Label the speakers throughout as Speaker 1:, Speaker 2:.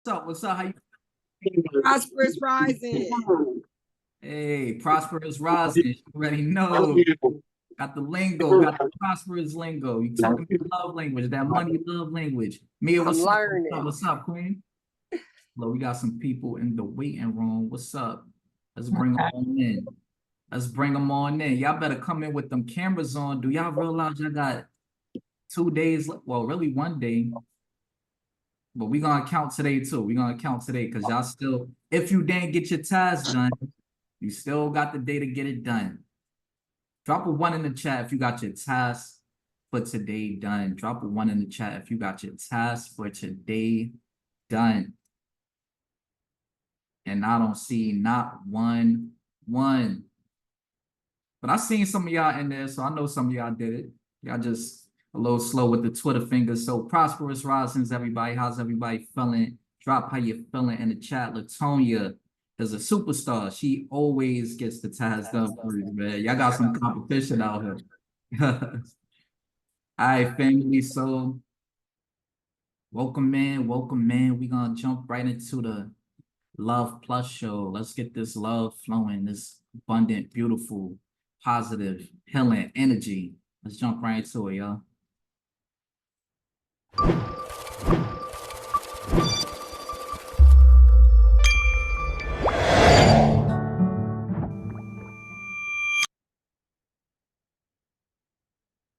Speaker 1: What's up? What's up? How you?
Speaker 2: Prosperous rising.
Speaker 1: Hey, prosperous rising. You already know. Got the lingo. Got the prosperous lingo. You talking about love language, that money love language. Mia,
Speaker 2: I'm
Speaker 1: what's up? What's up?
Speaker 2: learning.
Speaker 1: What's up, Queen? Look, we got some people in the waiting room. What's up? Let's bring them on in. Let's bring them on in. Y'all better come in with them cameras on. Do y'all realize y'all got 2 days? Well, really 1 day. But we're gonna count today too. We're gonna count today because y'all still, if you didn't get your tasks done, you still got the day to get it done. Drop a 1 in the chat if you got your task for today done. Drop a 1 in the chat if you got your task for today done. And I don't see not one. But I seen some of y'all in there, so I know some of y'all did it. Y'all just a little slow with the Twitter fingers. So prosperous risings, everybody. How's everybody feeling? Drop how you feeling in the chat. Latonia is a superstar. She always gets the task done for you, man. Y'all got some competition out here. All right, family. So welcome in, welcome in. We're gonna jump right into the Luhv Plus show. Let's get this love flowing, this abundant, beautiful, positive, healing energy. Let's jump right into it, y'all.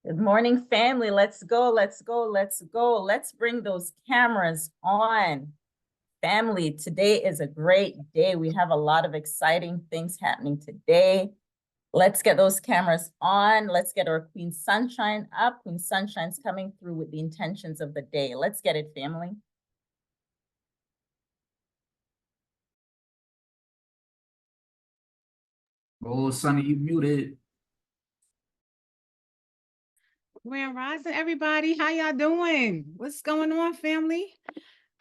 Speaker 3: Good morning, family. Let's go, let's go, let's go. Let's bring those cameras on. Family, today is a great day. We have a lot of exciting things happening today. Let's get those cameras on. Let's get our Queen Sunshine up. Queen Sunshine's coming through with the intentions of the day. Let's get it, family.
Speaker 1: Oh, Sonny, you muted.
Speaker 4: Grand Rising, everybody. How y'all doing? What's going on, family?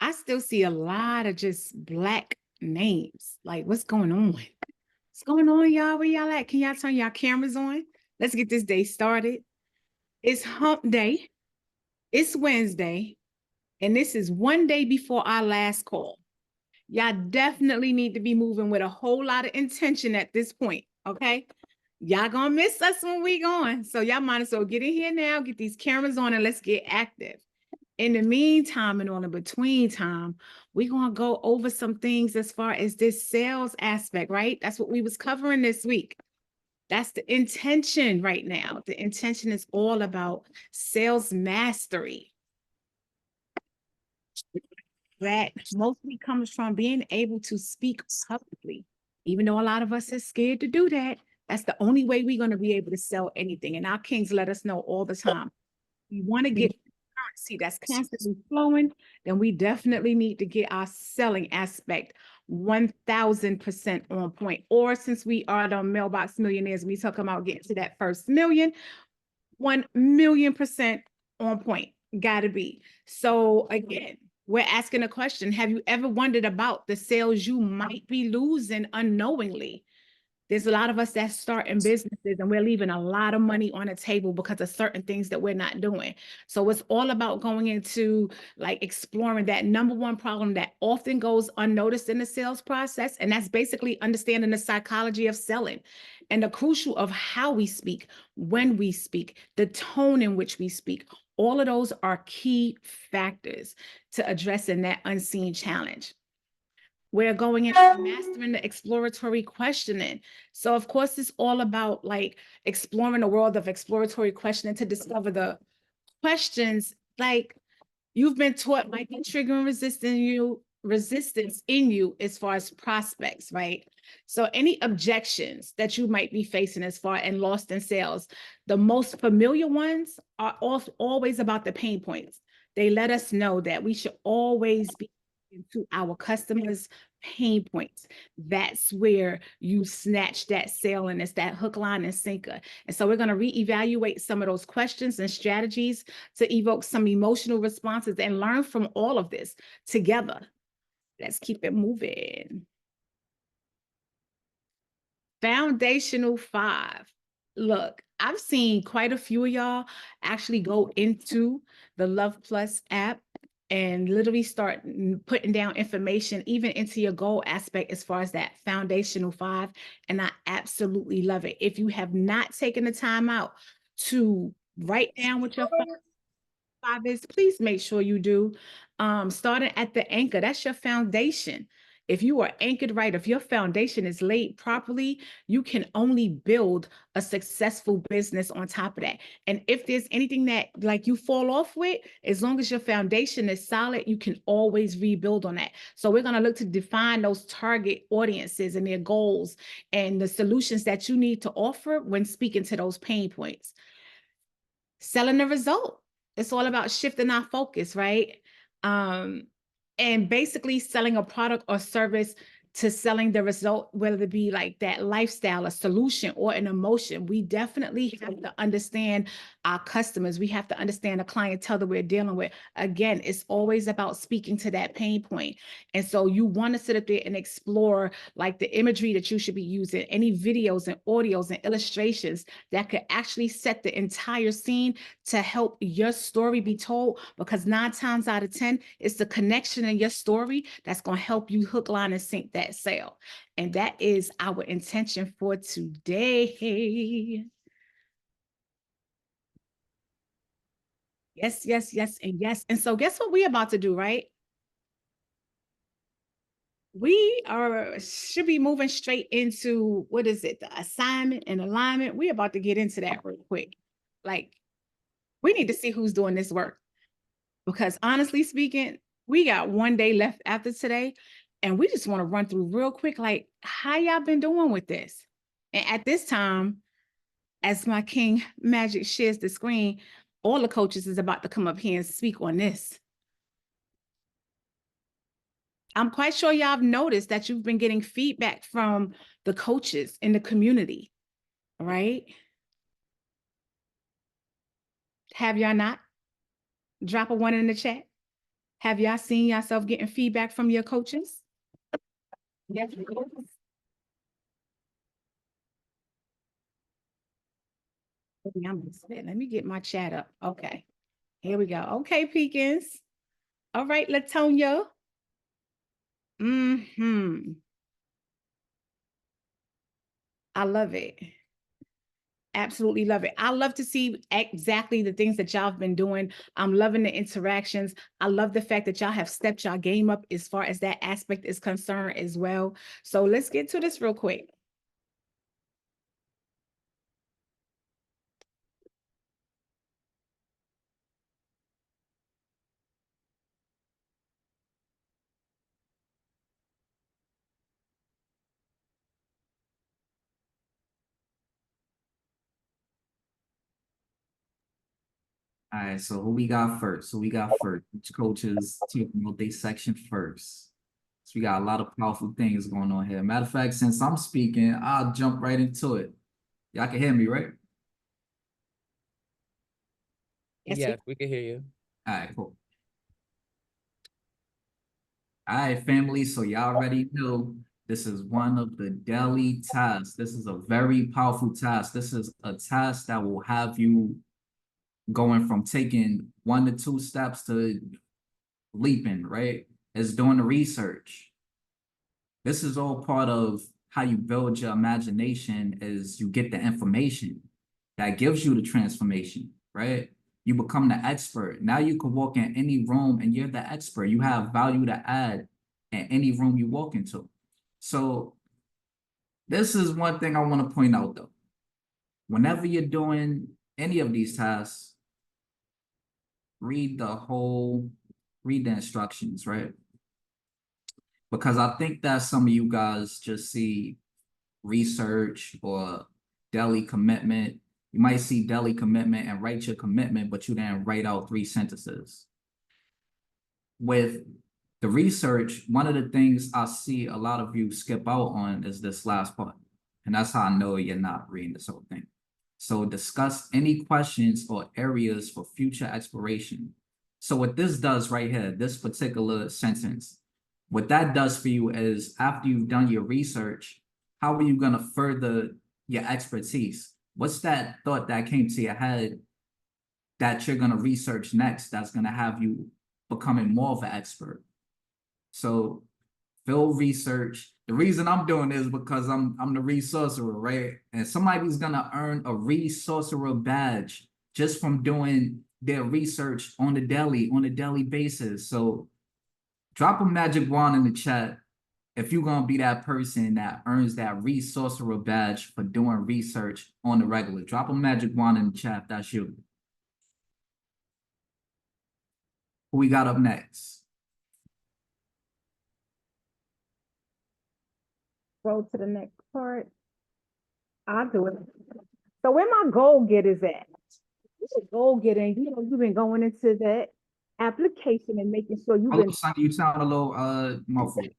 Speaker 4: I still see a lot of just Black names. Like, what's going on? What's going on, y'all? Where y'all at? Can y'all turn y'all cameras on? Let's get this day started. It's hump day. It's Wednesday. And this is one day before our last call. Y'all definitely need to be moving with a whole lot of intention at this point, okay? Y'all gonna miss us when we going. So y'all might as well get in here now, get these cameras on, and let's get active. In the meantime and on the between time, we're gonna go over some things as far as this sales aspect, right? That's what we was covering this week. That's the intention right now. The intention is all about sales mastery. That mostly comes from being able to speak publicly. Even though a lot of us are scared to do that, that's the only way we're going to be able to sell anything. And our kings let us know all the time. We want to get currency that's constantly flowing, then we definitely need to get our selling aspect 1000% on point. Or since we are the mailbox millionaires, we talk about getting to that first million, 1,000,000% on point. Gotta be. So again, we're asking a question. Have you ever wondered about the sales you might be losing unknowingly? There's a lot of us that start in businesses and we're leaving a lot of money on the table because of certain things that we're not doing. So it's all about going into like exploring that number one problem that often goes unnoticed in the sales process. And that's basically understanding the psychology of selling and the crucial of how we speak, when we speak, the tone in which we speak. All of those are key factors to addressing that unseen challenge. We're going into mastering the exploratory questioning. So of course, it's all about like exploring the world of exploratory questioning to discover the questions like you've been taught might be triggering resistance in you as far as prospects, right? So any objections that you might be facing as far and lost in sales, the most familiar ones are always about the pain points. They let us know that we should always be into our customers' pain points. That's where you snatch that sale, and it's that hook, line, and sinker. And so we're going to reevaluate some of those questions and strategies to evoke some emotional responses and learn from all of this together. Let's keep it moving. Foundational 5. Look, I've seen quite a few of y'all actually go into the Luhv Plus app and literally start putting down information even into your goal aspect as far as that foundational 5. And I absolutely love it. If you have not taken the time out to write down what your 5 is, please make sure you do. Starting at the anchor, that's your foundation. If you are anchored right, if your foundation is laid properly, you can only build a successful business on top of that. And if there's anything that like you fall off with, as long as your foundation is solid, you can always rebuild on that. So we're going to look to define those target audiences and their goals and the solutions that you need to offer when speaking to those pain points. Selling the result. It's all about shifting our focus, right? And basically selling a product or service to selling the result, whether it be like that lifestyle, a solution, or an emotion. We definitely have to understand our customers. We have to understand the clientele that we're dealing with. Again, it's always about speaking to that pain point. And so you want to sit up there and explore like the imagery that you should be using, any videos and audios and illustrations that could actually set the entire scene to help your story be told, because 9 times out of 10, it's the connection in your story that's going to help you hook, line, and sink that sale. And that is our intention for today. Yes, yes, yes, and yes. And so guess what we're about to do, right? We should be moving straight into, what is it? The assignment and alignment. We're about to get into that real quick. Like, we need to see who's doing this work, because honestly speaking, we got 1 day left after today, and we just want to run through real quick, like, how y'all been doing with this? And at this time, as my King Magic shares the screen, all the coaches is about to come up here and speak on this. I'm quite sure y'all have noticed that you've been getting feedback from the coaches in the community, right? Have y'all not? Drop a 1 in the chat. Have y'all seen yourself getting feedback from your coaches? Yes. Let me get my chat up. Okay. Here we go. Okay, Peekins. All right, Latonia. I love it. Absolutely love it. I love to see exactly the things that y'all have been doing. I'm loving the interactions. I love the fact that y'all have stepped y'all game up as far as that aspect is concerned as well. So let's get to this real quick.
Speaker 1: All right, so who we got first? Which coaches take their section first? So we got a lot of powerful things going on here. Matter of fact, since I'm speaking, I'll jump right into it. Y'all can hear me, right?
Speaker 5: Yes, we can hear you.
Speaker 1: All right, cool. All right, family, so y'all already know this is one of the daily tasks. This is a very powerful task. This is a task that will have you going from taking 1 to 2 steps to leaping, right? It's doing the research. This is all part of how you build your imagination. Is you get the information that gives you the transformation, right? You become the expert. Now you can walk in any room and you're the expert. You have value to add in any room you walk into. So this is one thing I want to point out though. Whenever you're doing any of these tasks, read the instructions, right? Because I think that some of you guys just see research or daily commitment. You might see daily commitment and write your commitment, but you didn't write out 3 sentences. With the research, one of the things I see a lot of you skip out on is this last part. And that's how I know you're not reading this whole thing. So discuss any questions or areas for future exploration. So what this does right here, this particular sentence, what that does for you is after you've done your research, how are you going to further your expertise? What's that thought that came to your head that you're going to research next that's going to have you becoming more of an expert. So field research. The reason I'm doing this is because I'm the resourcerer, right? And somebody's gonna earn a resourcerer badge just from doing their research on the daily basis. So drop a magic wand in the chat if you're gonna be that person that earns that resourcerer badge for doing research on the regular. Drop a magic wand in the chat if that's you. Who we got up next?
Speaker 4: Go to the next part. I'll do it. So where my goal getters at? You're a goal getter, and you know you've been going into that application and making sure you've
Speaker 1: Hello,
Speaker 4: been.
Speaker 1: Sonny, you sound a little muffled.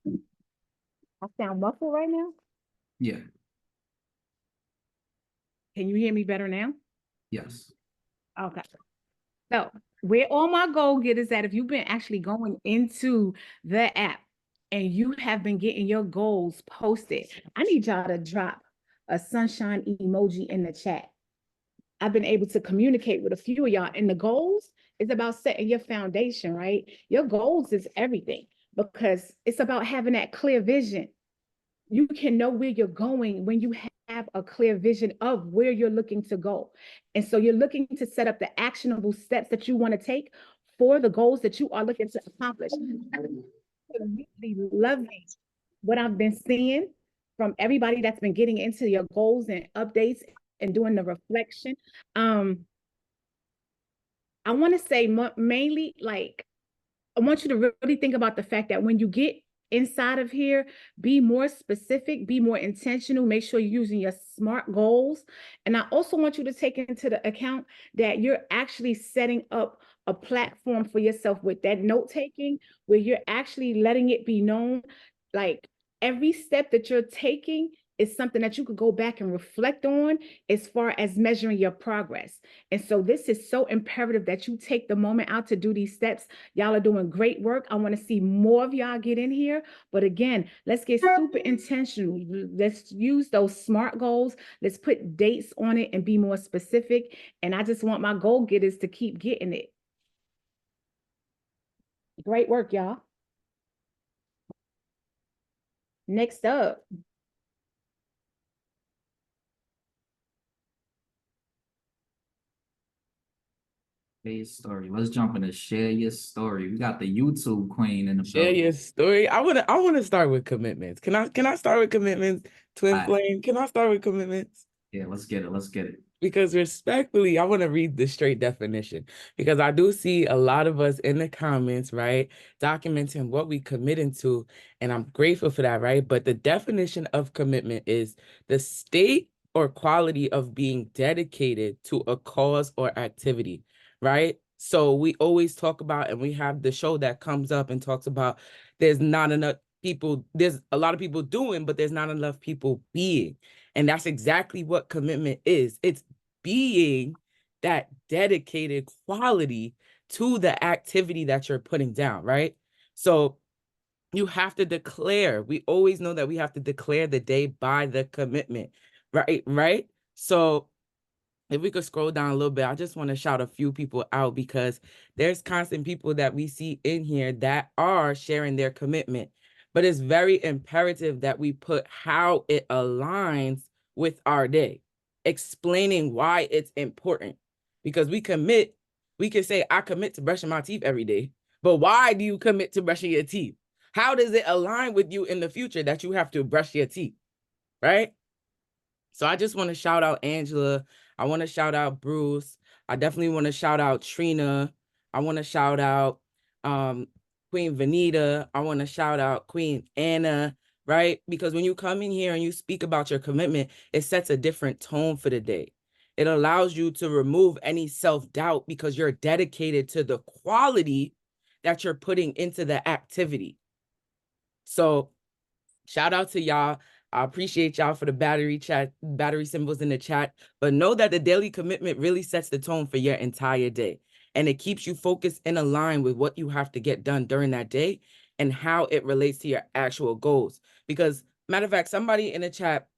Speaker 4: I sound muffled right now.
Speaker 1: Yeah,
Speaker 4: Can you hear me better now?
Speaker 1: yes.
Speaker 4: Okay. So where all my goal getters at, if you've been actually going into the app and you have been getting your goals posted, I need y'all to drop a sunshine emoji in the chat. I've been able to communicate with a few of y'all, and the goals is about setting your foundation, right? Your goals is everything because it's about having that clear vision. You can know where you're going when you have a clear vision of where you're looking to go. And so you're looking to set up the actionable steps that you want to take for the goals that you are looking to accomplish. I'm really loving what I've been seeing from everybody that's been getting into your goals and updates and doing the reflection. I want to say mainly, like, I want you to really think about the fact that when you get inside of here, be more specific, be more intentional, make sure you're using your SMART goals. And I also want you to take into the account that you're actually setting up a platform for yourself with that note taking, where you're actually letting it be known, like every step that you're taking is something that you could go back and reflect on as far as measuring your progress. And so this is so imperative that you take the moment out to do these steps. Y'all are doing great work. I want to see more of y'all get in here. But again, let's get super intentional. Let's use those SMART goals. Let's put dates on it and be more specific. And I just want my goal getters to keep getting it. Great work, y'all. Next up.
Speaker 1: Share your story. Let's jump into share your story. We got the YouTube queen in the
Speaker 5: Share
Speaker 1: building.
Speaker 5: your story. I wanna start with commitments. Can I start with commitments? Twin
Speaker 1: Alright.
Speaker 5: Flame, can I start with commitments?
Speaker 1: Yeah, let's get it. Let's get it.
Speaker 5: Because respectfully, I want to read the straight definition because I do see a lot of us in the comments, right, documenting what we committing to, and I'm grateful for that, right? But the definition of commitment is the state or quality of being dedicated to a cause or activity, right? So we always talk about, and we have the show that comes up and talks about there's not enough people, there's a lot of people doing, but there's not enough people being. And that's exactly what commitment is. It's being that dedicated quality to the activity that you're putting down, right? So you have to declare. We always know that we have to declare the day by the commitment, right? Right? So if we could scroll down a little bit, I just want to shout a few people out because there's constant people that we see in here that are sharing their commitment. But it's very imperative that we put how it aligns with our day, explaining why it's important. Because we can say, I commit to brushing my teeth every day. But why do you commit to brushing your teeth? How does it align with you in the future that you have to brush your teeth, right? So I just want to shout out Angela. I want to shout out Bruce. I definitely want to shout out Trina. I want to shout out Queen Vanita. I want to shout out Queen Anna, right? Because when you come in here and you speak about your commitment, it sets a different tone for the day. It allows you to remove any self-doubt because you're dedicated to the quality that you're putting into the activity. So shout out to y'all. I appreciate y'all for the battery symbols in the chat, but know that the daily commitment really sets the tone for your entire day. And it keeps you focused and aligned with what you have to get done during that day and how it relates to your actual goals. Because matter of fact, somebody in the chat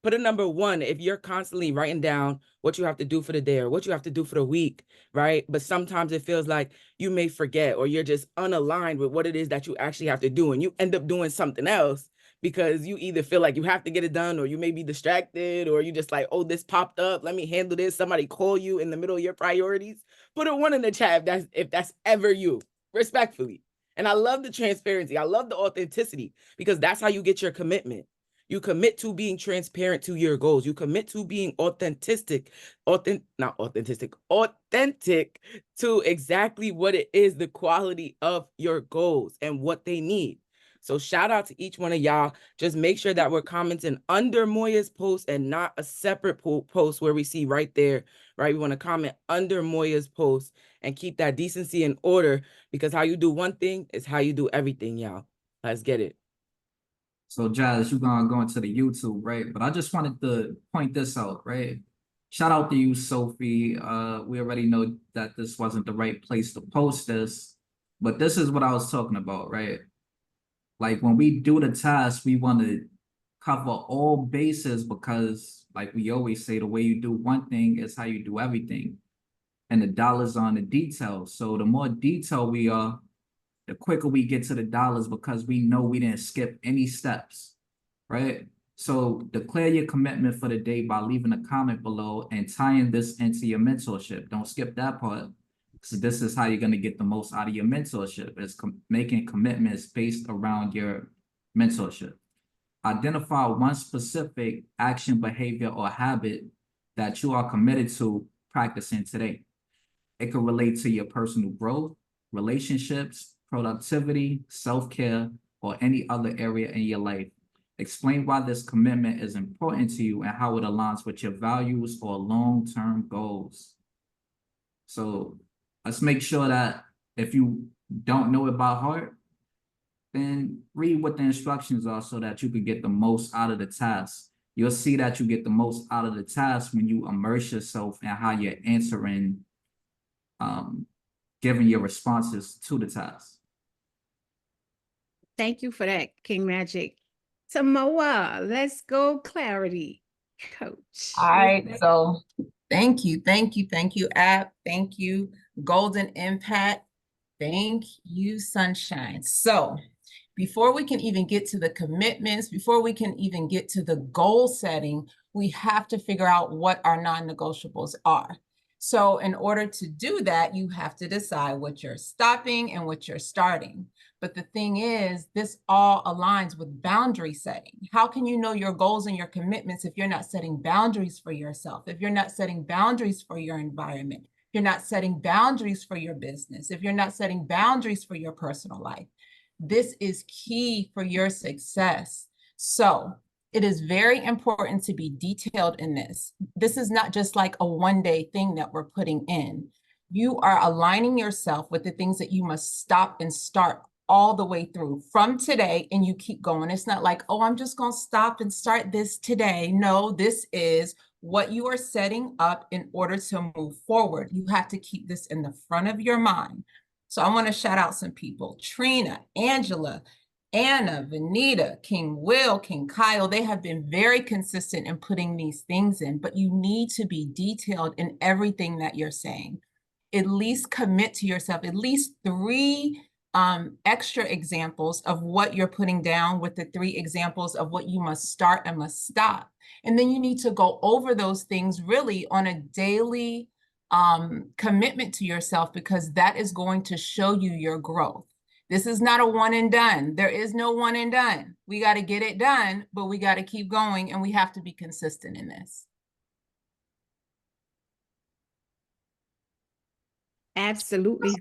Speaker 5: Put a number 1 if you're constantly writing down what you have to do for the day or what you have to do for the week, right? But sometimes it feels like you may forget, or you're just unaligned with what it is that you actually have to do, and you end up doing something else because you either feel like you have to get it done, or you may be distracted, or you just like, oh, this popped up, let me handle this. Somebody call you in the middle of your priorities. Put a 1 in the chat if that's ever you, respectfully. And I love the transparency. I love the authenticity, because that's how you get your commitment. You commit to being transparent to your goals. You commit to being authentic to exactly what it is, the quality of your goals and what they need. So shout out to each one of y'all. Just make sure that we're commenting under Moya's post and not a separate post where we see right there, right? We want to comment under Moya's post and keep that decency in order, because how you do one thing is how you do everything, y'all. Let's get it.
Speaker 1: So Jazz, you're gonna go into the YouTube, right? But I just wanted to point this out, right? Shout out to you, Sophie. We already know that this wasn't the right place to post this, but this is what I was talking about, right? Like when we do the task, we want to cover all bases, because like we always say, the way you do one thing is how you do everything. And the dollar's on the details. So the more detailed we are, the quicker we get to the dollars, because we know we didn't skip any steps, right? So declare your commitment for the day by leaving a comment below and tying this into your mentorship. Don't skip that part. So this is how you're going to get the most out of your mentorship. It's making commitments based around your mentorship. Identify one specific action, behavior, or habit that you are committed to practicing today. It can relate to your personal growth, relationships, productivity, self-care, or any other area in your life. Explain why this commitment is important to you and how it aligns with your values or long-term goals. So let's make sure that if you don't know it by heart, then read what the instructions are so that you can get the most out of the task. You'll see that you get the most out of the task when you immerse yourself in how you're answering, giving your responses to the task.
Speaker 4: Thank you for that, King Magic. Samoa, let's go, clarity coach.
Speaker 2: All right, so thank you, app. Thank you, Golden Impact. Thank you, Sunshine. So before we can even get to the commitments, before we can even get to the goal setting, we have to figure out what our non-negotiables are. So in order to do that, you have to decide what you're stopping and what you're starting. But the thing is, this all aligns with boundary setting. How can you know your goals and your commitments if you're not setting boundaries for yourself, if you're not setting boundaries for your environment, if you're not setting boundaries for your business, if you're not setting boundaries for your personal life? This is key for your success. So it is very important to be detailed in this. This is not just like a one-day thing that we're putting in. You are aligning yourself with the things that you must stop and start all the way through from today, and you keep going. It's not like, oh, I'm just going to stop and start this today. No, this is what you are setting up in order to move forward. You have to keep this in the front of your mind. So I want to shout out some people: Trina, Angela, Anna, Vanita, King Will, King Kyle. They have been very consistent in putting these things in, but you need to be detailed in everything that you're saying. At least commit to yourself, at least 3 extra examples of what you're putting down with the 3 examples of what you must start and must stop. And then you need to go over those things really on a daily commitment to yourself, because that is going to show you your growth. This is not a one and done. There is no one and done. We got to get it done, but we got to keep going, and we have to be consistent in this.
Speaker 4: Absolutely.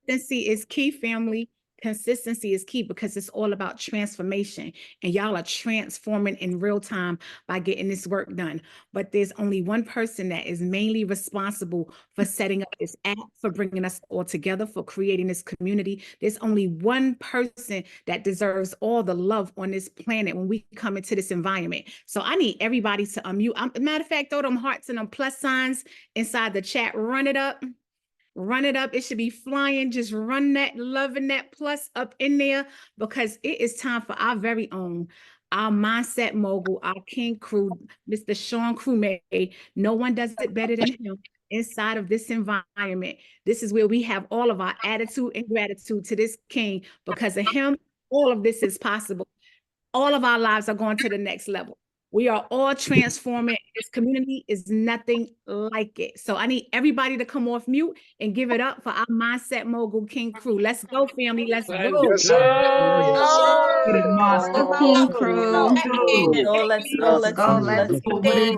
Speaker 4: Consistency is key, family. Consistency is key, because it's all about transformation, and y'all are transforming in real time by getting this work done. But there's only one person that is mainly responsible for setting up this app, for bringing us all together, for creating this community. There's only one person that deserves all the love on this planet when we come into this environment. So I need everybody to unmute. Matter of fact, throw them hearts and them plus signs inside the chat. Run it up. run it up. It should be flying. Just run that love and that plus up in there, because it is time for our very own, our mindset mogul, our king crew, Mr. Sean Crewmate. No one does it better than him inside of this environment. This is where we have all of our attitude and gratitude to this king. Because of him, all of this is possible. All of our lives are going to the next level. We are all transforming. This community is nothing like it. So I need everybody to come off mute and give it up for our Mindset Mogul King crew. Let's go, family. Let's
Speaker 5: Let's
Speaker 4: go.
Speaker 6: Yes, sir. Yes, sir.
Speaker 3: Monster
Speaker 6: Oh,
Speaker 3: King Crew. Let's go, let's go,
Speaker 6: Let's
Speaker 3: let's
Speaker 6: go,
Speaker 3: go,
Speaker 6: let's
Speaker 3: let's
Speaker 6: go.
Speaker 3: go. Let's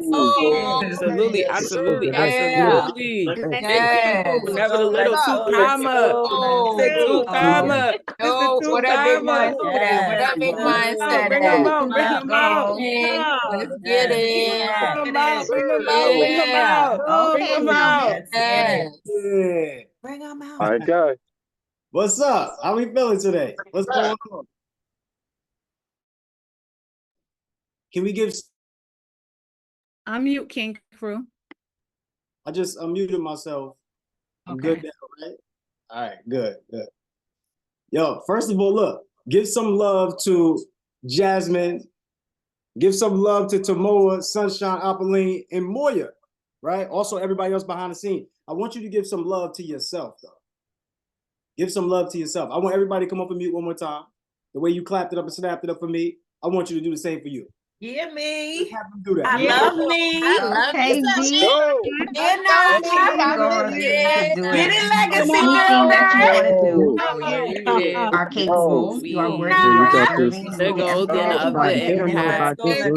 Speaker 3: go.
Speaker 5: Absolutely,
Speaker 6: Yes,
Speaker 5: absolutely,
Speaker 6: sir.
Speaker 5: absolutely.
Speaker 2: Yes.
Speaker 5: Never the
Speaker 3: Let's
Speaker 5: little two
Speaker 3: go, let's
Speaker 5: comma.
Speaker 3: go.
Speaker 5: The two comma.
Speaker 2: No,
Speaker 5: Mr. Two
Speaker 2: where that big
Speaker 5: comma.
Speaker 2: mindset at? Where
Speaker 3: Yes,
Speaker 2: that big
Speaker 3: let's
Speaker 2: mindset
Speaker 5: Bring them
Speaker 2: at?
Speaker 5: out, bring
Speaker 3: Let's
Speaker 5: them out.
Speaker 3: go.
Speaker 2: Hey, let's get
Speaker 3: Yes,
Speaker 2: it.
Speaker 5: Bring them
Speaker 3: yes,
Speaker 5: out, bring them
Speaker 6: Sir.
Speaker 5: out, bring them
Speaker 2: Yeah.
Speaker 5: out. Bring
Speaker 4: Okay,
Speaker 5: them
Speaker 4: now.
Speaker 5: out.
Speaker 3: let's get it.
Speaker 2: Yes.
Speaker 7: Yeah.
Speaker 2: Bring them out.
Speaker 6: My God.
Speaker 7: What's up? How we feeling today? What's going on? Can we give?
Speaker 4: Unmute King crew.
Speaker 7: I just unmuted myself. I'm
Speaker 4: Okay.
Speaker 7: good now, right? All right, good, good. Yo, first of all, look, give some love to Jasmine. Give some love to Tamoa, Sunshine, Apolline, and Moya, right? Also, everybody else behind the scene. I want you to give some love to yourself, though. Give some love to yourself. I want everybody to come up and mute one more time. The way you clapped it up and snapped it up for me, I want you to do the same for you.
Speaker 2: Yeah, me.
Speaker 7: Have them do that.
Speaker 3: I
Speaker 4: Yeah.
Speaker 3: love me.
Speaker 2: I love
Speaker 3: Okay,
Speaker 2: you,
Speaker 6: Let's
Speaker 2: Sunny.
Speaker 6: go.
Speaker 2: Yeah, now.
Speaker 3: Let's go.
Speaker 2: Get it, legacy
Speaker 3: Anything
Speaker 2: girl.
Speaker 3: that you want to do.
Speaker 5: We
Speaker 3: Are capable.
Speaker 6: Oh,
Speaker 3: You are
Speaker 5: we
Speaker 3: worthy. You are
Speaker 6: got this.
Speaker 3: deserving.
Speaker 5: the golden
Speaker 3: Yes,
Speaker 5: of
Speaker 3: Lord.
Speaker 5: the
Speaker 8: They don't know about
Speaker 5: impact.
Speaker 8: this love.
Speaker 5: The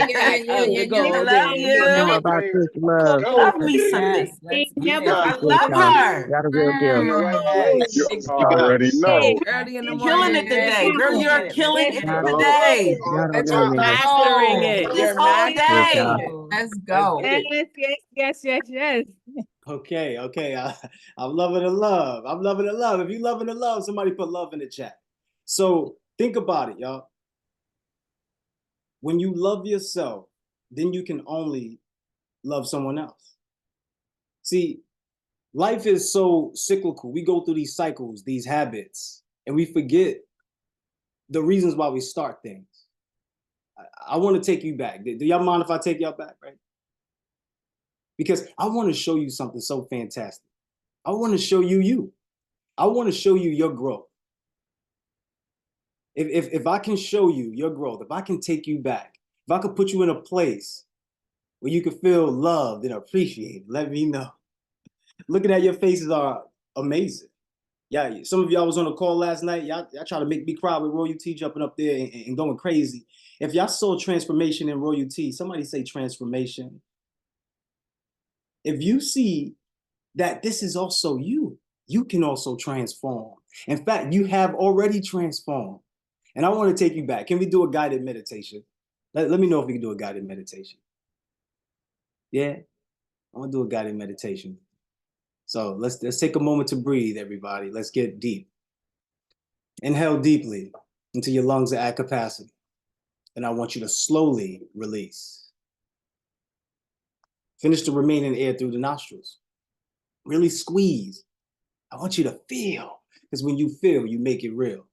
Speaker 2: Yeah.
Speaker 3: We love
Speaker 5: golden.
Speaker 8: They don't know
Speaker 3: you.
Speaker 8: about this love.
Speaker 6: Love
Speaker 2: me, Sunday.
Speaker 3: Yes, let's
Speaker 4: Ain't
Speaker 3: get
Speaker 4: never
Speaker 3: it.
Speaker 2: I
Speaker 6: God.
Speaker 8: Yes,
Speaker 2: love
Speaker 8: y'all.
Speaker 2: her.
Speaker 8: Y'all the real deal.
Speaker 6: The right
Speaker 3: Yes.
Speaker 6: place.
Speaker 3: Let's
Speaker 6: You
Speaker 3: go.
Speaker 6: already know.
Speaker 5: Early in the
Speaker 2: Killing
Speaker 5: morning.
Speaker 2: it today. Girl,
Speaker 3: Let's
Speaker 2: you're
Speaker 3: get it. Let's
Speaker 2: killing
Speaker 3: get
Speaker 2: it
Speaker 3: it.
Speaker 8: Y'all,
Speaker 2: today.
Speaker 8: y'all don't
Speaker 2: Let's
Speaker 8: know me.
Speaker 5: Mastering
Speaker 2: go.
Speaker 5: it.
Speaker 2: This
Speaker 5: You're
Speaker 2: whole
Speaker 5: mastering
Speaker 2: day.
Speaker 8: y'all.
Speaker 5: it.
Speaker 2: Let's
Speaker 5: Let's
Speaker 2: go.
Speaker 5: get it.
Speaker 4: yes.
Speaker 7: Okay, okay. I'm loving the love. I'm loving the love. If you loving the love, somebody put love in the chat. So think about it, y'all. When you love yourself, then you can only love someone else. See, life is so cyclical. We go through these cycles, these habits, and we forget the reasons why we start things. I want to take you back. Do y'all mind if I take y'all back, right? Because I want to show you something so fantastic. I want to show you you. I want to show you your growth. If I can show you your growth, if I can take you back, if I could put you in a place where you can feel loved and appreciated, let me know. Looking at your faces are amazing. Yeah, some of y'all was on a call last night. Y'all try to make me cry with Royalty jumping up there and going crazy. If y'all saw transformation in Royalty, somebody say transformation. If you see that this is also you, you can also transform. In fact, you have already transformed. And I want to take you back. Can we do a guided meditation? Let me know if we can do a guided meditation. Yeah, I want to do a guided meditation. So let's take a moment to breathe, everybody. Let's get deep. Inhale deeply until your lungs are at capacity. And I want you to slowly release. Finish the remaining air through the nostrils. Really squeeze. I want you to feel, because when you feel, you make it real.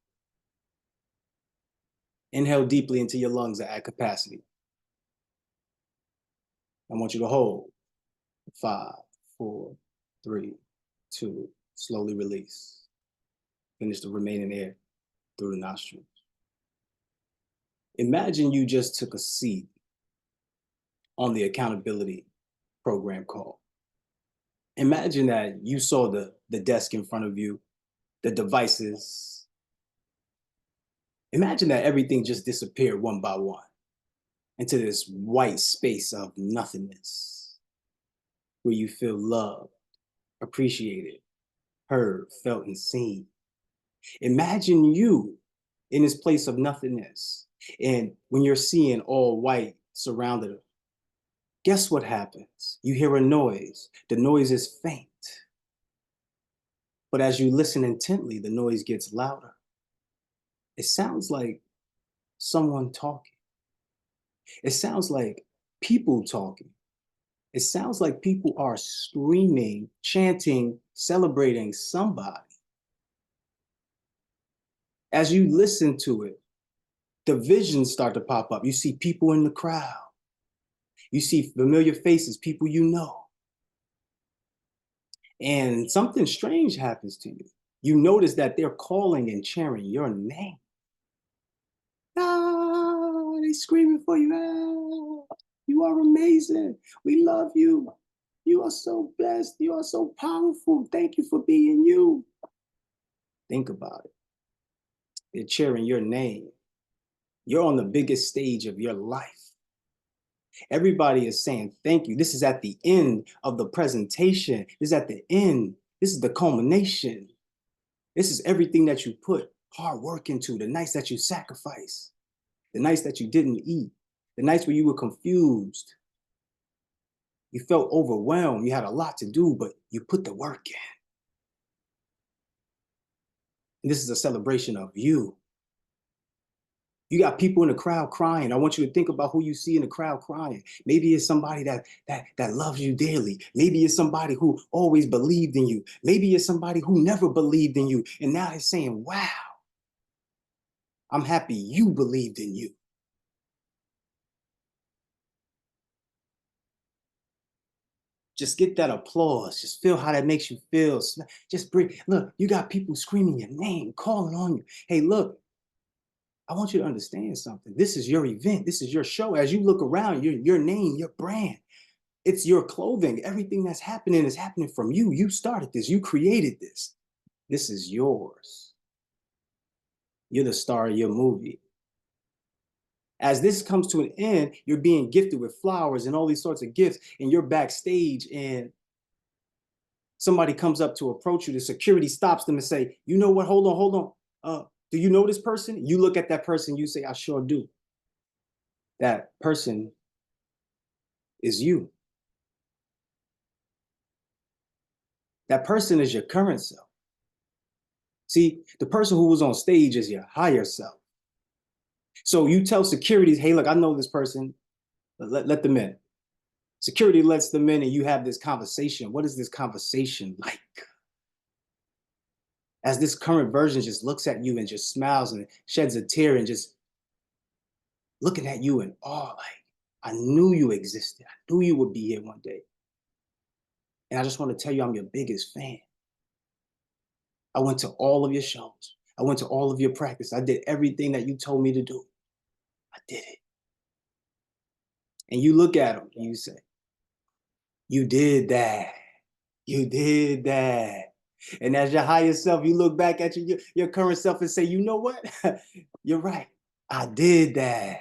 Speaker 7: Inhale deeply until your lungs are at capacity. I want you to hold. 5, 4, 3, 2, slowly release. Finish the remaining air through the nostrils. Imagine you just took a seat on the accountability program call. Imagine that you saw the desk in front of you, the devices. Imagine that everything just disappeared one by one into this white space of nothingness where you feel loved, appreciated, heard, felt, and seen. Imagine you in this place of nothingness. And when you're seeing all white surrounded, guess what happens? You hear a noise. The noise is faint. But as you listen intently, the noise gets louder. It sounds like someone talking. It sounds like people talking. It sounds like people are screaming, chanting, celebrating somebody. As you listen to it, the visions start to pop up. You see people in the crowd. You see familiar faces, people you know. And something strange happens to you. You notice that they're calling and cheering your name. Ah, they screaming for you. Ah, you are amazing. We love you. You are so blessed. You are so powerful. Thank you for being you. Think about it. They're cheering your name. You're on the biggest stage of your life. Everybody is saying thank you. This is at the end of the presentation. This is at the end. This is the culmination. This is everything that you put hard work into, the nights that you sacrificed, the nights that you didn't eat, the nights where you were confused. You felt overwhelmed. You had a lot to do, but you put the work in. And this is a celebration of you. You got people in the crowd crying. I want you to think about who you see in the crowd crying. Maybe it's somebody that loves you dearly. Maybe it's somebody who always believed in you. Maybe it's somebody who never believed in you. And now they're saying, wow, I'm happy you believed in you. Just get that applause. Just feel how that makes you feel. Just breathe. Look, you got people screaming your name, calling on you. Hey, look, I want you to understand something. This is your event. This is your show. As you look around, your name, your brand, it's your clothing. Everything that's happening is happening from you. You started this. You created this. This is yours. You're the star of your movie. As this comes to an end, you're being gifted with flowers and all these sorts of gifts, and you're backstage, and somebody comes up to approach you. The security stops them and say, you know what? Hold on. Do you know this person? You look at that person, you say, I sure do. That person is you. That person is your current self. See, the person who was on stage is your higher self. So you tell security, hey, look, I know this person. Let them in. Security lets them in and you have this conversation. What is this conversation like? As this current version just looks at you and just smiles and sheds a tear and just looking at you in awe, like, I knew you existed. I knew you would be here one day. And I just want to tell you, I'm your biggest fan. I went to all of your shows. I went to all of your practice. I did everything that you told me to do. I did it. And you look at them and you say, you did that. You did that. And as your higher self, you look back at your current self and say, you know what? You're right. I did that.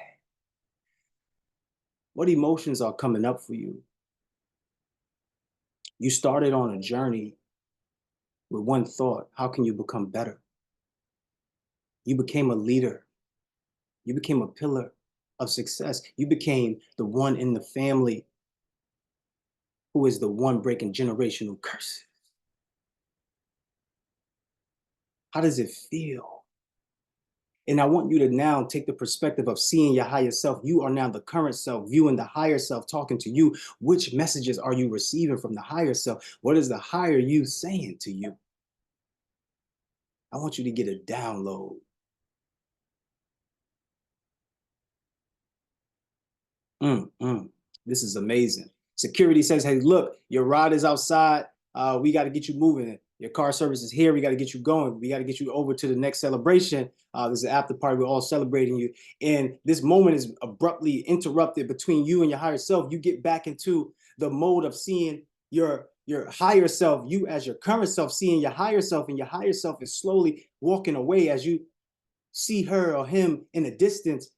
Speaker 7: What emotions are coming up for you? You started on a journey with one thought. How can you become better? You became a leader. You became a pillar of success. You became the one in the family who is the one breaking generational curses. How does it feel? And I want you to now take the perspective of seeing your higher self. You are now the current self, viewing the higher self, talking to you. Which messages are you receiving from the higher self? What is the higher you saying to you? I want you to get a download. This is amazing. Security says, hey, look, your ride is outside. We got to get you moving. Your car service is here. We got to get you going. We got to get you over to the next celebration. There's an after party. We're all celebrating you. And this moment is abruptly interrupted between you and your higher self. You get back into the mode of seeing your higher self, you as your current self, seeing your higher self, and your higher self is slowly walking away as you see her or him in the distance.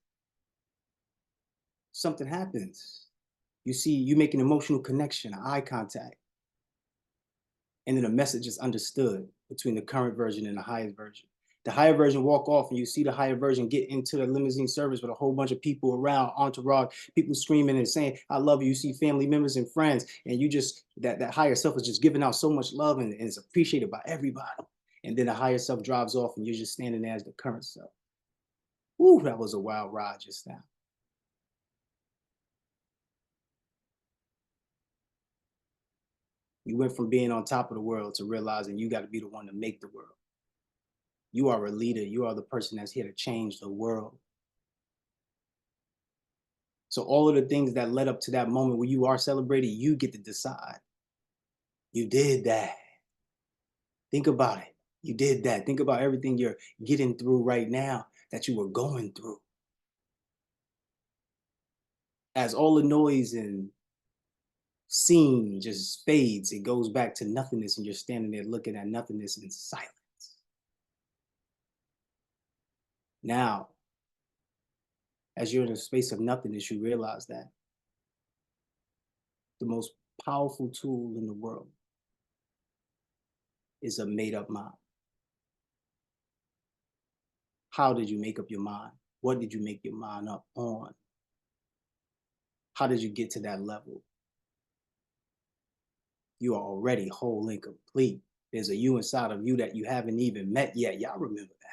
Speaker 7: Something happens. You make an emotional connection, eye contact. And then a message is understood between the current version and the highest version. The higher version walk off and you see the higher version get into the limousine service with a whole bunch of people around, entourage, people screaming and saying, I love you. You see family members and friends, and you just, that higher self is just giving out so much love and is appreciated by everybody. And then the higher self drives off and you're just standing there as the current self. Ooh, that was a wild ride just now. You went from being on top of the world to realizing you got to be the one to make the world. You are a leader. You are the person that's here to change the world. So all of the things that led up to that moment where you are celebrated, you get to decide. You did that. Think about it. You did that. Think about everything you're getting through right now that you were going through. As all the noise and scene just fades, it goes back to nothingness, and you're standing there looking at nothingness in silence. Now, as you're in a space of nothingness, you realize that the most powerful tool in the world is a made-up mind. How did you make up your mind? What did you make your mind up on? How did you get to that level? You are already whole and complete. There's a you inside of you that you haven't even met yet. Y'all remember that.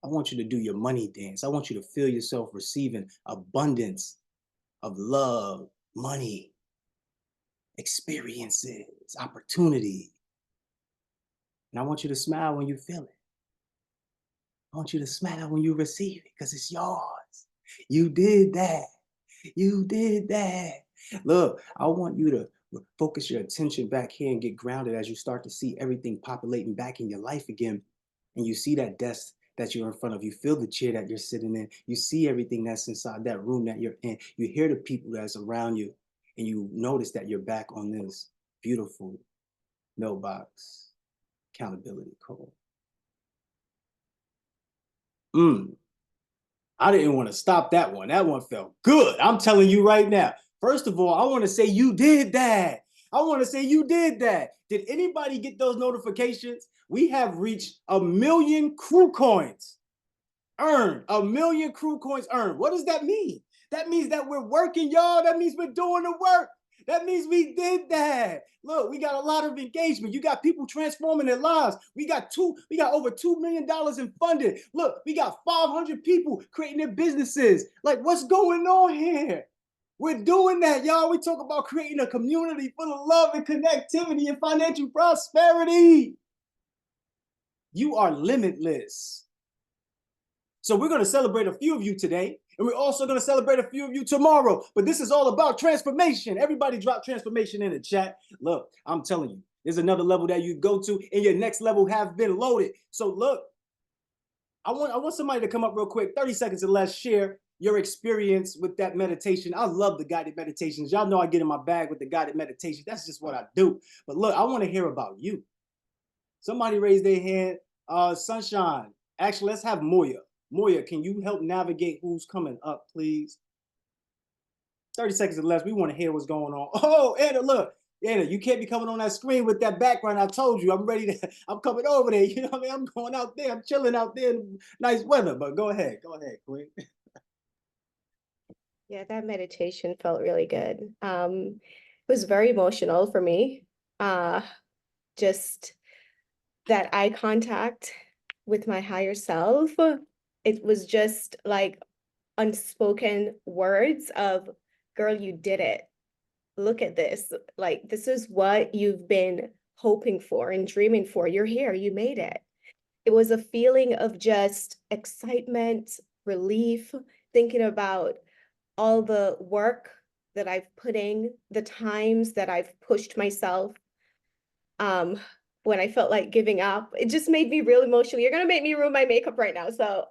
Speaker 7: I want you to do your money dance. I want you to feel yourself receiving abundance of love, money, experiences, opportunity. And I want you to smile when you feel it. I want you to smile when you receive it because it's yours. You did that. You did that. Look, I want you to focus your attention back here and get grounded as you start to see everything populating back in your life again. And you see that desk that you're in front of. You feel the chair that you're sitting in. You see everything that's inside that room that you're in. You hear the people that's around you. And you notice that you're back on this beautiful mailbox accountability call. I didn't want to stop that one. That one felt good. I'm telling you right now. First of all, I want to say you did that. I want to say you did that. Did anybody get those notifications? We have reached 1 million crew coins earned. 1 million crew coins earned. What does that mean? That means that we're working, y'all. That means we're doing the work. That means we did that. Look, we got a lot of engagement. You got people transforming their lives. We got over $2 million in funding. Look, we got 500 people creating their businesses. Like, what's going on here? We're doing that, y'all. We talk about creating a community full of love and connectivity and financial prosperity. You are limitless. So we're going to celebrate a few of you today, and we're also going to celebrate a few of you tomorrow. But this is all about transformation. Everybody drop transformation in the chat. Look, I'm telling you, there's another level that you go to, and your next level have been loaded. So look, I want somebody to come up real quick, 30 seconds or less, share your experience with that meditation. I love the guided meditations. Y'all know I get in my bag with the guided meditation. That's just what I do. But look, I want to hear about you. Somebody raise their hand. Sunshine. Actually, let's have Moya. Moya, can you help navigate who's coming up, please? 30 seconds or less. We want to hear what's going on. Oh, Anna, look. Anna, you can't be coming on that screen with that background. I told you, I'm coming over there. You know what I mean? I'm going out there. I'm chilling out there in nice weather. But go ahead, Queen.
Speaker 6: Yeah, that meditation felt really good. It was very emotional for me. Just that eye contact with my higher self. It was just like unspoken words of, girl, you did it. Look at this. Like, this is what you've been hoping for and dreaming for. You're here. You made it. It was a feeling of just excitement, relief, thinking about all the work that I've put in, the times that I've pushed myself. When I felt like giving up, it just made me real emotional. You're gonna make me ruin my makeup right now, so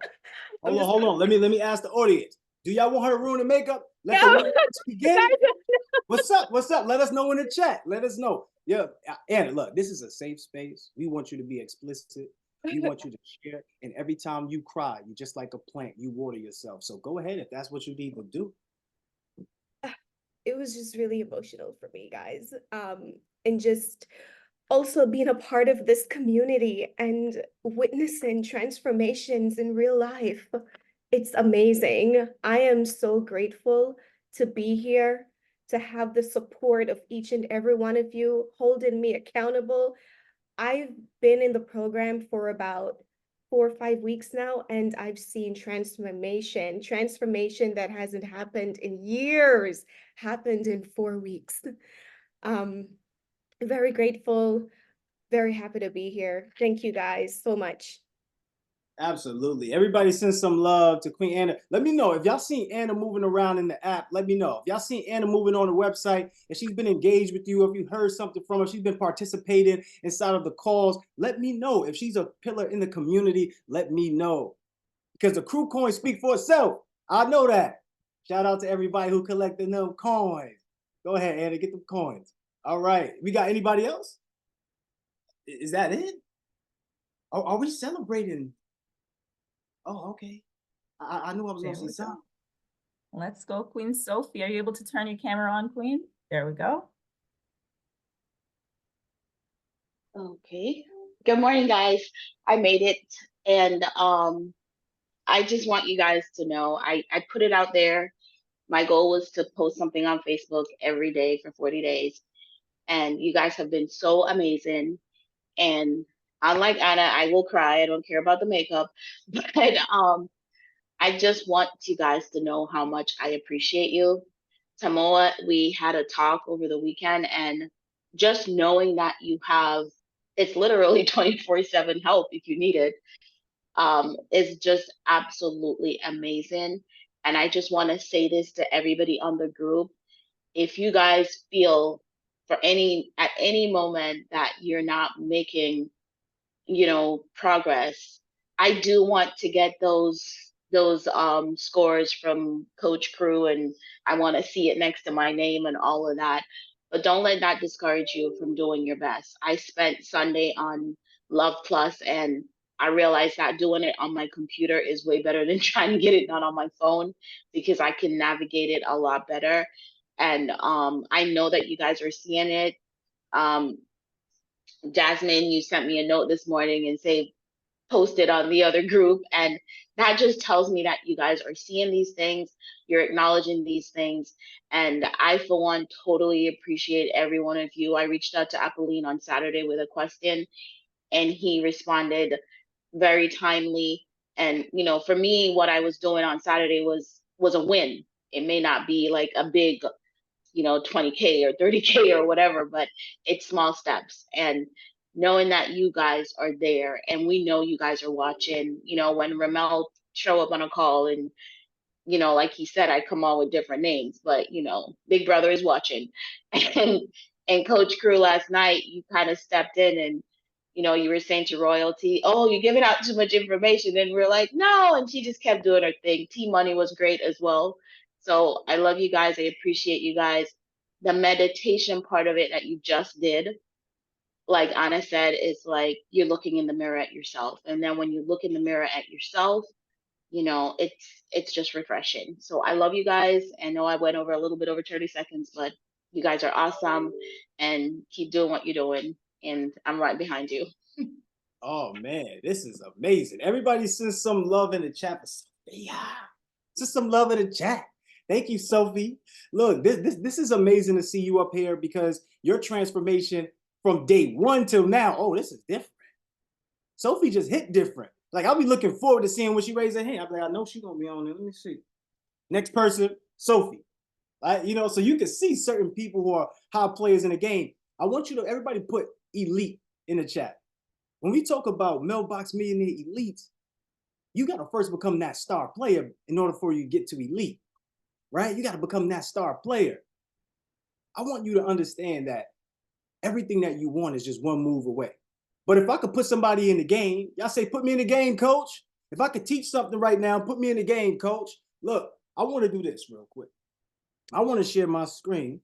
Speaker 7: Hold on. Let me ask the audience. Do y'all want her to ruin the makeup? Let
Speaker 6: No.
Speaker 7: the makeups begin. What's up? Let us know in the chat. Let us know. Yeah, Anna, look, this is a safe space. We want you to be explicit. We want you to share. And every time you cry, you're just like a plant. You water yourself. So go ahead if that's what you need to do.
Speaker 6: It was just really emotional for me, guys. And just also being a part of this community and witnessing transformations in real life. It's amazing. I am so grateful to be here, to have the support of each and every one of you holding me accountable. I've been in the program for about 4 or 5 weeks now, and I've seen transformation that hasn't happened in years, happened in 4 weeks. Very grateful, very happy to be here. Thank you guys so much.
Speaker 7: Absolutely. Everybody send some love to Queen Anna. Let me know if y'all seen Anna moving around in the app. Let me know. If y'all seen Anna moving on the website and she's been engaged with you, if you heard something from her, she's been participating inside of the calls, let me know. If she's a pillar in the community, let me know. Because the crew coins speak for itself. I know that. Shout out to everybody who collected them coins. Go ahead, Anna, get them coins. All right. We got anybody else? Is that it? Are we celebrating? Oh, okay. I knew I was
Speaker 3: There
Speaker 7: gonna
Speaker 3: we
Speaker 7: see something.
Speaker 3: go. Let's go, Queen Sophie. Are you able to turn your camera on, Queen? There we go.
Speaker 9: Okay. Good morning, guys. I made it. And I just want you guys to know I put it out there. My goal was to post something on Facebook every day for 40 days. And you guys have been so amazing. And unlike Anna, I will cry. I don't care about the makeup. But I just want you guys to know how much I appreciate you. Tamoa, we had a talk over the weekend, and just knowing that you have, it's literally 24/7 help if you need it, is just absolutely amazing. And I just want to say this to everybody on the group. If you guys feel at any moment that you're not making progress, I do want to get those scores from Coach Crew, and I want to see it next to my name and all of that. But don't let that discourage you from doing your best. I spent Sunday on Luhv Plus, and I realized that doing it on my computer is way better than trying to get it done on my phone, because I can navigate it a lot better. And I know that you guys are seeing it. um, Jasmine, you sent me a note this morning and say post it on the other group, and that just tells me that you guys are seeing these things, you're acknowledging these things, and I, for one, totally appreciate every one of you. I reached out to Apolline on Saturday with a question, and he responded very timely. And for me, what I was doing on Saturday was a win. It may not be like a big 20K or 30K or whatever, but it's small steps. And knowing that you guys are there, and we know you guys are watching, when Ramel show up on a call, and like he said, I come on with different names, but Big Brother is watching. And Coach Crew, last night, you kind of stepped in, and you were saying to Royalty, oh, you're giving out too much information. And we're like, no. And she just kept doing her thing. T Money was great as well. So I love you guys. I appreciate you guys. The meditation part of it that you just did, like Anna said, is like you're looking in the mirror at yourself. And then when you look in the mirror at yourself, it's just refreshing. So I love you guys. I know I went over a little bit over 30 seconds, but you guys are awesome, and keep doing what you're doing. And I'm right behind you.
Speaker 7: Oh man, this is amazing. Everybody send some love in the chat. Yeah, just some love in the chat. Thank you, Sophie. Look, this is amazing to see you up here, because your transformation from day one till now, oh, this is different. Sophie just hit different. Like, I'll be looking forward to seeing when she raises her hand. I'll be like, I know she's gonna be on there. Let me see. Next person, Sophie. Right? So you can see certain people who are high players in the game. I want you to, everybody put elite in the chat. When we talk about Mailbox Millionaire Elites, you got to first become that star player in order for you to get to elite, right? You got to become that star player. I want you to understand that everything that you want is just one move away. But if I could put somebody in the game, y'all say, put me in the game, coach. If I could teach something right now, put me in the game, coach. Look, I want to do this real quick. I want to share my screen,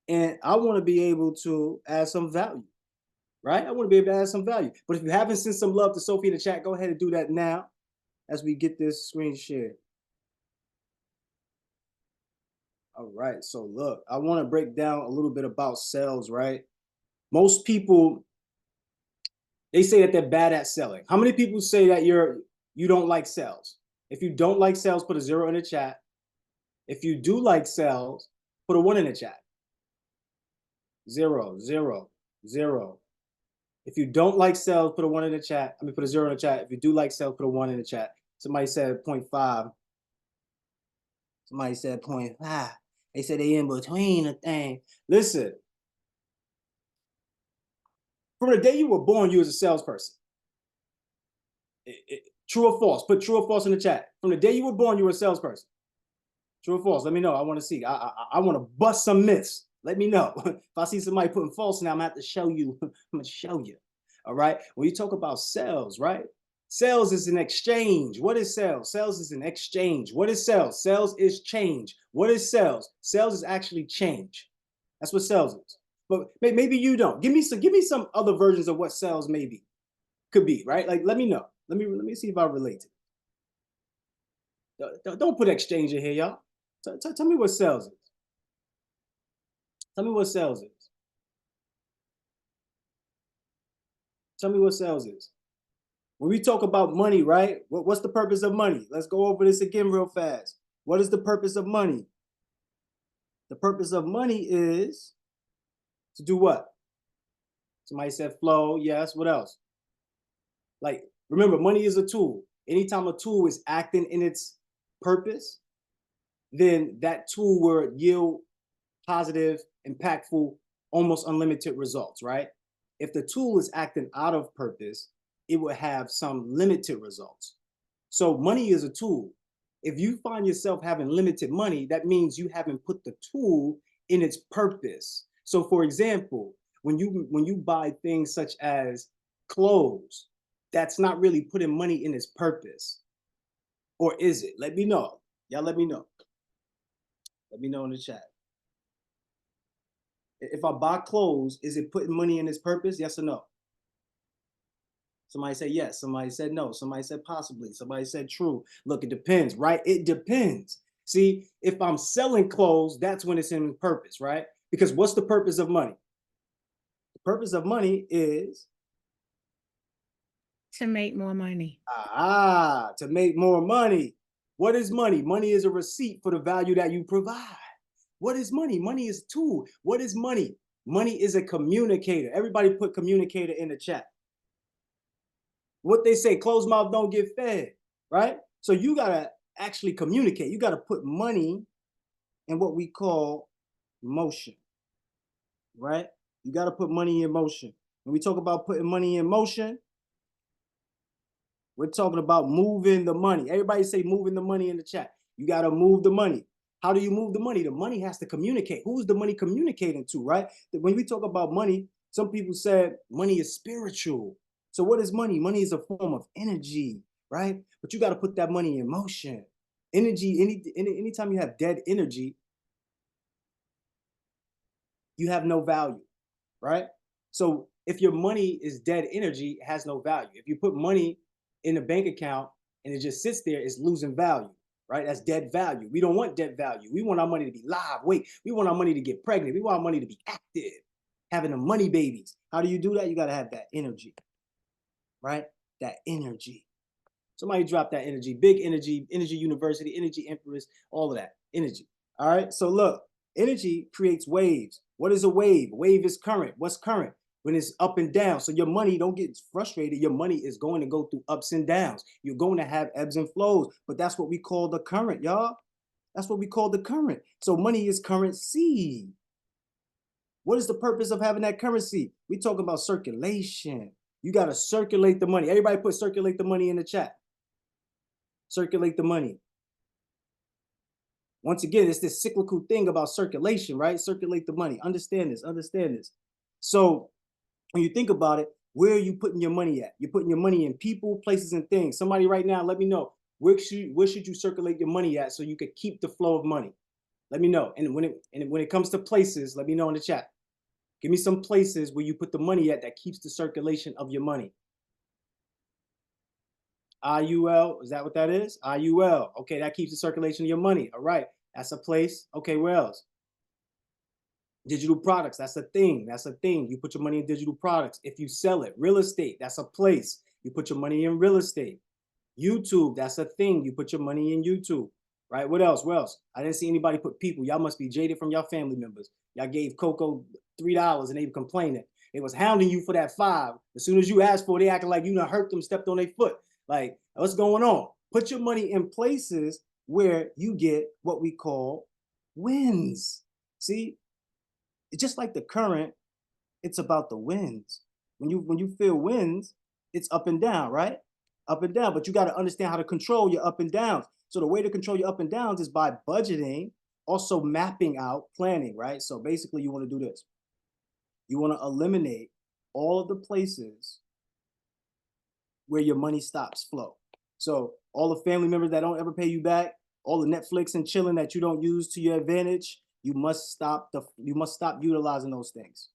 Speaker 7: and I want to be able to add some value. Right? I want to be able to add some value. But if you haven't sent some love to Sophie in the chat, go ahead and do that now as we get this screen shared. All right. So look, I want to break down a little bit about sales, right? Most people, they say that they're bad at selling. How many people say that you don't like sales? If you don't like sales, put a 0 in the chat. If you do like sales, put a 1 in the chat. 0, 0, 0. If you don't like sales, put a 1 in the chat. I mean, put a 0 in the chat. If you do like sales, put a 1 in the chat. Somebody said 0.5. Somebody said 0.5. They said they in between the thing. Listen, from the day you were born, you was a salesperson. True or false? Put true or false in the chat. From the day you were born, you were a salesperson. True or false? Let me know. I want to see. I want to bust some myths. Let me know. If I see somebody putting false now, I'm going to have to show you. I'm going to show you. All right. When you talk about sales, right? Sales is an exchange. What is sales? Sales is an exchange. What is sales? Sales is change. What is sales? Sales is actually change. That's what sales is. But maybe you don't. Give me some other versions of what sales maybe could be, right? Like, let me know. Let me see if I relate to it. Don't put exchange in here, y'all. Tell me what sales is. Tell me what sales is. Tell me what sales is. When we talk about money, right? What's the purpose of money? Let's go over this again real fast. What is the purpose of money? The purpose of money is to do what? Somebody said flow. Yes. What else? Like, remember, money is a tool. Anytime a tool is acting in its purpose, then that tool will yield positive, impactful, almost unlimited results, right? If the tool is acting out of purpose, it will have some limited results. So money is a tool. If you find yourself having limited money, that means you haven't put the tool in its purpose. So for example, when you buy things such as clothes, that's not really putting money in its purpose. Or is it? Let me know. Y'all let me know. Let me know in the chat. If I buy clothes, is it putting money in its purpose? Yes or no? Somebody said yes. Somebody said no. Somebody said possibly. Somebody said true. Look, it depends, right? It depends. See, if I'm selling clothes, that's when it's in purpose, right? Because what's the purpose of money? The purpose of money is
Speaker 4: To make more money.
Speaker 7: to make more money. What is money? Money is a receipt for the value that you provide. What is money? Money is a tool. What is money? Money is a communicator. Everybody put communicator in the chat. What they say, closed mouth don't get fed, right? So you got to actually communicate. You got to put money in what we call motion, right? You got to put money in motion. When we talk about putting money in motion, we're talking about moving the money. Everybody say moving the money in the chat. You got to move the money. How do you move the money? The money has to communicate. Who's the money communicating to, right? When we talk about money, some people said money is spiritual. So what is money? Money is a form of energy, right? But you got to put that money in motion. Energy, anytime you have dead energy, you have no value, right? So if your money is dead energy, it has no value. If you put money in a bank account and it just sits there, it's losing value, right? That's dead value. We don't want dead value. We want our money to be live. Wait, we want our money to get pregnant. We want our money to be active, having the money babies. How do you do that? You got to have that energy, right? That energy. Somebody drop that energy. Big energy, energy university, energy empress, all of that energy. All right. So look, energy creates waves. What is a wave? Wave is current. What's current? When it's up and down. So your money, don't get frustrated. Your money is going to go through ups and downs. You're going to have ebbs and flows, but that's what we call the current, y'all. That's what we call the current. So money is currency. What is the purpose of having that currency? We talk about circulation. You got to circulate the money. Everybody put circulate the money in the chat. Circulate the money. Once again, it's this cyclical thing about circulation, right? Circulate the money. Understand this, understand this. So when you think about it, where are you putting your money at? You're putting your money in people, places, and things. Somebody right now, let me know, where should you circulate your money at so you could keep the flow of money? Let me know. And when it comes to places, let me know in the chat. Give me some places where you put the money at that keeps the circulation of your money. IUL, is that what that is? IUL. Okay, that keeps the circulation of your money. All right, that's a place. Okay, where else? Digital products, that's a thing. That's a thing. You put your money in digital products. If you sell it, real estate, that's a place. You put your money in real estate. YouTube, that's a thing. You put your money in YouTube, right? What else? What else? I didn't see anybody put people. Y'all must be jaded from your family members. Y'all gave Coco $3 and they were complaining. They was hounding you for that 5. As soon as you asked for it, they acting like you done hurt them, stepped on their foot. Like, what's going on? Put your money in places where you get what we call wins. See, it's just like the current, it's about the wins. When you feel wins, it's up and down, right? Up and down, but you got to understand how to control your up and downs. So the way to control your up and downs is by budgeting, also mapping out, planning, right? So basically you want to do this. You want to eliminate all of the places where your money stops flow. So all the family members that don't ever pay you back, all the Netflix and chilling that you don't use to your advantage, you must stop utilizing those things.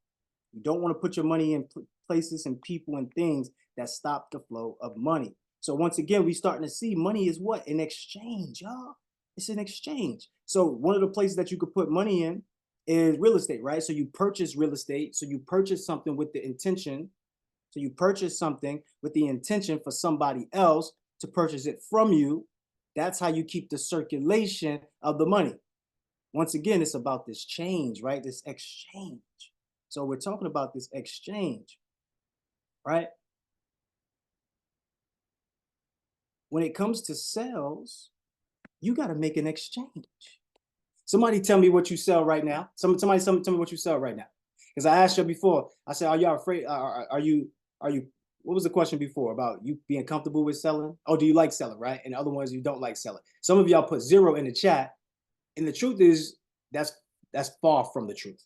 Speaker 7: You don't want to put your money in places and people and things that stop the flow of money. So once again, we starting to see money is what? An exchange, y'all. It's an exchange. So one of the places that you could put money in is real estate, right? So you purchase real estate. So you purchase something with the intention. So you purchase something with the intention for somebody else to purchase it from you. That's how you keep the circulation of the money. Once again, it's about this change, right? This exchange. So we're talking about this exchange, right? When it comes to sales, you got to make an exchange. Somebody tell me what you sell right now. Somebody tell me what you sell right now. Because I asked you before, I said, are y'all afraid? Are you, what was the question before about you being comfortable with selling? Oh, do you like selling, right? And the other ones you don't like selling. Some of y'all put 0 in the chat. And the truth is that's far from the truth.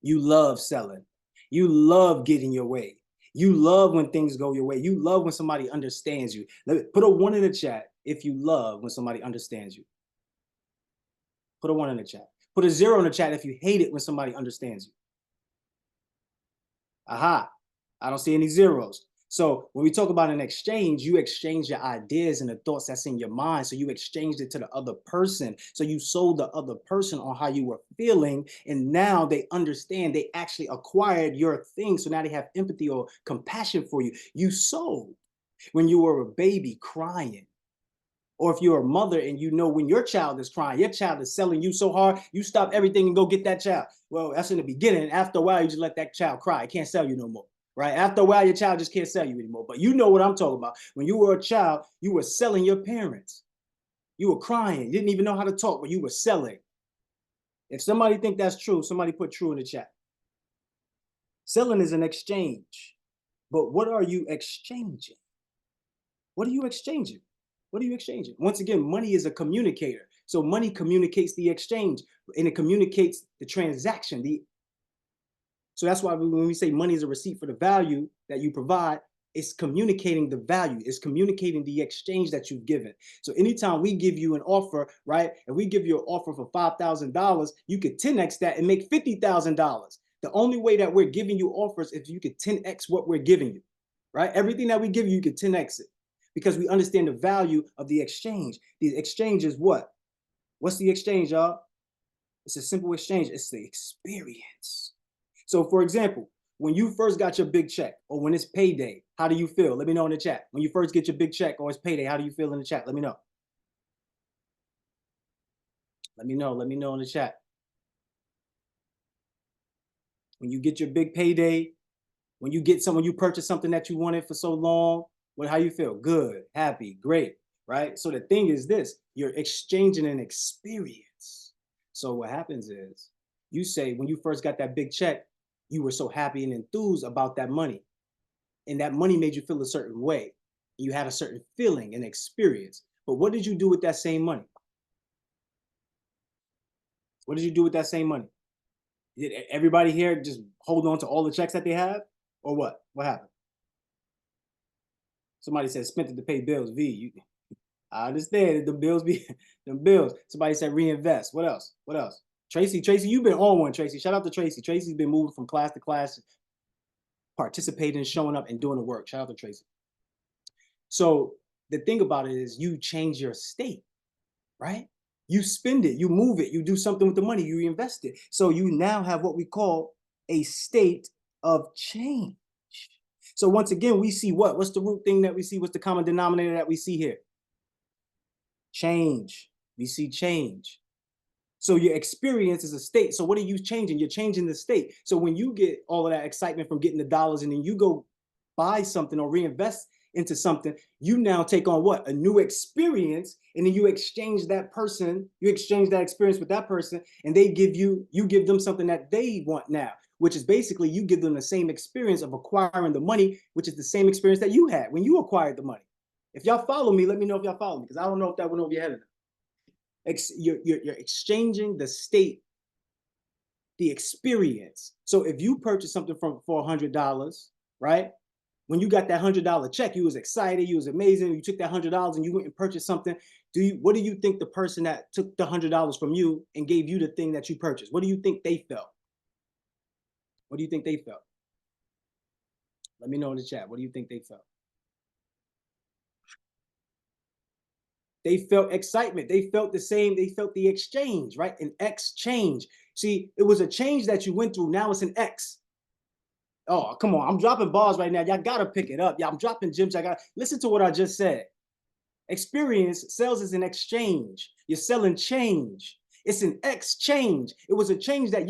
Speaker 7: You love selling. You love getting your way. You love when things go your way. You love when somebody understands you. Put a 1 in the chat if you love when somebody understands you. Put a 1 in the chat. Put a 0 in the chat if you hate it when somebody understands you. Aha. I don't see any zeros. So when we talk about an exchange, you exchange your ideas and the thoughts that's in your mind. So you exchanged it to the other person. So you sold the other person on how you were feeling. And now they understand, they actually acquired your thing. So now they have empathy or compassion for you. You sold when you were a baby crying. Or if you're a mother and you know when your child is crying, your child is selling you so hard, you stop everything and go get that child. Well, that's in the beginning. After a while, you just let that child cry. It can't sell you no more. Right? After a while, your child just can't sell you anymore. But you know what I'm talking about. When you were a child, you were selling your parents. You were crying. You didn't even know how to talk, but you were selling. If somebody think that's true, somebody put true in the chat. Selling is an exchange. But what are you exchanging? What are you exchanging? What are you exchanging? Once again, money is a communicator. So money communicates the exchange and it communicates the transaction. So that's why when we say money is a receipt for the value that you provide, it's communicating the value. It's communicating the exchange that you've given. So anytime we give you an offer, right? If we give you an offer for $5,000, you could 10x that and make $50,000. The only way that we're giving you offers is if you could 10x what we're giving you, right? Everything that we give you, you could 10x it because we understand the value of the exchange. The exchange is what? What's the exchange, y'all? It's a simple exchange. It's the experience. So for example, when you first got your big check or when it's payday, how do you feel? Let me know in the chat. When you first get your big check or it's payday, how do you feel in the chat? Let me know. Let me know in the chat. When you get your big payday, when you purchase something that you wanted for so long, how you feel? Good, happy, great, right? So the thing is this, you're exchanging an experience. So what happens is you say when you first got that big check, you were so happy and enthused about that money. And that money made you feel a certain way. You had a certain feeling and experience. But what did you do with that same money? What did you do with that same money? Did everybody here just hold on to all the checks that they have? Or what? What happened? Somebody said spent it to pay bills. I understand the bills be the bills. Somebody said reinvest. What else? What else? Tracy, you've been on one, Tracy. Shout out to Tracy. Tracy's been moving from class to class, participating, showing up, and doing the work. Shout out to Tracy. So the thing about it is you change your state, right? You spend it, you move it, you do something with the money, you reinvest it. So you now have what we call a state of change. So once again, we see what? What's the root thing that we see? What's the common denominator that we see here? Change. We see change. So your experience is a state. So what are you changing? You're changing the state. So when you get all of that excitement from getting the dollars and then you go buy something or reinvest into something, you now take on what? A new experience. And then you exchange that experience with that person, and they give you give them something that they want now, which is basically you give them the same experience of acquiring the money, which is the same experience that you had when you acquired the money. If y'all follow me, let me know if y'all follow me, because I don't know if that went over your head or not. You're exchanging the state, the experience. So if you purchase something for $100, right? When you got that $100 check, you was excited, you was amazing. You took that $100 and you went and purchased something. What do you think the person that took the $100 from you and gave you the thing that you purchased, what do you think they felt? What do you think they felt? Let me know in the chat. What do you think they felt? They felt excitement. They felt the same. They felt the exchange, right? An exchange. See, it was a change that you went through. Now it's an X. Oh, come on. I'm dropping bars right now. Y'all got to pick it up. Yeah, I'm dropping gems. I got listen to what I just said. Experience, sales is an exchange. You're selling change. It's an exchange. It was a change that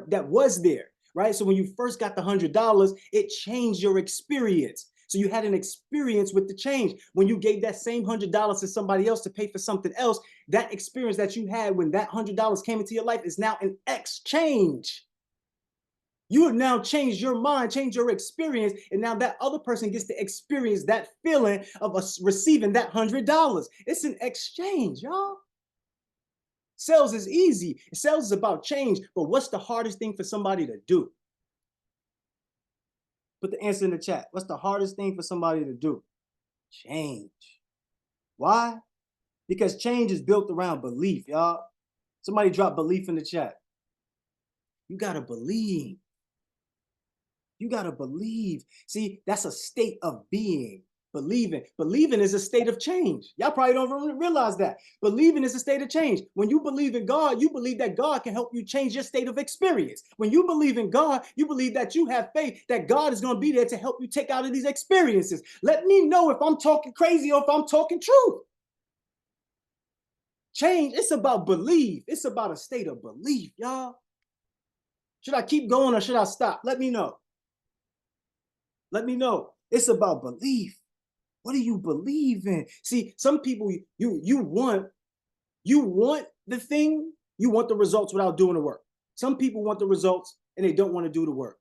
Speaker 7: that was there, right? So when you first got the $100, it changed your experience. So you had an experience with the change. When you gave that same $100 to somebody else to pay for something else, that experience that you had when that $100 came into your life is now an exchange. You have now changed your mind, changed your experience, and now that other person gets to experience that feeling of us receiving that $100. It's an exchange, y'all. Sales is easy. Sales is about change, but what's the hardest thing for somebody to do? Put the answer in the chat. What's the hardest thing for somebody to do? Change. Why? Because change is built around belief, y'all. Somebody drop belief in the chat. You gotta believe. You got to believe. See, that's a state of being. Believing. Believing is a state of change. Y'all probably don't realize that. Believing is a state of change. When you believe in God, you believe that God can help you change your state of experience. When you believe in God, you believe that you have faith that God is going to be there to help you take out of these experiences. Let me know if I'm talking crazy or if I'm talking truth. Change, it's about belief. It's about a state of belief, y'all. Should I keep going or should I stop? Let me know. Let me know. It's about belief. What do you believe in? See, some people, you want the thing, you want the results without doing the work. Some people want the results and they don't want to do the work.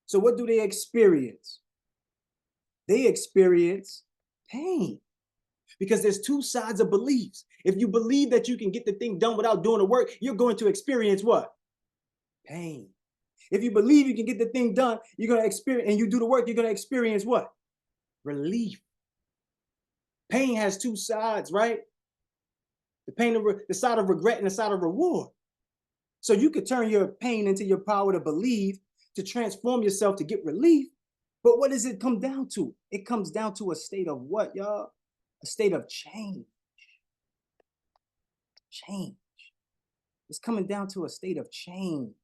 Speaker 7: So what do they experience? They experience pain because there's two sides of beliefs. If you believe that you can get the thing done without doing the work, you're going to experience what? Pain. If you believe you can get the thing done, you're going to experience, and you do the work, you're going to experience what? Relief. Pain has two sides, right? The pain, the side of regret and the side of reward. So you could turn your pain into your power to believe, to transform yourself, to get relief. But what does it come down to? It comes down to a state of what, y'all? A state of change. Change. It's coming down to a state of change.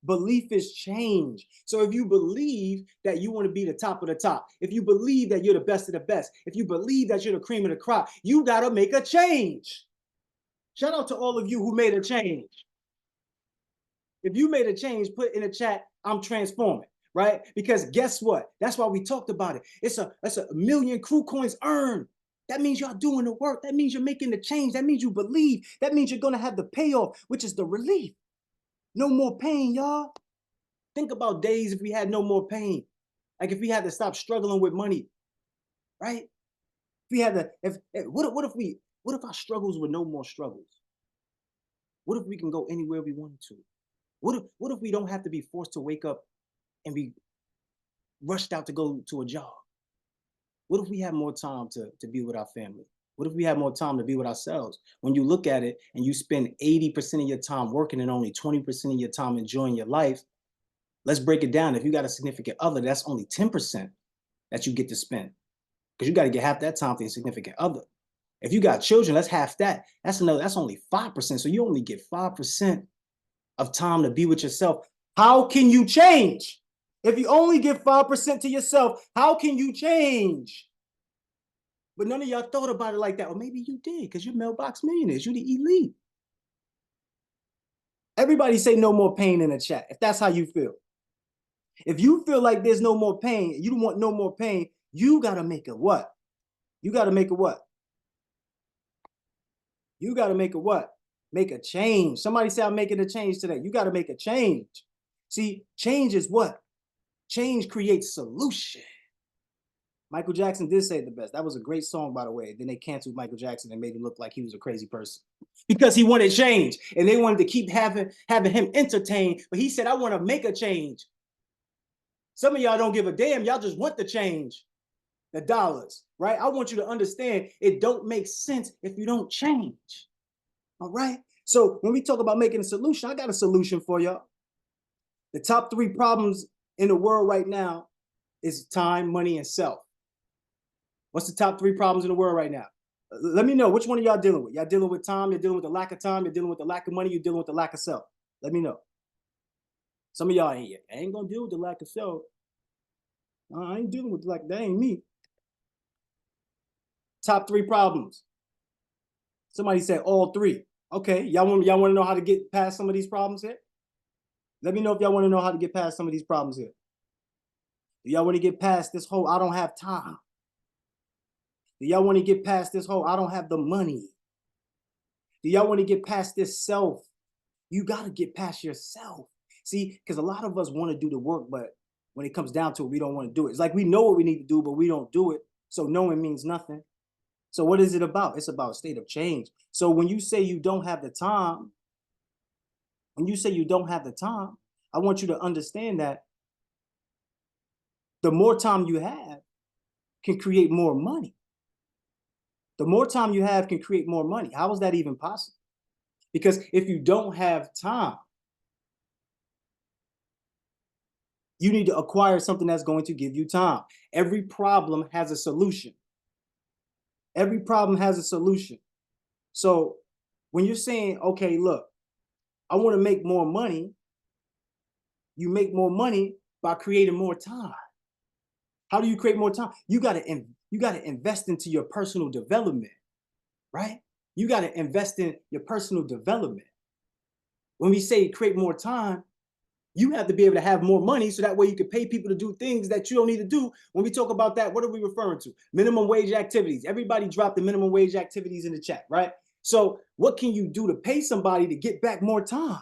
Speaker 7: Belief is change. So if you believe that you want to be the top of the top, if you believe that you're the best of the best, if you believe that you're the cream of the crop, you got to make a change. Shout out to all of you who made a change. If you made a change, put in the chat, I'm transforming, right? Because guess what? That's why we talked about it. It's a million crew coins earned. That means y'all doing the work. That means you're making the change. That means you believe. That means you're going to have the payoff, which is the relief. No more pain, y'all. Think about days if we had no more pain. Like if we had to stop struggling with money, right? If we had to, what if our struggles were no more struggles? What if we can go anywhere we wanted to? What if we don't have to be forced to wake up and be rushed out to go to a job? What if we had more time to be with our family? What if we had more time to be with ourselves? When you look at it and you spend 80% of your time working and only 20% of your time enjoying your life, let's break it down. If you got a significant other, that's only 10% that you get to spend, because you got to get half that time for your significant other. If you got children, that's half that. That's only 5%. So you only get 5% of time to be with yourself. How can you change? If you only give 5% to yourself, how can you change? But none of y'all thought about it like that. Or maybe you did, because you're Mailbox millionaires. You're the elite. Everybody say no more pain in the chat, if that's how you feel. If you feel like there's no more pain, you don't want no more pain, you got to make a what? You got to make a what? You got to make a what? Make a change. Somebody say, I'm making a change today. You got to make a change. See, change is what? Change creates solution. Michael Jackson did say it the best. That was a great song, by the way. Then they canceled Michael Jackson and made him look like he was a crazy person because he wanted change and they wanted to keep having him entertained. But he said, I want to make a change. Some of y'all don't give a damn. Y'all just want the change, the dollars, right? I want you to understand it don't make sense if you don't change. All right. So when we talk about making a solution, I got a solution for y'all. The top 3 problems in the world right now is time, money, and self. What's the top 3 problems in the world right now? Let me know, which one of y'all dealing with? Y'all dealing with time, you're dealing with the lack of time, you're dealing with the lack of money, you're dealing with the lack of self. Let me know. Some of y'all ain't gonna deal with the lack of self. I ain't dealing with that ain't me. Top 3 problems. Somebody said all 3. Okay, y'all want to know how to get past some of these problems here? Let me know if y'all want to know how to get past some of these problems here. Do y'all want to get past this whole I don't have time? Do y'all want to get past this whole I don't have the money? Do y'all want to get past this self? You got to get past yourself. See, because a lot of us want to do the work, but when it comes down to it, we don't want to do it. It's like we know what we need to do, but we don't do it. So knowing means nothing. So what is it about? It's about a state of change. So when you say you don't have the time, I want you to understand that the more time you have can create more money. The more time you have can create more money. How is that even possible? Because if you don't have time, you need to acquire something that's going to give you time. Every problem has a solution. Every problem has a solution. So when you're saying, okay, look, I want to make more money, you make more money by creating more time. How do you create more time? You got to invest into your personal development, right? You got to invest in your personal development. When we say create more time, you have to be able to have more money so that way you can pay people to do things that you don't need to do. When we talk about that, what are we referring to? Minimum wage activities. Everybody drop the minimum wage activities in the chat, right? So what can you do to pay somebody to get back more time?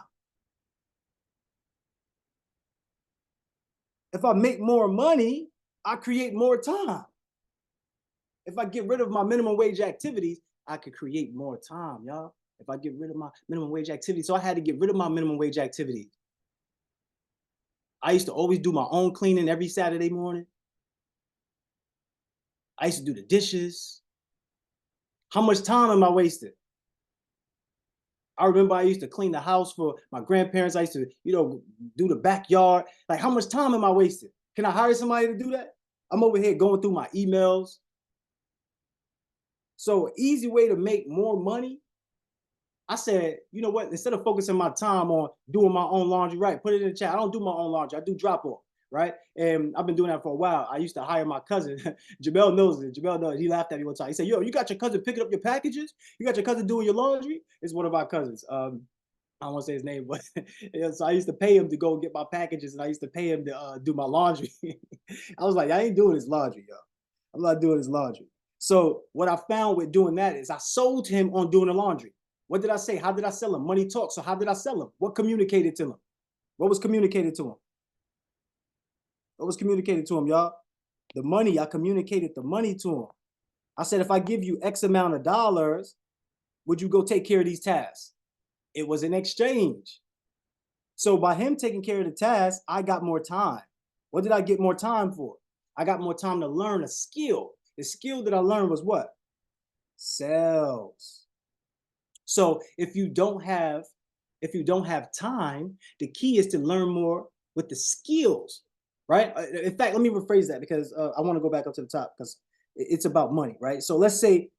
Speaker 7: If I make more money, I create more time. If I get rid of my minimum wage activities, I could create more time, y'all. If I get rid of my minimum wage activities. So I had to get rid of my minimum wage activities. I used to always do my own cleaning every Saturday morning. I used to do the dishes. How much time am I wasting? I remember I used to clean the house for my grandparents. I used to, do the backyard. Like, how much time am I wasting? Can I hire somebody to do that? I'm over here going through my emails. So an easy way to make more money, I said, you know what? Instead of focusing my time on doing my own laundry, right? Put it in the chat. I don't do my own laundry. I do drop off, right? And I've been doing that for a while. I used to hire my cousin. Jamel knows it. Jamel knows. He laughed at me one time. He said, yo, you got your cousin picking up your packages? You got your cousin doing your laundry? It's one of our cousins. I don't want to say his name, but so I used to pay him to go get my packages, and I used to pay him to do my laundry. I was like, I ain't doing his laundry, yo. I'm not doing his laundry. So what I found with doing that is I sold him on doing the laundry. What did I say? How did I sell him? Money talks. So how did I sell him? What communicated to him? What was communicated to him? What was communicated to him, y'all? The money. I communicated the money to him. I said, if I give you X amount of dollars, would you go take care of these tasks? It was an exchange. So by him taking care of the task, I got more time. What did I get more time for? I got more time to learn a skill. The skill that I learned was what? Sales. So if you don't have time, the key is to learn more with the skills, right? In fact, let me rephrase that because I want to go back up to the top because it's about money, right? So let's say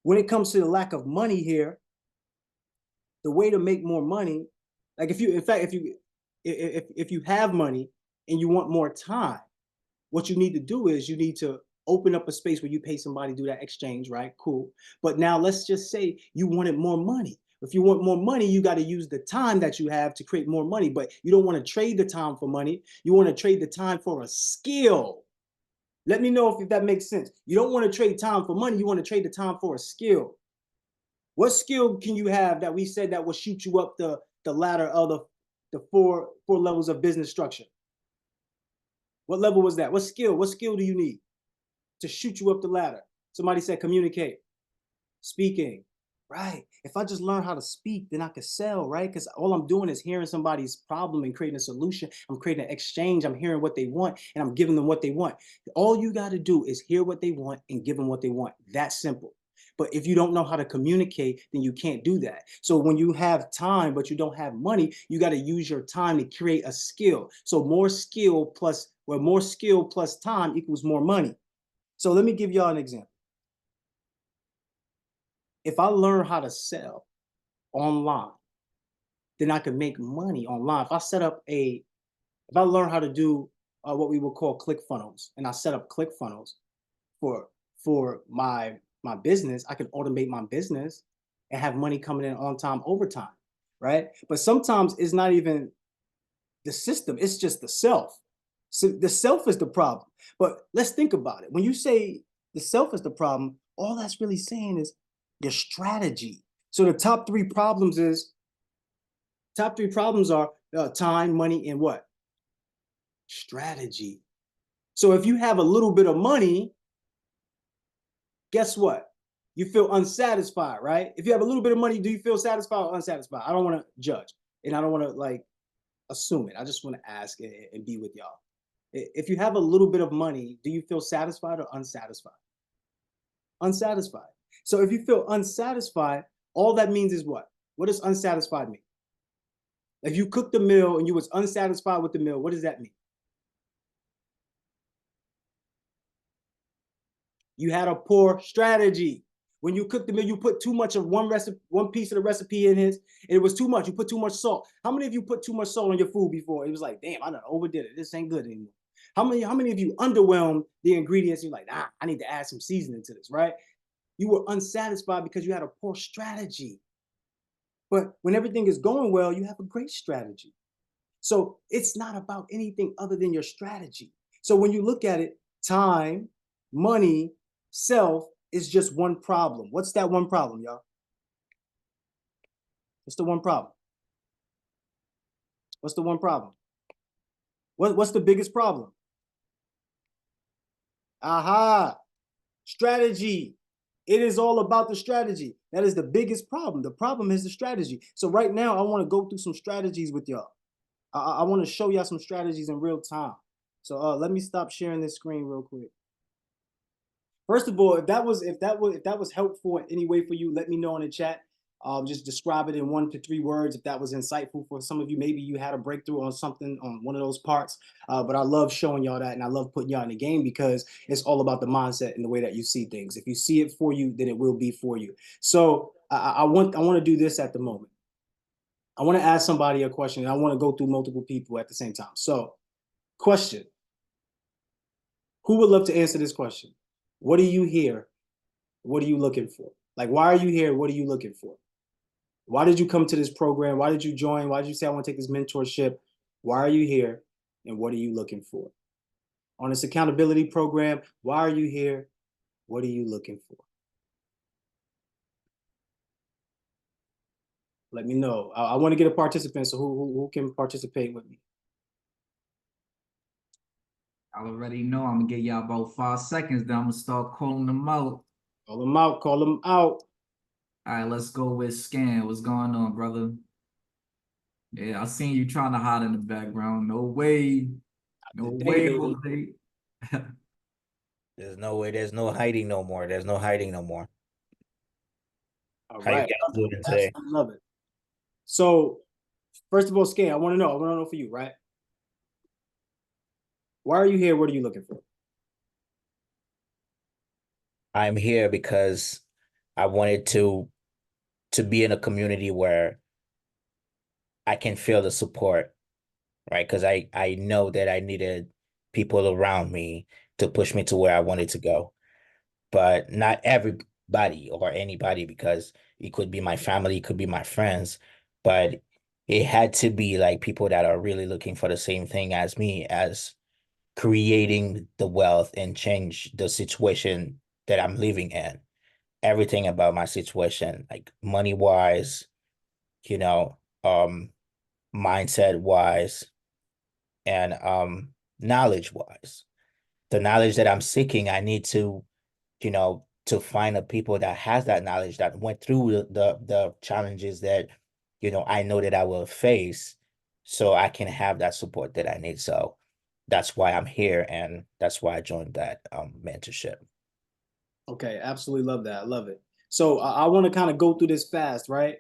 Speaker 7: when it comes to the lack of money here, the way to make more money, like if you have money and you want more time, what you need to do is you need to open up a space where you pay somebody to do that exchange, right? Cool. But now let's just say you wanted more money. If you want more money, you got to use the time that you have to create more money, but you don't want to trade the time for money. You want to trade the time for a skill. Let me know if that makes sense. You don't want to trade time for money. You want to trade the time for a skill. What skill can you have that we said that will shoot you up the ladder of the four levels of business structure? What level was that? What skill? What skill do you need to shoot you up the ladder? Somebody said communicate, speaking, right? If I just learn how to speak, then I could sell, right? Because all I'm doing is hearing somebody's problem and creating a solution. I'm creating an exchange. I'm hearing what they want and I'm giving them what they want. All you got to do is hear what they want and give them what they want. That's simple. But if you don't know how to communicate, then you can't do that. So when you have time, but you don't have money, you got to use your time to create a skill. So more skill plus time equals more money. So let me give y'all an example. If I learn how to sell online, then I can make money online. If I learn how to do what we would call ClickFunnels, and I set up ClickFunnels for my business, I can automate my business and have money coming in on time, overtime, right? But sometimes it's not even the system, it's just the self. So the self is the problem. But let's think about it. When you say the self is the problem, all that's really saying is your strategy. So the top three problems are time, money, and what? Strategy. So if you have a little bit of money, guess what? You feel unsatisfied, right? If you have a little bit of money, do you feel satisfied or unsatisfied? I don't want to judge and I don't want to like assume it. I just want to ask and be with y'all. If you have a little bit of money, do you feel satisfied or unsatisfied? Unsatisfied. So if you feel unsatisfied, all that means is what? What does unsatisfied mean? If you cooked the meal and you was unsatisfied with the meal, what does that mean? You had a poor strategy. When you cook the meal, you put too much of one piece of the recipe in his, and it was too much. You put too much salt. How many of you put too much salt on your food before? It was like, damn, I done overdid it. This ain't good anymore. How many of you underwhelmed the ingredients? You're like, nah, I need to add some seasoning to this, right? You were unsatisfied because you had a poor strategy. But when everything is going well, you have a great strategy. So it's not about anything other than your strategy. So when you look at it, time, money, self is just one problem. What's that one problem, y'all? What's the one problem? What's the one problem? What's the biggest problem? Aha, strategy. It is all about the strategy. That is the biggest problem. The problem is the strategy. So right now, I want to go through some strategies with y'all. I want to show y'all some strategies in real time. So let me stop sharing this screen real quick. First of all, if that was helpful in any way for you, let me know in the chat. Just describe it in 1 to 3 words. If that was insightful for some of you, maybe you had a breakthrough on something on one of those parts. But I love showing y'all that, and I love putting y'all in the game because it's all about the mindset and the way that you see things. If you see it for you, then it will be for you. So I want to do this at the moment. I want to ask somebody a question, and I want to go through multiple people at the same time. So, question. Who would love to answer this question? What are you here? What are you looking for? Like, why are you here? What are you looking for? Why did you come to this program? Why did you join? Why did you say, I want to take this mentorship? Why are you here? And what are you looking for? On this accountability program, why are you here? What are you looking for? Let me know. I want to get a participant, so who can participate with me?
Speaker 1: I already know I'm gonna give y'all about 5 seconds, then I'm gonna start calling them out.
Speaker 7: Call them out, call them out.
Speaker 1: All right, let's go with Scan. What's going on, brother? Yeah, I seen you trying to hide in the background. No way. No
Speaker 7: Today,
Speaker 1: way,
Speaker 7: baby.
Speaker 1: Jose.
Speaker 10: There's no way. There's no hiding no more. There's no hiding no more.
Speaker 7: All
Speaker 10: How you
Speaker 7: right.
Speaker 10: guys doing today?
Speaker 7: I love it. So, first of all, Scan, I want to know for you, right? Why are you here? What are you looking for?
Speaker 10: I'm here because I wanted to be in a community where I can feel the support, right? Because I know that I needed people around me to push me to where I wanted to go. But not anybody or anybody, because it could be my family, it could be my friends, but it had to be like people that are really looking for the same thing as me, as creating the wealth and change the situation that I'm living in. Everything about my situation, like money wise, you know, mindset wise, and knowledge wise. The knowledge that I'm seeking, I need to, to find the people that has that knowledge, that went through the challenges that, I know that I will face, so I can have that support that I need. So that's why I'm here, and that's why I joined that mentorship.
Speaker 7: Okay, absolutely love that. I love it. So I want to kind of go through this fast, right?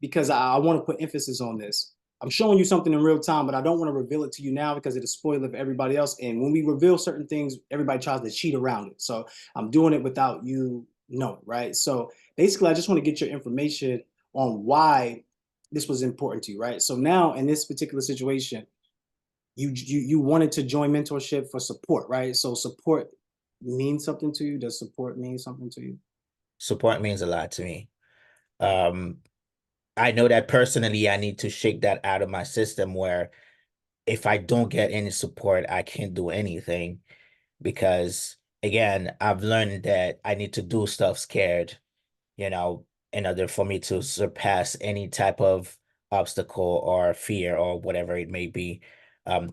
Speaker 7: Because I want to put emphasis on this. I'm showing you something in real time, but I don't want to reveal it to you now because it'll spoil it for everybody else. And when we reveal certain things, everybody tries to cheat around it. So I'm doing it without you knowing, right? So basically, I just want to get your information on why this was important to you, right? So now in this particular situation, you wanted to join mentorship for support, right? So support means something to you. Does support mean something to you?
Speaker 10: Support means a lot to me. I know that personally, I need to shake that out of my system, where if I don't get any support, I can't do anything, because again, I've learned that I need to do stuff scared, you know, in order for me to surpass any type of obstacle or fear or whatever it may be,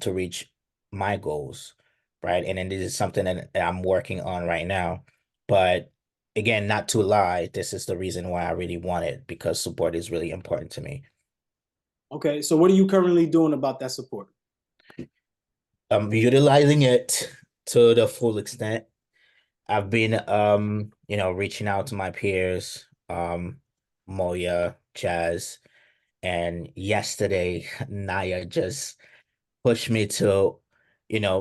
Speaker 10: to reach my goals, right? And then this is something that I'm working on right now. But again, not to lie, this is the reason why I really want it, because support is really important to me.
Speaker 7: Okay, so what are you currently doing about that support?
Speaker 10: I'm utilizing it to the full extent. I've been reaching out to my peers, Moya, Chaz, and yesterday Naya just pushed me to,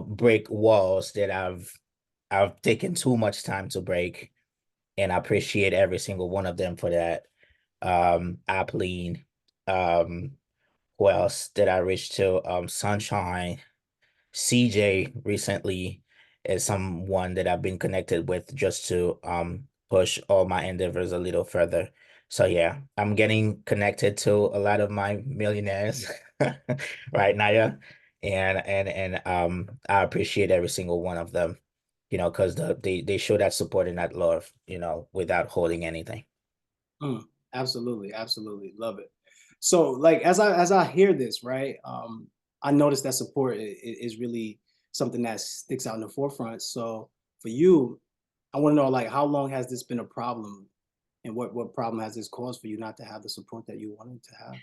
Speaker 10: break walls that I've taken too much time to break. And I appreciate every single one of them for that. Appleen, um, who else did I reach to? Sunshine, CJ recently is someone that I've been connected with just to push all my endeavors a little further. So yeah, I'm getting connected to a lot of my millionaires, right, Naya? And I appreciate every single one of them, because they show that support and that love, without holding anything.
Speaker 7: Absolutely, absolutely, love it. So, like, as I hear this, right, I noticed that support is really something that sticks out in the forefront. So, for you, I want to know, like, how long has this been a problem, and what problem has this caused for you not to have the support that you wanted to have?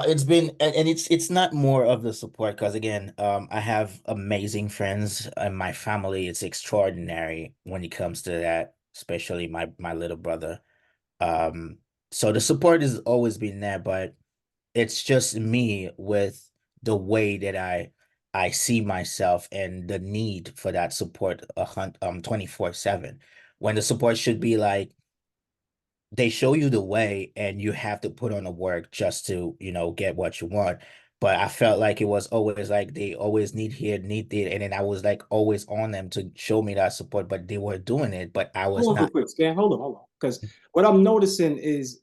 Speaker 10: It's been, and it's not more of the support, because again, I have amazing friends, and my family is extraordinary when it comes to that, especially my little brother. Um, so the support has always been there, but it's just me with the way that I see myself and the need for that support 24/7. When the support should be like, they show you the way and you have to put on the work just to, get what you want. But I felt like it was always like they always need here, need there. And then I was like always on them to show me that support, but they were doing it, but I was
Speaker 7: Hold on real
Speaker 10: not.
Speaker 7: quick, Stan. Hold on. Because what I'm noticing is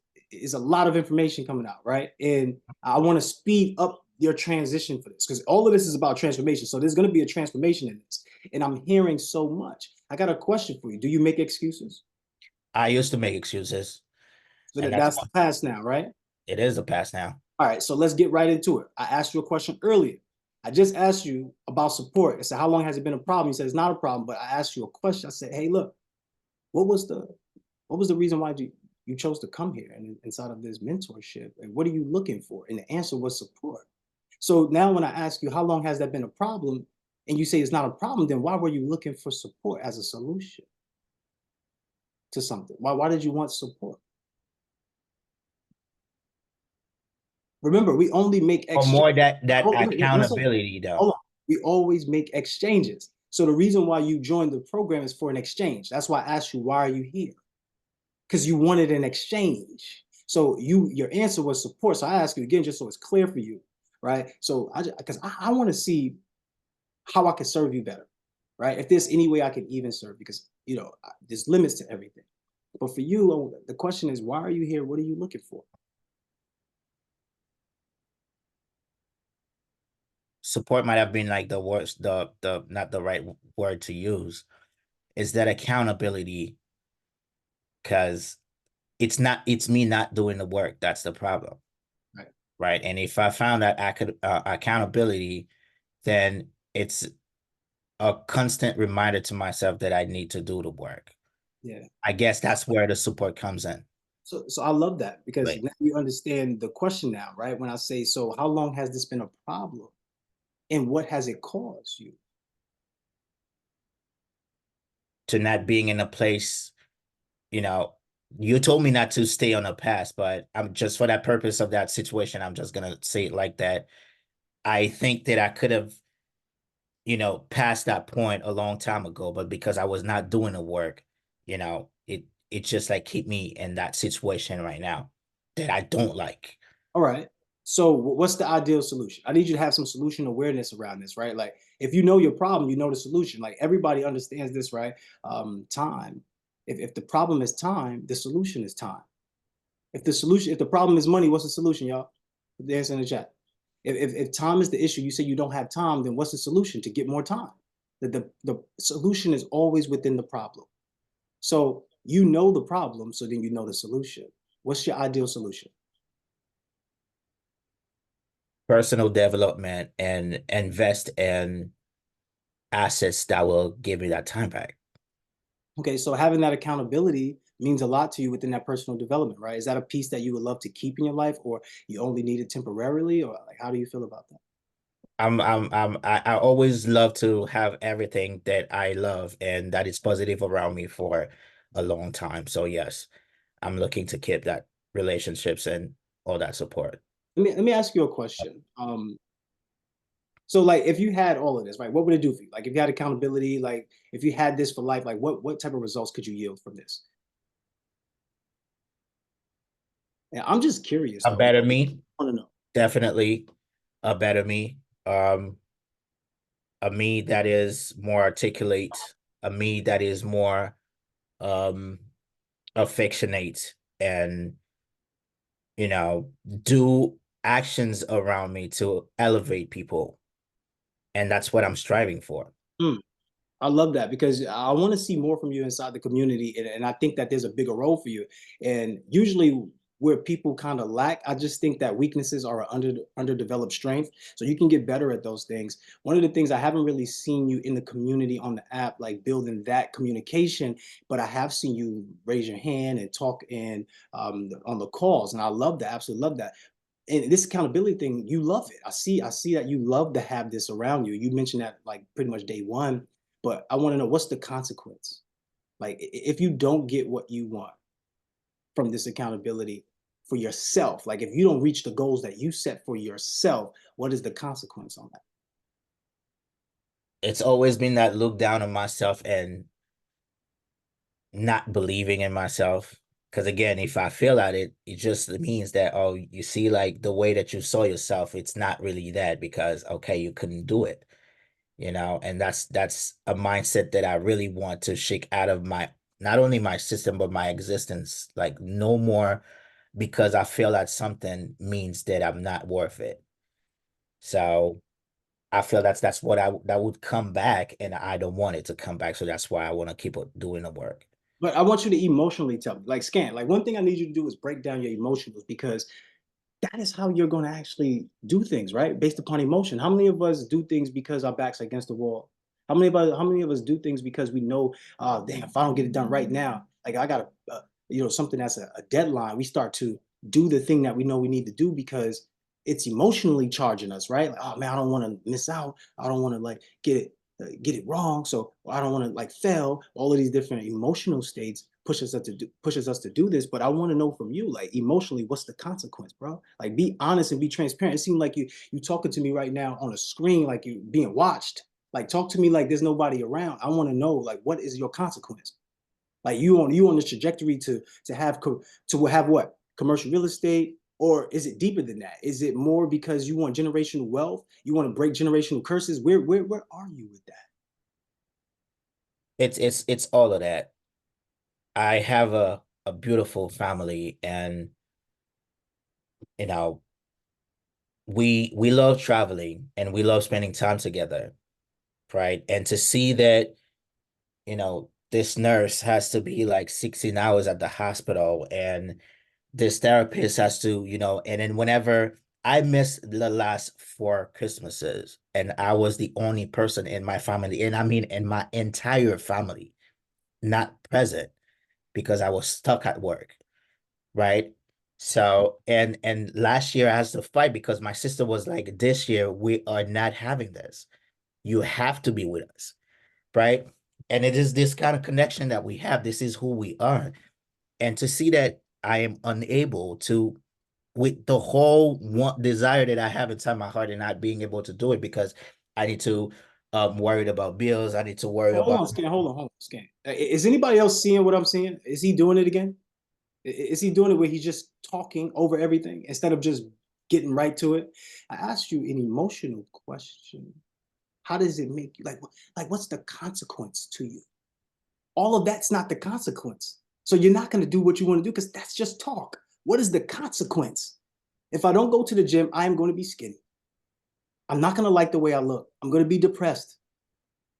Speaker 7: a lot of information coming out, right? And I want to speed up your transition for this, because all of this is about transformation. So there's going to be a transformation in this. And I'm hearing so much. I got a question for you. Do you make excuses?
Speaker 10: I used to make excuses,
Speaker 7: So
Speaker 10: and that's
Speaker 7: that's the past now, right?
Speaker 10: it is the past now.
Speaker 7: All right, so let's get right into it. I asked you a question earlier. I just asked you about support. I said, how long has it been a problem? You said it's not a problem, but I asked you a question. I said, hey, look, what was the reason why you chose to come here and inside of this mentorship? And what are you looking for? And the answer was support. So now when I ask you how long has that been a problem, and you say it's not a problem, then why were you looking for support as a solution to something? Why did you want support? Remember, we only make
Speaker 10: Or
Speaker 7: exchanges.
Speaker 10: more that
Speaker 7: Hold on, one second.
Speaker 10: accountability, though.
Speaker 7: Hold on. We always make exchanges. So the reason why you joined the program is for an exchange. That's why I asked you, why are you here? Because you wanted an exchange. So your answer was support. So I ask you again, just so it's clear for you, right? So because I want to see how I can serve you better. right? If there's any way I can even serve, because, you know, there's limits to everything. But for you, the question is, why are you here? What are you looking for?
Speaker 10: Support might have been like the worst, the not the right word to use. Is that accountability? Because it's me not doing the work. That's the problem.
Speaker 7: Right.
Speaker 10: Right. And if I found that accountability, then it's a constant reminder to myself that I need to do the work.
Speaker 7: Yeah.
Speaker 10: I guess that's where the support comes in.
Speaker 7: So I love that, because
Speaker 10: Right.
Speaker 7: now you understand the question now, right? When I say, so how long has this been a problem and what has it caused you?
Speaker 10: To not being in a place, you know, you told me not to stay on a path, but I'm just, for that purpose of that situation, I'm just gonna say it like that. I think that I could have, you know, passed that point a long time ago, but because I was not doing the work, you know, it just like keep me in that situation right now that I don't like.
Speaker 7: All right. So what's the ideal solution? I need you to have some solution awareness around this, right? Like, if you know your problem, you know the solution. Like, everybody understands this, right? Time. If the problem is time, the solution is time. If the problem is money, what's the solution, y'all? Put the answer in the chat. If time is the issue, you say you don't have time, then what's the solution? To get more time. The solution is always within the problem. So you know the problem, so then you know the solution. What's your ideal solution?
Speaker 10: Personal development and invest in assets that will give me that time back.
Speaker 7: Okay, so having that accountability means a lot to you within that personal development, right? Is that a piece that you would love to keep in your life, or you only need it temporarily, or like, how do you feel about that?
Speaker 10: I always love to have everything that I love and that is positive around me for a long time. So yes, I'm looking to keep that relationships and all that support.
Speaker 7: Let me ask you a question. So like, if you had all of this, right, what would it do for you? Like, if you had accountability, like if you had this for life, like what type of results could you yield from this? Yeah, I'm just curious
Speaker 10: A
Speaker 7: though. Like,
Speaker 10: better
Speaker 7: I
Speaker 10: me,
Speaker 7: want to know.
Speaker 10: definitely a better me. A me that is more articulate, a me that is more um affectionate and, you know, do actions around me to elevate people. And that's what I'm striving for.
Speaker 7: Hmm. I love that, because I want to see more from you inside the community, and I think that there's a bigger role for you. And usually, where people kind of lack, I just think that weaknesses are an underdeveloped strength. So you can get better at those things. One of the things, I haven't really seen you in the community on the app, like building that communication, but I have seen you raise your hand and talk in on the calls, and I love that. Absolutely love that. And this accountability thing, you love it. I see that you love to have this around you. You mentioned that like pretty much day one, but I want to know, what's the consequence? Like, if you don't get what you want from this accountability for yourself, like if you don't reach the goals that you set for yourself, what is the consequence on that?
Speaker 10: It's always been that look down on myself and not believing in myself. Because again, if I feel at it, it just means that, oh, you see, like the way that you saw yourself, it's not really that, because okay, you couldn't do it, you know. And that's a mindset that I really want to shake out of my, not only my system, but my existence. Like, no more because I feel that something means that I'm not worth it. So I feel that's what that would come back, and I don't want it to come back. So that's why I want to keep doing the work.
Speaker 7: But I want you to emotionally tell me, like, Scan, like, one thing I need you to do is break down your emotions, because that is how you're going to actually do things, right? Based upon emotion. How many of us do things because our backs against the wall? How many of us do things because we know, oh, damn, if I don't get it done right now, like I got something that's a deadline. We start to do the thing that we know we need to do because it's emotionally charging us, right? Like, oh man, I don't want to miss out. I don't want to like get it wrong. So I don't want to like fail. All of these different emotional states pushes us to do this. But I want to know from you, like, emotionally, what's the consequence, bro? Like, be honest and be transparent. It seems like you talking to me right now on a screen, like you being watched. Like, talk to me like there's nobody around. I want to know, like, what is your consequence? Like, you on this trajectory to have what? Commercial real estate? Or is it deeper than that? Is it more because you want generational wealth? You want to break generational curses? Where are you with that?
Speaker 10: it's all of that. I have a beautiful family, and you know, we love traveling and we love spending time together, right? And to see that, this nurse has to be like 16 hours at the hospital, and this therapist has to, and then whenever I missed the last 4 Christmases, and I was the only person in my family, and I mean in my entire family, not present because I was stuck at work, right? So, and last year I had to fight because my sister was like, this year we are not having this. You have to be with us, right? And it is this kind of connection that we have. This is who we are. And to see that I am unable to, with the whole one desire that I have inside my heart, and not being able to do it because I need to worried about bills. I need to worry
Speaker 7: Hold
Speaker 10: about.
Speaker 7: on, Scan. Hold on, Scan. Is anybody else seeing what I'm seeing? Is he doing it again? Is he doing it where he's just talking over everything instead of just getting right to it? I asked you an emotional question. How does it make you like what's the consequence to you? All of that's not the consequence. So you're not going to do what you want to do because that's just talk. What is the consequence? If I don't go to the gym, I am going to be skinny. I'm not going to like the way I look. I'm going to be depressed.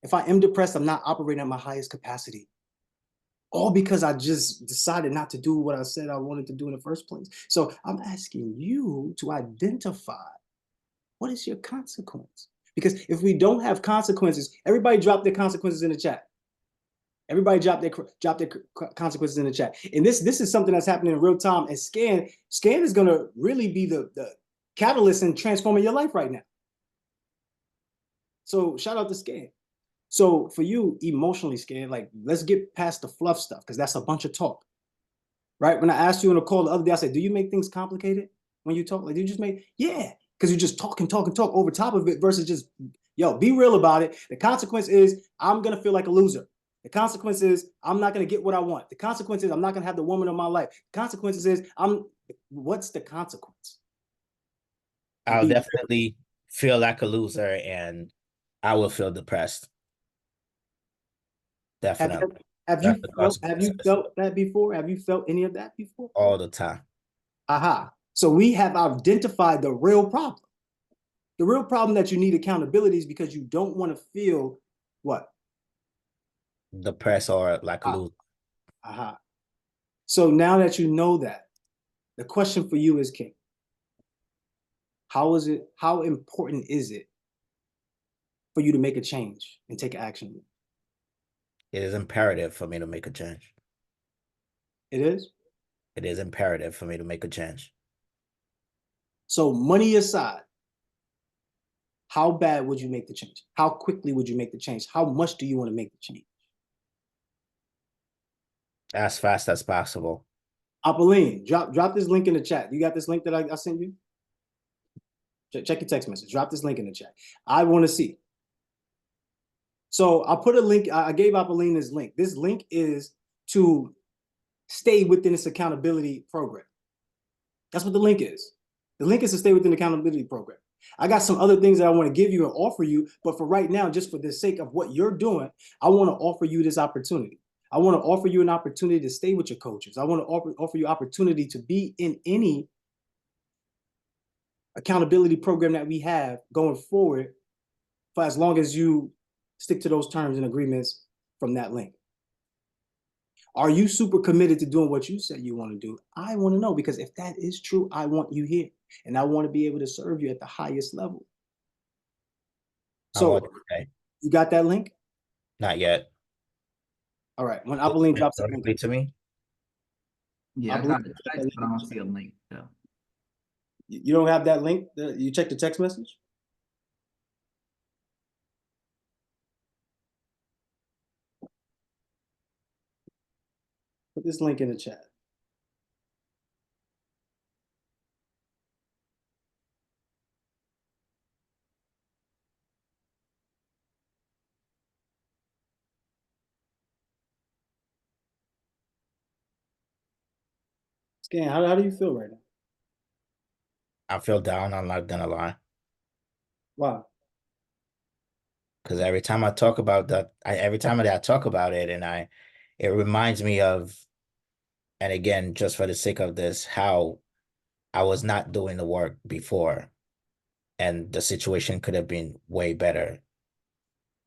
Speaker 7: If I am depressed, I'm not operating at my highest capacity. All because I just decided not to do what I said I wanted to do in the first place. So I'm asking you to identify what is your consequence? Because if we don't have consequences, everybody drop their consequences in the chat. Everybody drop their consequences in the chat. And this is something that's happening in real time. And Scan is going to really be the catalyst in transforming your life right now. So shout out to Scan. So for you, emotionally, Scan, like let's get past the fluff stuff because that's a bunch of talk, right? When I asked you on a call the other day, I said, do you make things complicated when you talk? Like, do you just make, yeah, because you just talk over top of it versus just, yo, be real about it. The consequence is I'm going to feel like a loser. The consequence is I'm not going to get what I want. The consequence is I'm not going to have the woman of my life. The consequences is what's the consequence?
Speaker 10: I'll definitely feel like a loser, and I will feel depressed. Definitely.
Speaker 7: Have you felt that before? Have you felt any of that before?
Speaker 10: All the time.
Speaker 7: Aha. So we have identified the real problem. The real problem that you need accountability is because you don't want to feel what?
Speaker 10: Depressed or like a loser.
Speaker 7: Aha. So now that you know that, the question for you is, King, how important is it for you to make a change and take action?
Speaker 10: It is imperative for me to make a change.
Speaker 7: It is?
Speaker 10: It is imperative for me to make a change.
Speaker 7: So money aside, how bad would you make the change? How quickly would you make the change? How much do you want to make the change?
Speaker 10: As fast as possible.
Speaker 7: Apolline, drop this link in the chat. You got this link that I sent you? Check your text message. Drop this link in the chat. I want to see. So I put a link. I gave Apolline this link. This link is to stay within this accountability program. That's what the link is. The link is to stay within the accountability program. I got some other things that I want to give you and offer you, but for right now, just for the sake of what you're doing, I want to offer you this opportunity. I want to offer you an opportunity to stay with your coaches. I want to offer you opportunity to be in any accountability program that we have going forward for as long as you stick to those terms and agreements from that link. Are you super committed to doing what you said you want to do? I want to know, because if that is true, I want you here and I want to be able to serve you at the highest level. So you got that link?
Speaker 10: Not yet.
Speaker 7: All right. When Apolline drops the link
Speaker 10: to me.
Speaker 1: Yeah, I got the text, but I don't see a link though.
Speaker 7: You don't have that link? You check the text message? Put this link in the chat. Scan, how do you feel right now?
Speaker 10: I feel down, I'm not gonna lie.
Speaker 7: Why?
Speaker 10: Because every time I talk about that, every time that I talk about it, and it reminds me of, and again, just for the sake of this, how I was not doing the work before, and the situation could have been way better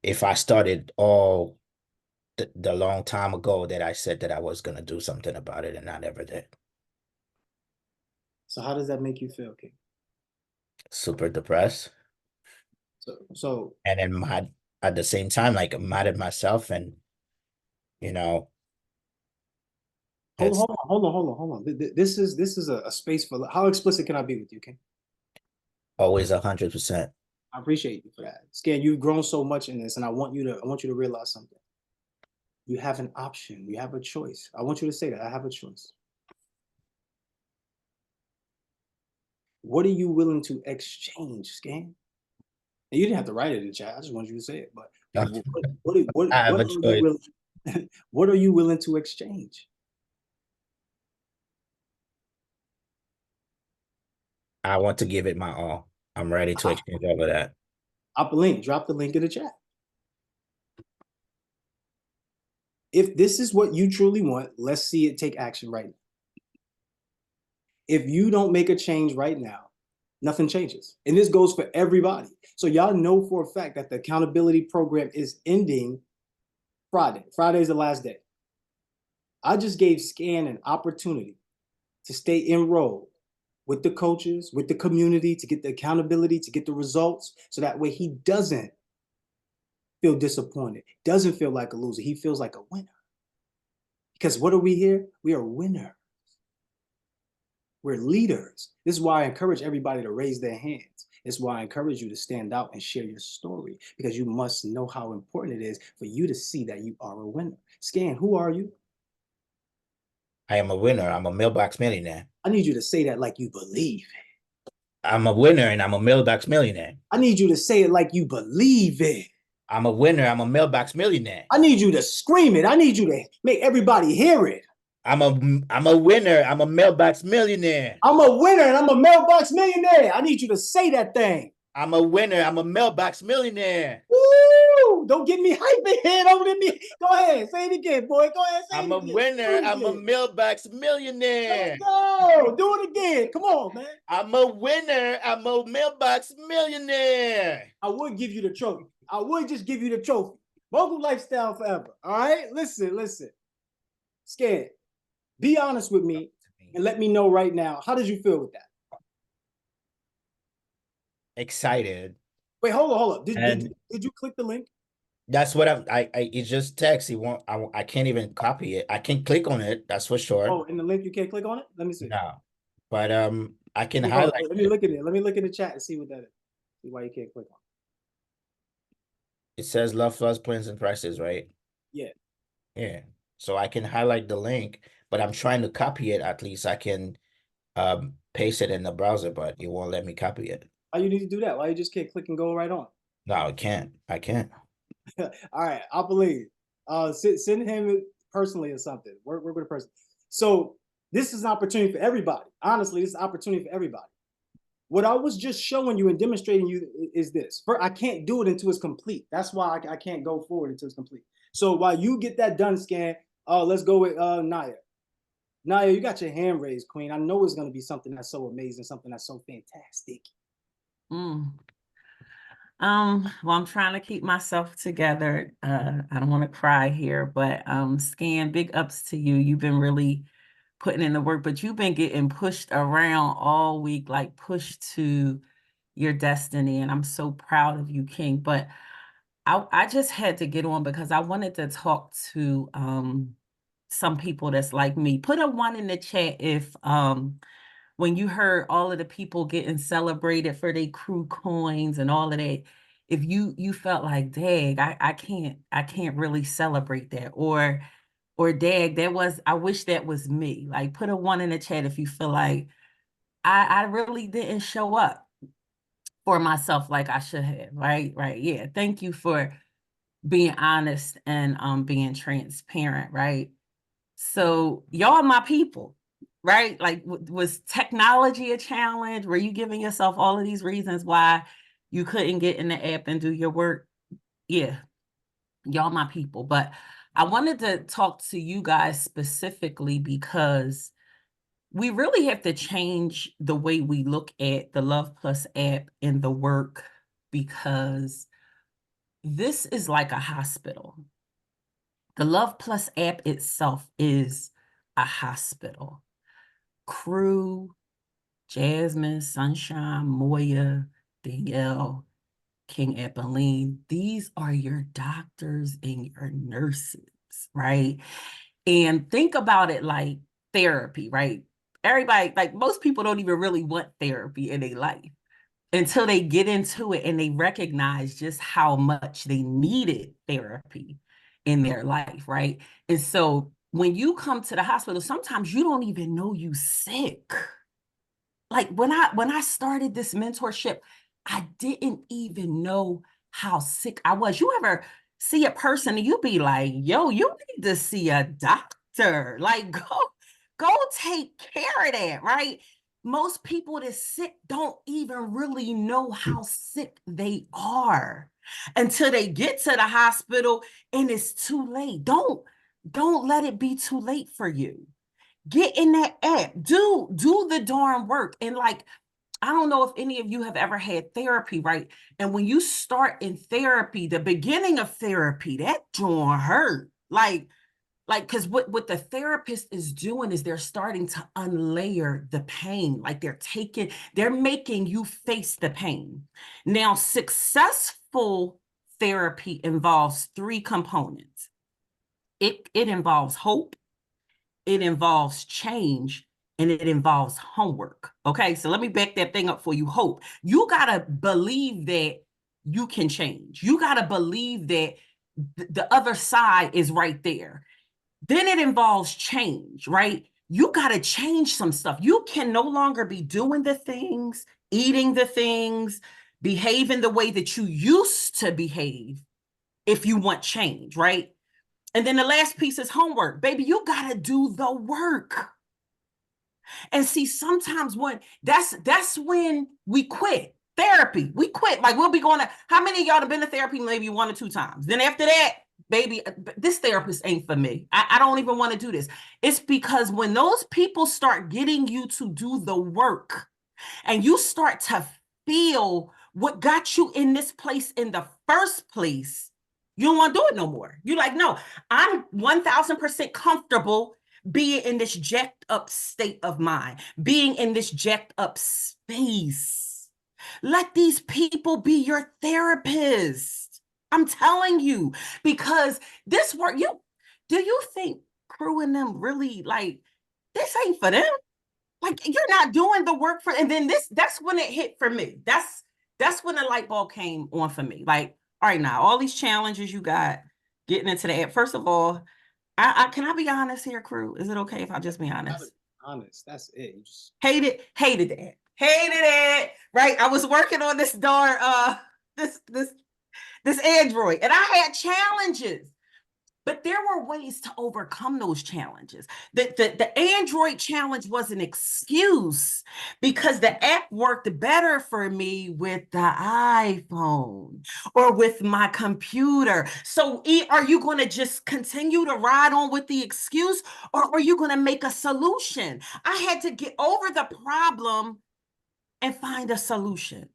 Speaker 10: if I started all the long time ago that I said that I was gonna do something about it, and I never did.
Speaker 7: So how does that make you feel, King?
Speaker 10: Super depressed,
Speaker 7: So
Speaker 10: and then mad at the same time, like mad at myself, and you know, it's
Speaker 7: hold on. This is a space for, how explicit can I be with you, King?
Speaker 10: always 100%.
Speaker 7: I appreciate you for that. Scan, you've grown so much in this, and I want you to realize something. You have an option. You have a choice. I want you to say that. I have a choice. What are you willing to exchange, Scan? And you didn't have to write it in the chat. I just want you to say it. But
Speaker 10: I have
Speaker 7: what
Speaker 10: a
Speaker 7: are you
Speaker 10: choice.
Speaker 7: willing, what are you willing to exchange?
Speaker 10: I want to give it my all. I'm ready to exchange all of that.
Speaker 7: Up a link. Drop the link in the chat. If this is what you truly want, let's see it take action right now. If you don't make a change right now, nothing changes. And this goes for everybody. So y'all know for a fact that the accountability program is ending Friday. Friday is the last day. I just gave Scan an opportunity to stay enrolled with the coaches, with the community, to get the accountability, to get the results, so that way he doesn't feel disappointed, doesn't feel like a loser. He feels like a winner. Because what are we here? We are winners. We're leaders. This is why I encourage everybody to raise their hands. It's why I encourage you to stand out and share your story, because you must know how important it is for you to see that you are a winner. Scan, who are you?
Speaker 10: I am a winner. I'm a mailbox millionaire.
Speaker 7: I need you to say that like you believe it.
Speaker 10: I'm a winner and I'm a mailbox millionaire.
Speaker 7: I need you to say it like you believe it.
Speaker 10: I'm a winner. I'm a mailbox millionaire.
Speaker 7: I need you to scream it. I need you to make everybody hear it.
Speaker 10: I'm a winner. I'm a mailbox millionaire.
Speaker 7: I'm a winner and I'm a mailbox millionaire. I need you to say that thing.
Speaker 10: I'm a winner. I'm a mailbox millionaire.
Speaker 7: Woo! Don't get me hype in here. Don't let me. Go ahead. Say it again, boy. Go ahead. Say
Speaker 10: I'm
Speaker 7: it
Speaker 10: a
Speaker 7: again.
Speaker 10: winner. I'm a mailbox millionaire.
Speaker 7: Let's go. Do it again. Come on, man.
Speaker 10: I'm a winner. I'm a mailbox millionaire.
Speaker 7: I would give you the trophy. I would just give you the trophy. Mogul lifestyle forever. All right? Listen. Scared. Be honest with me and let me know right now. How did you feel with that?
Speaker 10: Excited.
Speaker 7: Wait, hold on. Did you click the link?
Speaker 10: That's what it's just text. I can't even copy it. I can click on it, that's for sure.
Speaker 7: Oh, in the link you can't click on it? Let me see.
Speaker 10: No. But I can
Speaker 7: Let
Speaker 10: highlight.
Speaker 7: me look at it. Let me look in the chat and see what that is. See why you can't click on
Speaker 10: It says Luhv Plus plans and prices, right?
Speaker 7: it.
Speaker 10: Yeah. So I can highlight the link, but I'm trying to copy it. At least I can paste it in the browser, but it won't let me copy it.
Speaker 7: Why you need to do that? Why you just can't click and go right on?
Speaker 10: No, I can't.
Speaker 7: All right, I believe. Send him personally or something. Work with a person. So this is an opportunity for everybody. Honestly, this is an opportunity for everybody. What I was just showing you and demonstrating you is this. I can't do it until it's complete. That's why I can't go forward until it's complete. So while you get that done, Scan, let's go with Naya. Naya, you got your hand raised, Queen. I know it's going to be something that's so amazing, something that's so fantastic.
Speaker 3: Well, I'm trying to keep myself together. I don't want to cry here, but Scan, big ups to you. You've been really putting in the work, but you've been getting pushed around all week, like pushed to your destiny. And I'm so proud of you, King. But I just had to get on because I wanted to talk to some people that's like me. Put a 1 in the chat if when you heard all of the people getting celebrated for their crew coins and all of that, if you felt like, dang, I can't really celebrate that, or dang, I wish that was me. Like, put a 1 in the chat if you feel like I really didn't show up for myself like I should have. Right. Yeah. Thank you for being honest and being transparent. Right. So y'all my people. Right? Like, was technology a challenge? Were you giving yourself all of these reasons why you couldn't get in the app and do your work?
Speaker 2: yeah, y'all my people. But I wanted to talk to you guys specifically because we really have to change the way we look at the Luhv Plus app and the work, because this is like a hospital. The Luhv Plus app itself is a hospital. Crew, Jasmine, Sunshine, Moya, Danielle, King Apolline, these are your doctors and your nurses, right? And think about it like therapy, right? Everybody, like most people don't even really want therapy in their life until they get into it and they recognize just how much they needed therapy in their life, right? And so when you come to the hospital, sometimes you don't even know you sick. Like when I started this mentorship, I didn't even know how sick I was. You ever see a person and you be like, yo, you need to see a doctor. Like go take care of that, right? Most people that's sick don't even really know how sick they are until they get to the hospital and it's too late. Don't let it be too late for you. Get in that app, do the darn work. And like, I don't know if any of you have ever had therapy, right? And when you start in therapy, the beginning of therapy, that joint hurt. Like, because what the therapist is doing is they're starting to unlayer the pain. Like they're making you face the pain. Now, successful therapy involves 3 components. It involves hope, it involves change, and it involves homework. Okay, so let me back that thing up for you. Hope. You got to believe that you can change. You got to believe that the other side is right there. Then it involves change, right? You got to change some stuff. You can no longer be doing the things, eating the things, behaving the way that you used to behave if you want change, right? And then the last piece is homework. Baby, you got to do the work. And see, sometimes that's when we quit therapy. We quit. Like we'll be going to, how many of y'all have been to therapy maybe 1 or 2 times? Then after that, baby, this therapist ain't for me. I don't even want to do this. It's because when those people start getting you to do the work and you start to feel what got you in this place in the first place, you don't want to do it no more. You're like, no, I'm 1000% comfortable being in this jacked up state of mind, being in this jacked up space. Let these people be your therapist. I'm telling you, because this work, do you think Crew and them really like, this ain't for them? Like you're not doing the work for, and then that's when it hit for me. That's when the light bulb came on for me. Like, all right, now all these challenges you got getting into the app. First of all, I can I be honest here, Crew? Is it okay if I just be honest?
Speaker 7: Honest, that's it. You just
Speaker 2: Hated it. Right. I was working on this darn this Android, and I had challenges. But there were ways to overcome those challenges. The Android challenge was an excuse because the app worked better for me with the iPhone or with my computer. So are you going to just continue to ride on with the excuse, or are you going to make a solution? I had to get over the problem and find a solution.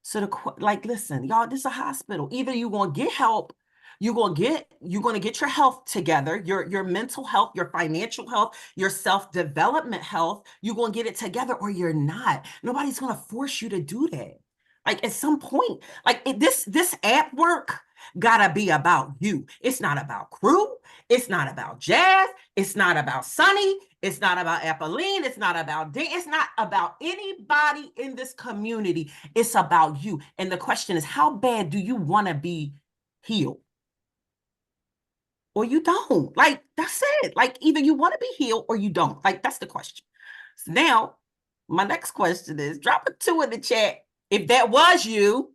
Speaker 2: So listen, y'all, this is a hospital. Either you're going to get help, you're going to get your health together, your mental health, your financial health, your self-development health, you're going to get it together, or you're not. Nobody's going to force you to do that. Like at some point, this app work gotta be about you. It's not about Crew. It's not about Jazz. It's not about Sunny. It's not about Apolline. It's not about Dan. It's not about anybody in this community. It's about you. And the question is, how bad do you want to be healed? Or you don't? Like, that's it. Like, either you want to be healed or you don't. Like, that's the question. So now, my next question is, drop a 2 in the chat if that was you.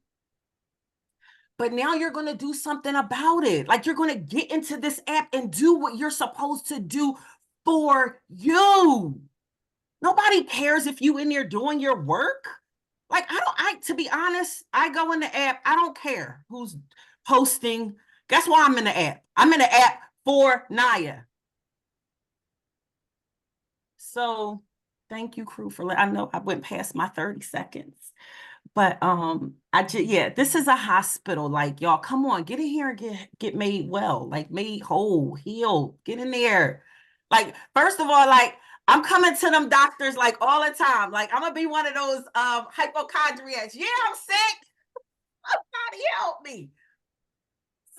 Speaker 2: But now you're going to do something about it. Like, you're going to get into this app and do what you're supposed to do for you. Nobody cares if you in there doing your work. Like, to be honest, I go in the app, I don't care who's
Speaker 11: posting. Guess why I'm in the app? I'm in the app for Naya. So thank you, crew, for I know I went past my 30 seconds. But yeah, this is a hospital. Like, y'all, come on, get in here and get made well, like made whole, healed, get in there. Like, first of all, like, I'm coming to them doctors like all the time. Like, I'm gonna be one of those hypochondriacs. Yeah, I'm sick. Somebody help me.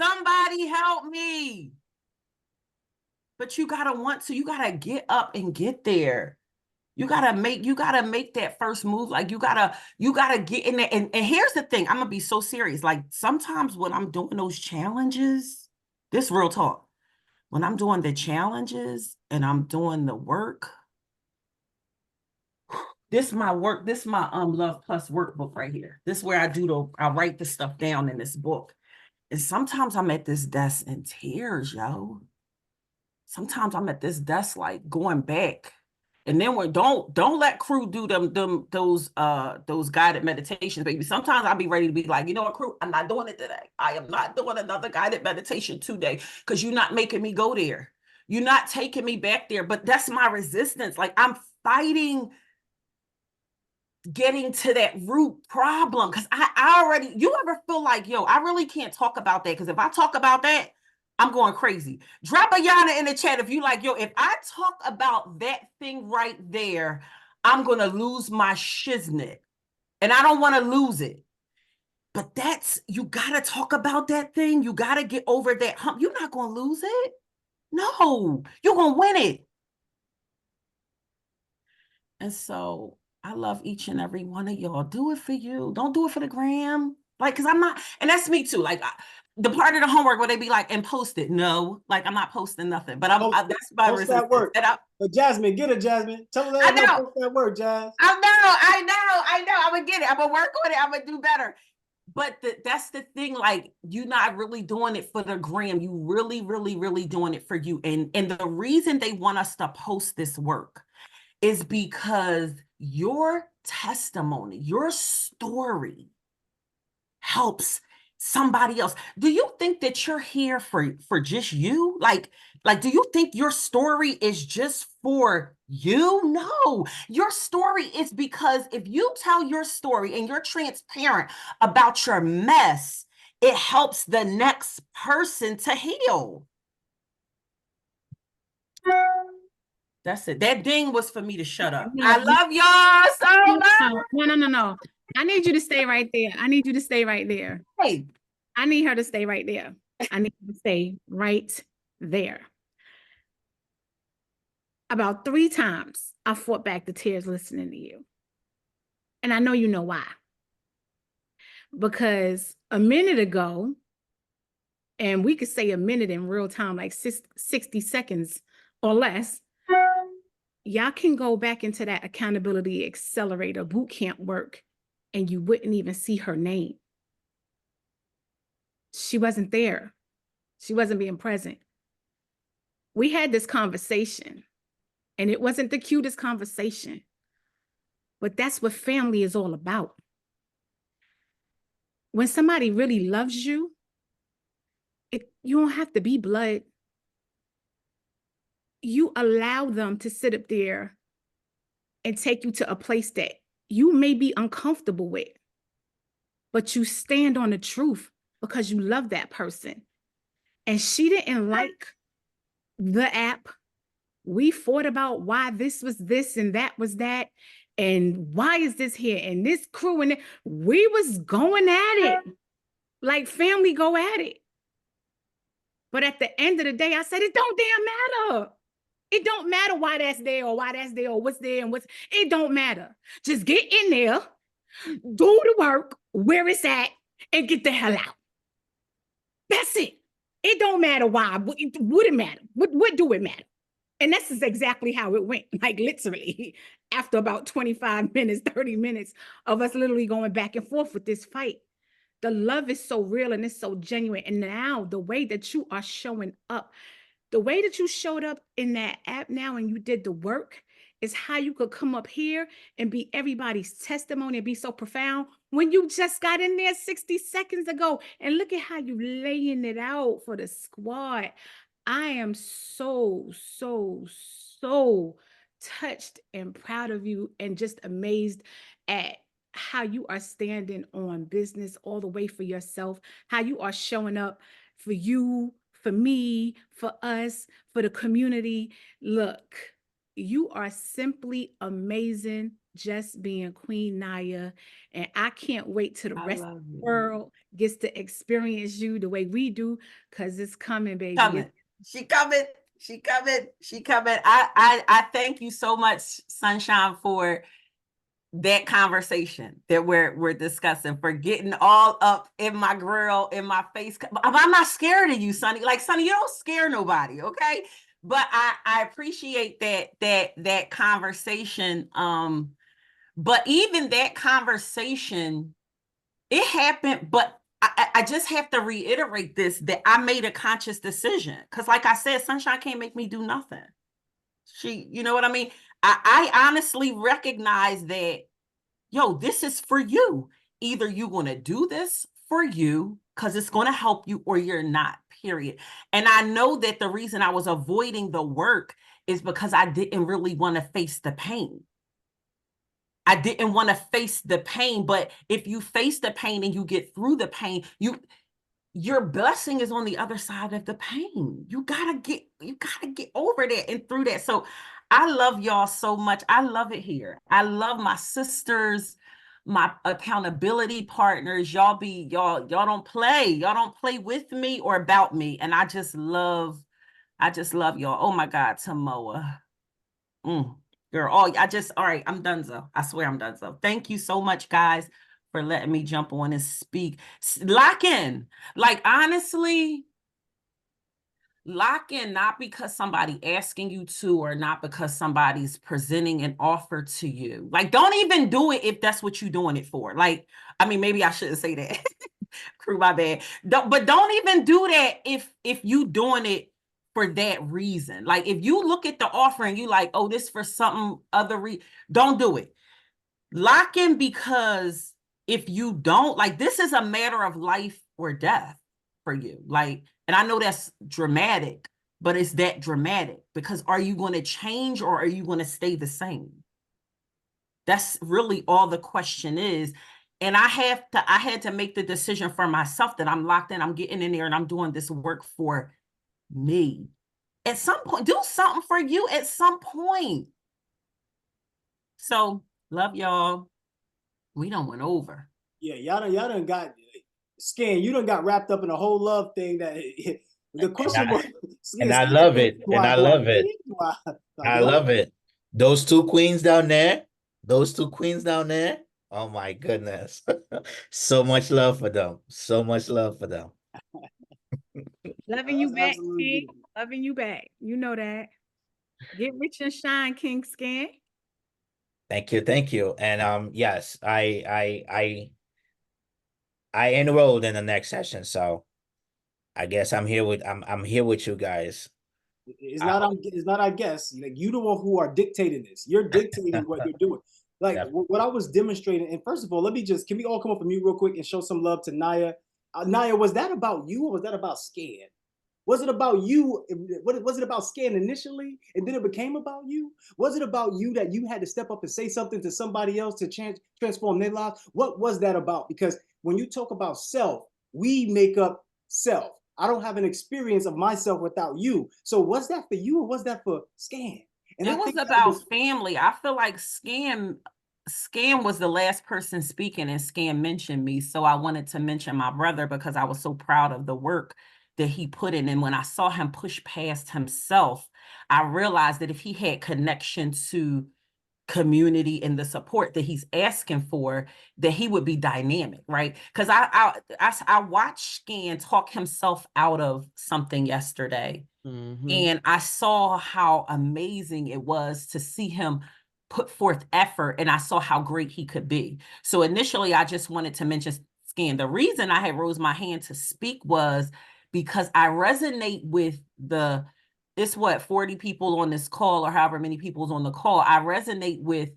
Speaker 11: Somebody help me. But you gotta get up and get there. You gotta make that first move. Like, you gotta get in there. And here's the thing, I'm gonna be so serious. Like, sometimes when I'm doing those challenges, this real talk, when I'm doing the challenges and I'm doing the work, this is my work, this is my Luhv Plus workbook right here. This is where I write the stuff down in this book. And sometimes I'm at this desk in tears, yo. Sometimes I'm at this desk like going back. And then don't let crew do those guided meditations, baby. Sometimes I'll be ready to be like, you know what, crew, I'm not doing it today. I am not doing another guided meditation today because you're not making me go there. You're not taking me back there. But that's my resistance. Like, I'm fighting getting to that root problem because I already, you ever feel like, yo, I really can't talk about that because if I talk about that, I'm going crazy. Drop a yana in the chat if you like, yo, if I talk about that thing right there, I'm going to lose my shiznit. And I don't want to lose it. But you got to talk about that thing. You got to get over that hump. You're not going to lose it. No, you're going to win it. And so I love each and every one of y'all. Do it for you. Don't do it for the gram. Like, because I'm not, and that's me too. Like, the part of the homework where they be like, and post it. No, like, I'm not posting nothing. But that's my
Speaker 7: post that work. But Jasmine, get it, Jasmine. Tell her that I post that work, Jazz.
Speaker 11: I know. I'm going to get it. I'm going to work on it. I'm going to do better. But that's the thing. Like, you're not really doing it for the gram. You really, really, really doing it for you. And the reason they want us to post this work is because your testimony, your story helps somebody else. Do you think that you're here for just you? Like, do you think your story is just for you? No, your story is because if you tell your story and you're transparent about your mess, it helps the next person to heal. That's it. That ding was for me to shut up. I love y'all so much.
Speaker 4: No. I need you to stay right there. I need you to stay right there.
Speaker 11: Hey.
Speaker 4: I need her to stay right there. I need you to stay right there. About 3 times, I fought back the tears listening to you. And I know you know why. Because a minute ago, and we could say a minute in real time, like 60 seconds or less, y'all can go back into that Accountability Accelerator bootcamp work and you wouldn't even see her name. She wasn't there. She wasn't being present. We had this conversation and it wasn't the cutest conversation, but that's what family is all about. When somebody really loves you, you don't have to be blood. You allow them to sit up there and take you to a place that you may be uncomfortable with, but you stand on the truth because you love that person. And she didn't like the app. We fought about why this was this and that was that, and why is this here and this crew, and we was going at it like family go at it. But at the end of the day, I said, it don't damn matter. It don't matter why that's there or why that's there or what's there and it don't matter. Just get in there, do the work where it's at, and get the hell out. That's it. It don't matter why. Would it matter? What do it matter? And this is exactly how it went. Like, literally, after about 25 minutes, 30 minutes of us literally going back and forth with this fight. The love is so real and it's so genuine. And now the way that you are showing up, the way that you showed up in that app now and you did the work is how you could come up here and be everybody's testimony and be so profound when you just got in there 60 seconds ago. And look at how you laying it out for the squad. I am so, so, so touched and proud of you and just amazed at how you are standing on business all the way for yourself, how you are showing up for you, for me, for us, for the community. Look, you are simply amazing just being Queen Naya. And I can't wait till the
Speaker 11: I
Speaker 4: rest
Speaker 11: love
Speaker 4: of the
Speaker 11: you.
Speaker 4: world gets to experience you the way we do, because it's coming, baby.
Speaker 11: Coming. She coming. She coming. She coming. I thank you so much, Sunshine, for that conversation that we're discussing, for getting all up in my grill, in my face. I'm not scared of you, Sonny. Like, Sonny, you don't scare nobody, okay? But I appreciate that conversation. But even that conversation, it happened, but I just have to reiterate this, that I made a conscious decision. Because like I said, Sunshine can't make me do nothing. You know what I mean? I honestly recognize that, yo, this is for you. Either you're going to do this for you because it's going to help you, or you're not, period. And I know that the reason I was avoiding the work is because I didn't really want to face the pain. I didn't want to face the pain. But if you face the pain and you get through the pain, your blessing is on the other side of the pain. You gotta get over that and through that. So I love y'all so much. I love it here. I love my sisters, my accountability partners. Y'all don't play. Y'all don't play with me or about me. And I just love y'all. Oh my God, Tamoa. Girl, all right, I'm donezo. I swear I'm donezo. Thank you so much, guys, for letting me jump on and speak. Lock in. Like, honestly, lock in, not because somebody asking you to, or not because somebody's presenting an offer to you. Like, don't even do it if that's what you're doing it for. Like, I mean, maybe I shouldn't say that. Crew, my bad. But don't even do that if you doing it for that reason. Like, if you look at the offer and you like, oh, this for something other don't do it. Lock in, because if you don't, like, this is a matter of life or death for you. Like, and I know that's dramatic, but it's that dramatic, because are you going to change or are you going to stay the same? That's really all the question is. And I had to make the decision for myself that I'm locked in, I'm getting in there, and I'm doing this work for me. At some point, do something for you at some point. So, love y'all. We done went over.
Speaker 7: Yeah, y'all done got Scan. You done got wrapped up in a whole love thing. That the question was,
Speaker 10: and I love it. And I love it. I love it. Those two queens down there. Oh my goodness. So much love for them. So much love for them.
Speaker 4: Loving you back, King. Loving you back. You know that. Get rich and shine, King Scan.
Speaker 10: Thank you. And yes, I enrolled in the next session, so I guess I'm here with you guys.
Speaker 7: It's not I guess. Like, you the one who are dictating this. You're dictating what you're doing. Like, what I was demonstrating. And first of all, can we all come up from mute real quick and show some love to Naya? Naya, was that about you, or was that about Scan? Was it about you? Was it about Scan initially, and then it became about you? Was it about you that you had to step up and say something to somebody else to transform their lives? What was that about? Because when you talk about self, we make up self. I don't have an experience of myself without you. So was that for you, or was that for Scan? And
Speaker 11: it was about family. I feel like Scan was the last person speaking, and Scan mentioned me. So I wanted to mention my brother because I was so proud of the work that he put in. And when I saw him push past himself, I realized that if he had connection to community and the support that he's asking for, that he would be dynamic, right? Because I watched Scan talk himself out of something yesterday. And I saw how amazing it was to see him put forth effort, and I saw how great he could be. So initially, I just wanted to mention Scan. The reason I had raised my hand to speak was because I resonate with it's what, 40 people on this call or however many people's on the call. I resonate with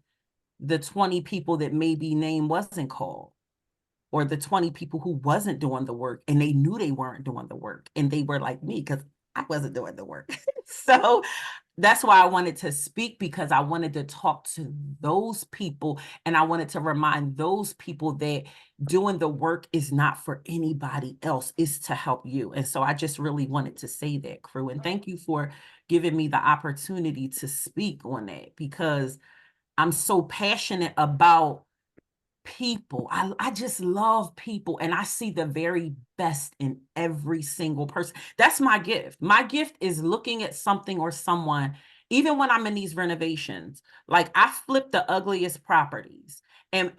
Speaker 11: the 20 people that maybe name wasn't called, or the 20 people who wasn't doing the work and they knew they weren't doing the work and they were like me because I wasn't doing the work. So that's why I wanted to speak, because I wanted to talk to those people and I wanted to remind those people that doing the work is not for anybody else, it's to help you. And so I just really wanted to say that, crew. And thank you for giving me the opportunity to speak on that, because I'm so passionate about people. I just love people, and I see the very best in every single person. That's my gift. My gift is looking at something or someone, even when I'm in these renovations. Like, I flip the ugliest properties, and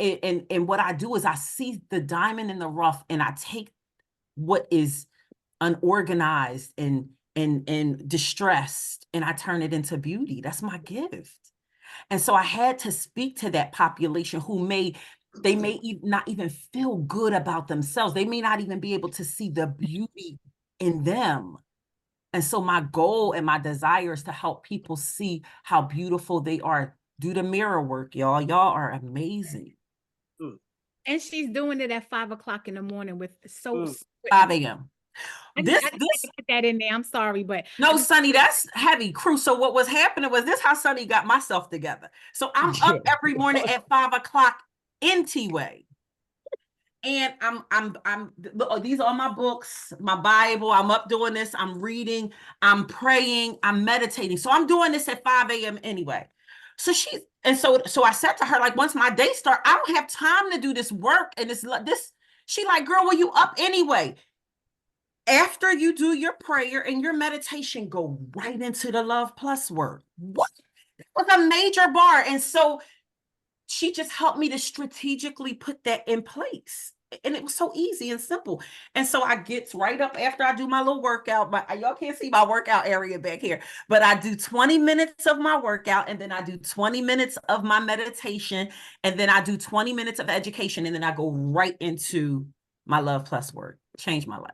Speaker 11: what I do is I see the diamond in the rough, and I take what is unorganized and distressed, and I turn it into beauty. That's my gift. And so I had to speak to that population who may not even feel good about themselves. They may not even be able to see the beauty in them. And so my goal and my desire is to help people see how beautiful they are. Do the mirror work, y'all. Y'all are amazing.
Speaker 4: And she's doing it at 5 o'clock in the morning with
Speaker 11: 5 a.m.
Speaker 4: I had to put that in there. I'm sorry, but
Speaker 11: no, Sunny, that's heavy, crew. So what was happening was this: how Sunny got myself together. So I'm up every morning at 5 o'clock in T-Way. And these are my books, my Bible. I'm up doing this. I'm reading, I'm praying, I'm meditating. So I'm doing this at 5 a.m. anyway. So I said to her, like, once my day start, I don't have time to do this work. And she like, girl, well, you up anyway. After you do your prayer and your meditation, go right into the Luhv Plus work. What? It was a major bar. And so she just helped me to strategically put that in place. And it was so easy and simple. And so I get right up after I do my little workout. Y'all can't see my workout area back here, but I do 20 minutes of my workout, and then I do 20 minutes of my meditation, and then I do 20 minutes of education, and then I go right into my Luhv Plus work. Change my life.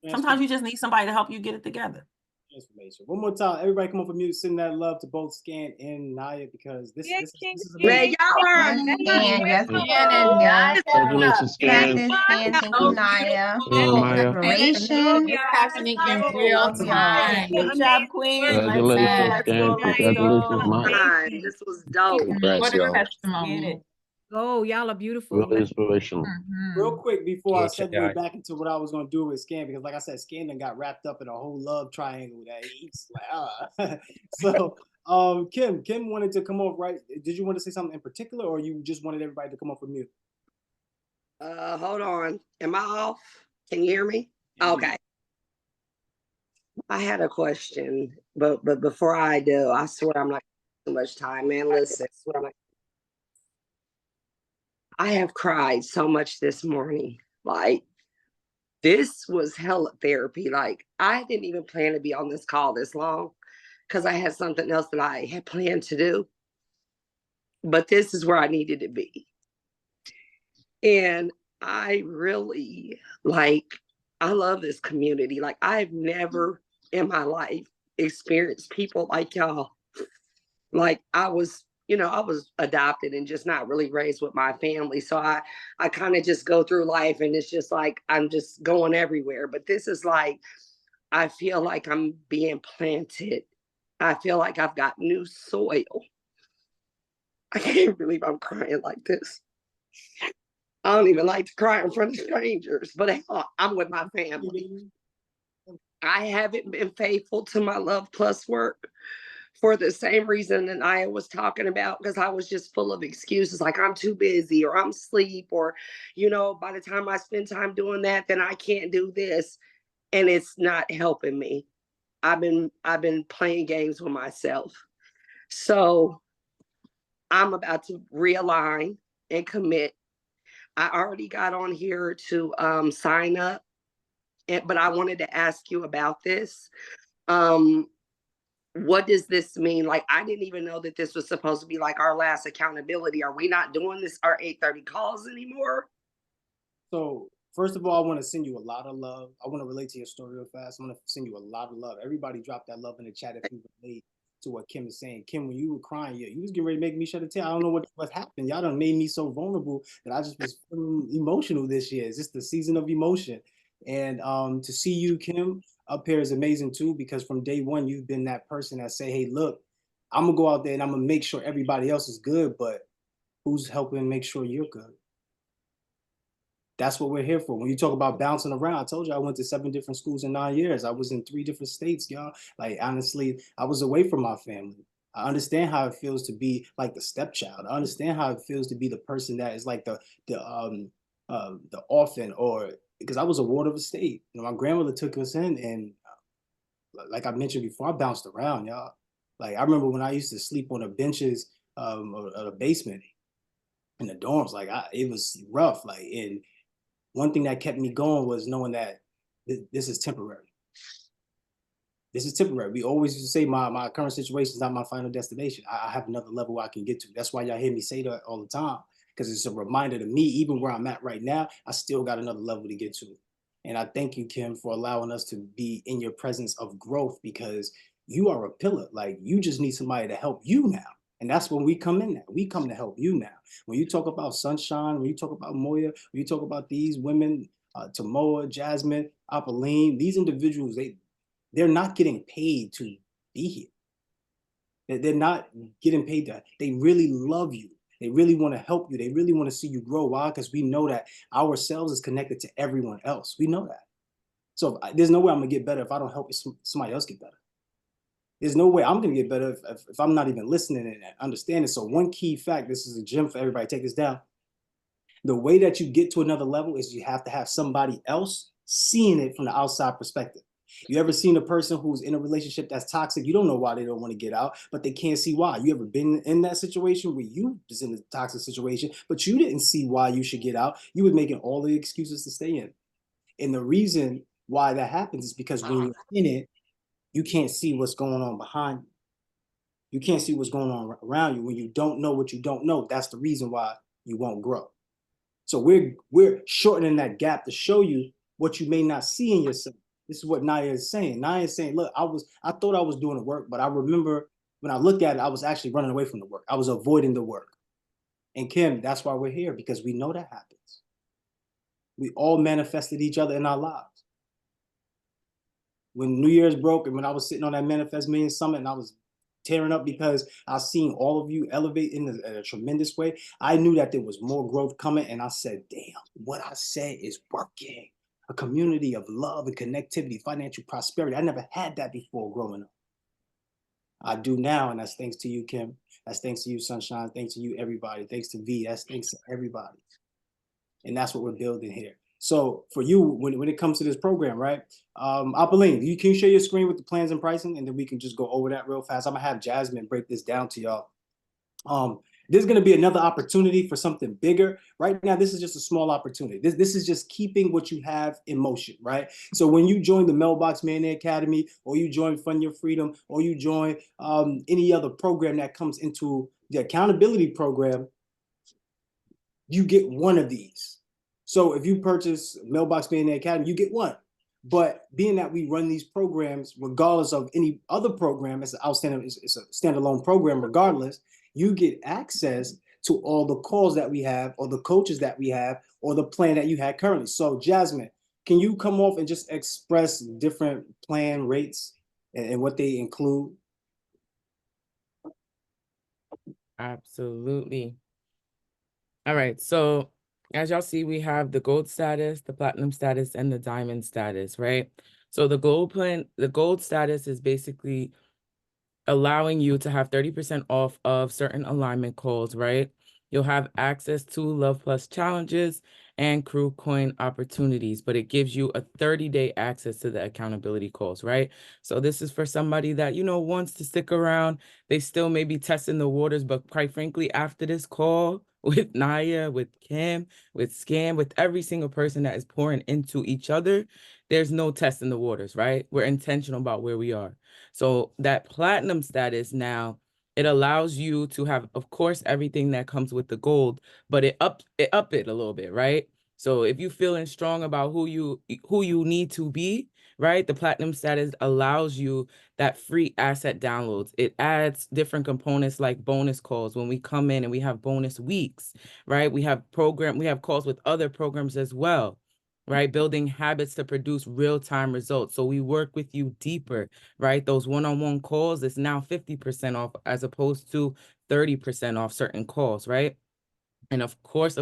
Speaker 11: Sometimes you just need somebody to help you get it together.
Speaker 7: Transformation. One more time, everybody come up for mute, send that love to both Scan and Naya, because this is
Speaker 12: Man,
Speaker 7: amazing.
Speaker 12: y'all are
Speaker 8: Congratulations, Scan.
Speaker 12: Thank you, Naya. Collaboration.
Speaker 3: It's happening in real time. Good job, Queen.
Speaker 8: Congratulations, Scan. Congratulations, Maya.
Speaker 12: This was dope.
Speaker 8: Congrats,
Speaker 3: What a
Speaker 8: y'all.
Speaker 3: testimony.
Speaker 4: oh, y'all are beautiful.
Speaker 8: Really inspirational.
Speaker 7: Real quick before I
Speaker 10: Yeah, check
Speaker 7: segue
Speaker 10: out.
Speaker 7: back into what I was going to do with Scan, because like I said, Scan done got wrapped up in a whole love triangle that he's like, So, Kim wanted to come off, right? Did you want to say something in particular, or you just wanted everybody to come off with mute?
Speaker 12: Hold on. Am I off? Can you hear me? Okay. I had a question, but before I do, I swear I'm not too much time, man. Listen, I swear I'm not. I have cried so much this morning. Like, this was hella therapy. Like, I didn't even plan to be on this call this long because I had something else that I had planned to do. But this is where I needed to be. And I really, I love this community. Like, I've never in my life experienced people like y'all. Like, I was adopted and just not really raised with my family. So I kind of just go through life and it's just like, I'm just going everywhere. But this is like, I feel like I'm being planted. I feel like I've got new soil. I can't believe I'm crying like this. I don't even like to cry in front of strangers, but I'm with my family. I haven't been faithful to my Luhv Plus work for the same reason that I was talking about, because I was just full of excuses, like I'm too busy or I'm asleep, or, by the time I spend time doing that, then I can't do this. And it's not helping me. I've been playing games with myself. So I'm about to realign and commit. I already got on here to sign up, but I wanted to ask you about this. What does this mean? Like, I didn't even know that this was supposed to be like our last accountability. Are we not doing our 8:30 calls anymore?
Speaker 7: So First of all, I want to send you a lot of love. I want to relate to your story real fast. I want to send you a lot of love. Everybody drop that love in the chat if you relate to what Kim is saying. Kim, when you were crying, you was getting ready to make me shed a tear. I don't know what happened. Y'all done made me so vulnerable that I just was feeling emotional this year. It's just the season of emotion. And to see you, Kim, up here is amazing too, because from day one, you've been that person that say, hey, look, I'm gonna go out there and I'm gonna make sure everybody else is good, but who's helping make sure you're good? That's what we're here for. When you talk about bouncing around, I told you I went to 7 different schools in 9 years. I was in 3 different states, y'all. Like, honestly, I was away from my family. I understand how it feels to be like the stepchild. I understand how it feels to be the person that is like the orphan, or because I was a ward of a state. You know, my grandmother took us in, and like I mentioned before, I bounced around, y'all. Like, I remember when I used to sleep on the benches of the basement in the dorms. Like, it was rough. Like, and one thing that kept me going was knowing that this is temporary. This is temporary. We always used to say my current situation is not my final destination. I have another level I can get to. That's why y'all hear me say that all the time, because it's a reminder to me, even where I'm at right now, I still got another level to get to. And I thank you, Kim, for allowing us to be in your presence of growth, because you are a pillar. Like, you just need somebody to help you now. And that's when we come in now. We come to help you now. When you talk about Sunshine, when you talk about Moya, when you talk about these women, Tamoa, Jasmine, Apolline, these individuals, they're not getting paid to be here. They're not getting paid to, they really love you. They really want to help you. They really want to see you grow. Why? Because we know that ourselves is connected to everyone else. We know that. So there's no way I'm going to get better if I don't help somebody else get better. There's no way I'm going to get better if I'm not even listening and understanding. So one key fact, this is a gem for everybody, take this down. The way that you get to another level is you have to have somebody else seeing it from the outside perspective. You ever seen a person who's in a relationship that's toxic? You don't know why they don't want to get out, but they can't see why. You ever been in that situation where you was in a toxic situation, but you didn't see why you should get out? You were making all the excuses to stay in. And the reason why that happens is because when you're in it, you can't see what's going on behind you. You can't see what's going on around you. When you don't know what you don't know, that's the reason why you won't grow. So we're shortening that gap to show you what you may not see in yourself. This is what Naya is saying. Naya is saying, look, I thought I was doing the work, but I remember when I looked at it, I was actually running away from the work. I was avoiding the work. And Kim, that's why we're here, because we know that happens. We all manifested each other in our lives. When New Year's broke and when I was sitting on that Manifest Million Summit and I was tearing up because I seen all of you elevate in a tremendous way, I knew that there was more growth coming. And I said, damn, what I said is working. A community of love and connectivity, financial prosperity. I never had that before growing up. I do now, and that's thanks to you, Kim. That's thanks to you, Sunshine. Thanks to you, everybody. Thanks to V. That's thanks to everybody. And that's what we're building here. So for you, when it comes to this program, right? Apolline, can you share your screen with the plans and pricing, and then we can just go over that real fast. I'm gonna have Jasmine break this down to y'all. There's gonna be another opportunity for something bigger. Right now, this is just a small opportunity. This is just keeping what you have in motion, right? So when you join the Mailbox Millionaire Academy, or you join Fund Your Freedom, or you join any other program that comes into the accountability program, you get one of these. So if you purchase Mailbox Millionaire Academy, you get one. But being that we run these programs, regardless of any other program, it's a standalone program, regardless, you get access to all the calls that we have, or the coaches that we have, or the plan that you had currently. So Jasmine, can you come off and just express different plan rates and what they include?
Speaker 5: Absolutely. All right, so as y'all see, we have the gold status, the platinum status, and the diamond status, right? So the gold status is basically allowing you to have 30% off of certain alignment calls, right? You'll have access to Luhv Plus challenges and crew coin opportunities, but it gives you a 30-day access to the accountability calls, right? So this is for somebody that, wants to stick around. They still may be testing the waters, but quite frankly, after this call with Naya, with Kim, with Scam, with every single person that is pouring into each other, there's no test in the waters, right? We're intentional about where we are. So that platinum status now, it allows you to have, of course, everything that comes with the gold, but it up it a little bit, right? So if you feeling strong about who you need to be, right? The platinum status allows you that free asset downloads. It adds different components like bonus calls when we come in, and we have bonus weeks, right? We have calls with other programs as well, right? Building habits to produce real-time results. So we work with you deeper, right? Those one-on-one calls is now 50% off as opposed to 30% off certain calls, right? And of course,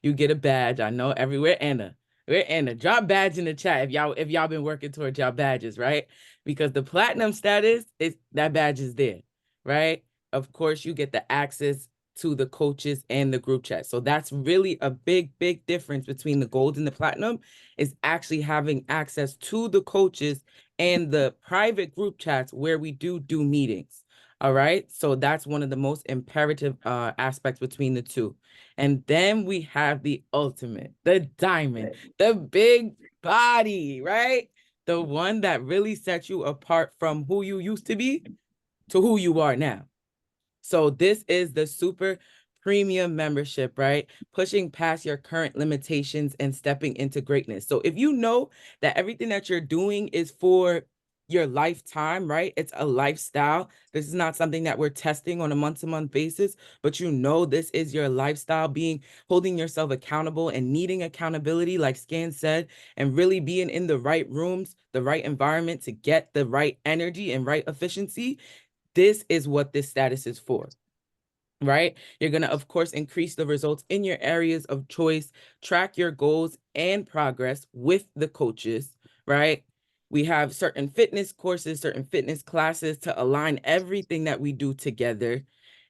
Speaker 5: you get a badge. I know everywhere, Anna. Where Anna? Drop badge in the chat if y'all been working towards y'all badges, right? Because the platinum status is that badge is there, right? Of course, you get the access to the coaches and the group chat. So that's really a big difference between the gold and the platinum, is actually having access to the coaches and the private group chats where we do meetings. All right. So that's one of the most imperative aspects between the two. And then we have the ultimate, the diamond, the big body, right? The one that really sets you apart from who you used to be to who you are now. So this is the super premium membership, right? Pushing past your current limitations and stepping into greatness. So if you know that everything that you're doing is for your lifetime, right? It's a lifestyle. This is not something that we're testing on a month-to-month basis, but you know this is your lifestyle, holding yourself accountable and needing accountability, like Scan said, and really being in the right rooms, the right environment to get the right energy and right efficiency. This is what this status is for, right? You're going to, of course, increase the results in your areas of choice, track your goals and progress with the coaches, right? We have certain fitness courses, certain fitness classes to align everything that we do together.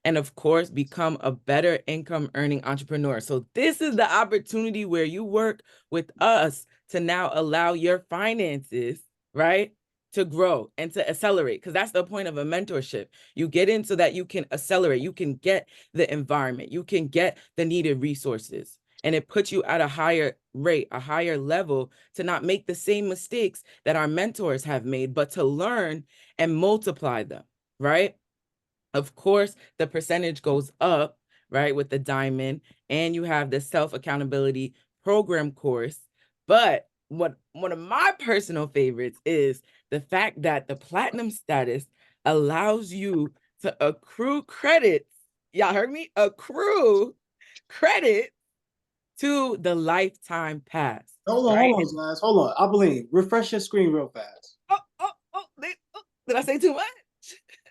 Speaker 5: And of course, become a better income earning entrepreneur. So this is the opportunity where you work with us to now allow your finances, right, to grow and to accelerate, because that's the point of a mentorship. You get in so that you can accelerate, you can get the environment, you can get the needed resources, and it puts you at a higher rate, a higher level, to not make the same mistakes that our mentors have made, but to learn and multiply them, right? Of course, the percentage goes up, right, with the diamond, and you have the self-accountability program course. But one of my personal favorites is the fact that the platinum status allows you to accrue credits. Y'all heard me? Accrue credit to the lifetime pass.
Speaker 7: Hold on, guys. Hold on. I believe. Refresh your screen real fast.
Speaker 5: Did I say too much?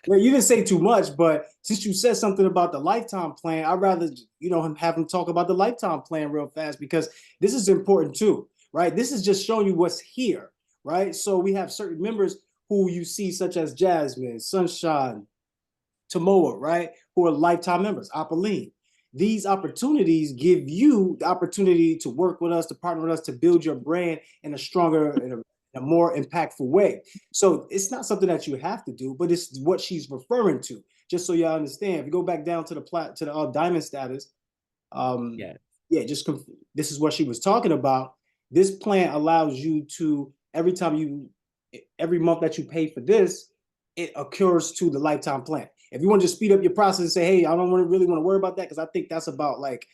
Speaker 7: Well, you didn't say too much, but since you said something about the lifetime plan, I'd rather, have him talk about the lifetime plan real fast, because this is important too, right? This is just showing you what's here, right? So we have certain members who you see, such as Jasmine, Sunshine, Tamoa, right? Who are lifetime members, Apeline. These opportunities give you the opportunity to work with us, to partner with us, to build your brand in a stronger, in a more impactful way. So it's not something that you have to do, but it's what she's referring to. Just so y'all understand, if you go back down to the diamond status, this is what she was talking about. This plan allows you to, every month that you pay for this, it occurs to the lifetime plan. If you want to just speed up your process and say, hey, I don't really want to worry about that, because I think that's about like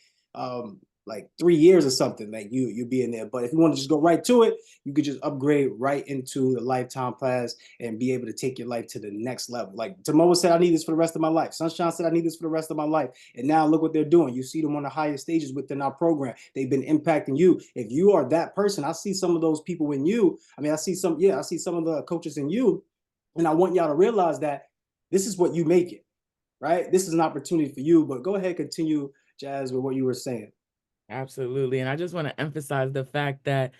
Speaker 7: 3 years or something, like you'll be in there. But if you want to just go right to it, you could just upgrade right into the lifetime class and be able to take your life to the next level. Like Tamoa said, I need this for the rest of my life. Sunshine said, I need this for the rest of my life. And now look what they're doing. You see them on the highest stages within our program. They've been impacting you. If you are that person, I see some of those people in you. I mean, I see some of the coaches in you. And I want y'all to realize that this is what you make it, right? This is an opportunity for you. But go ahead, continue, Jazz, with what you were saying.
Speaker 5: Absolutely. And I just want to emphasize the fact that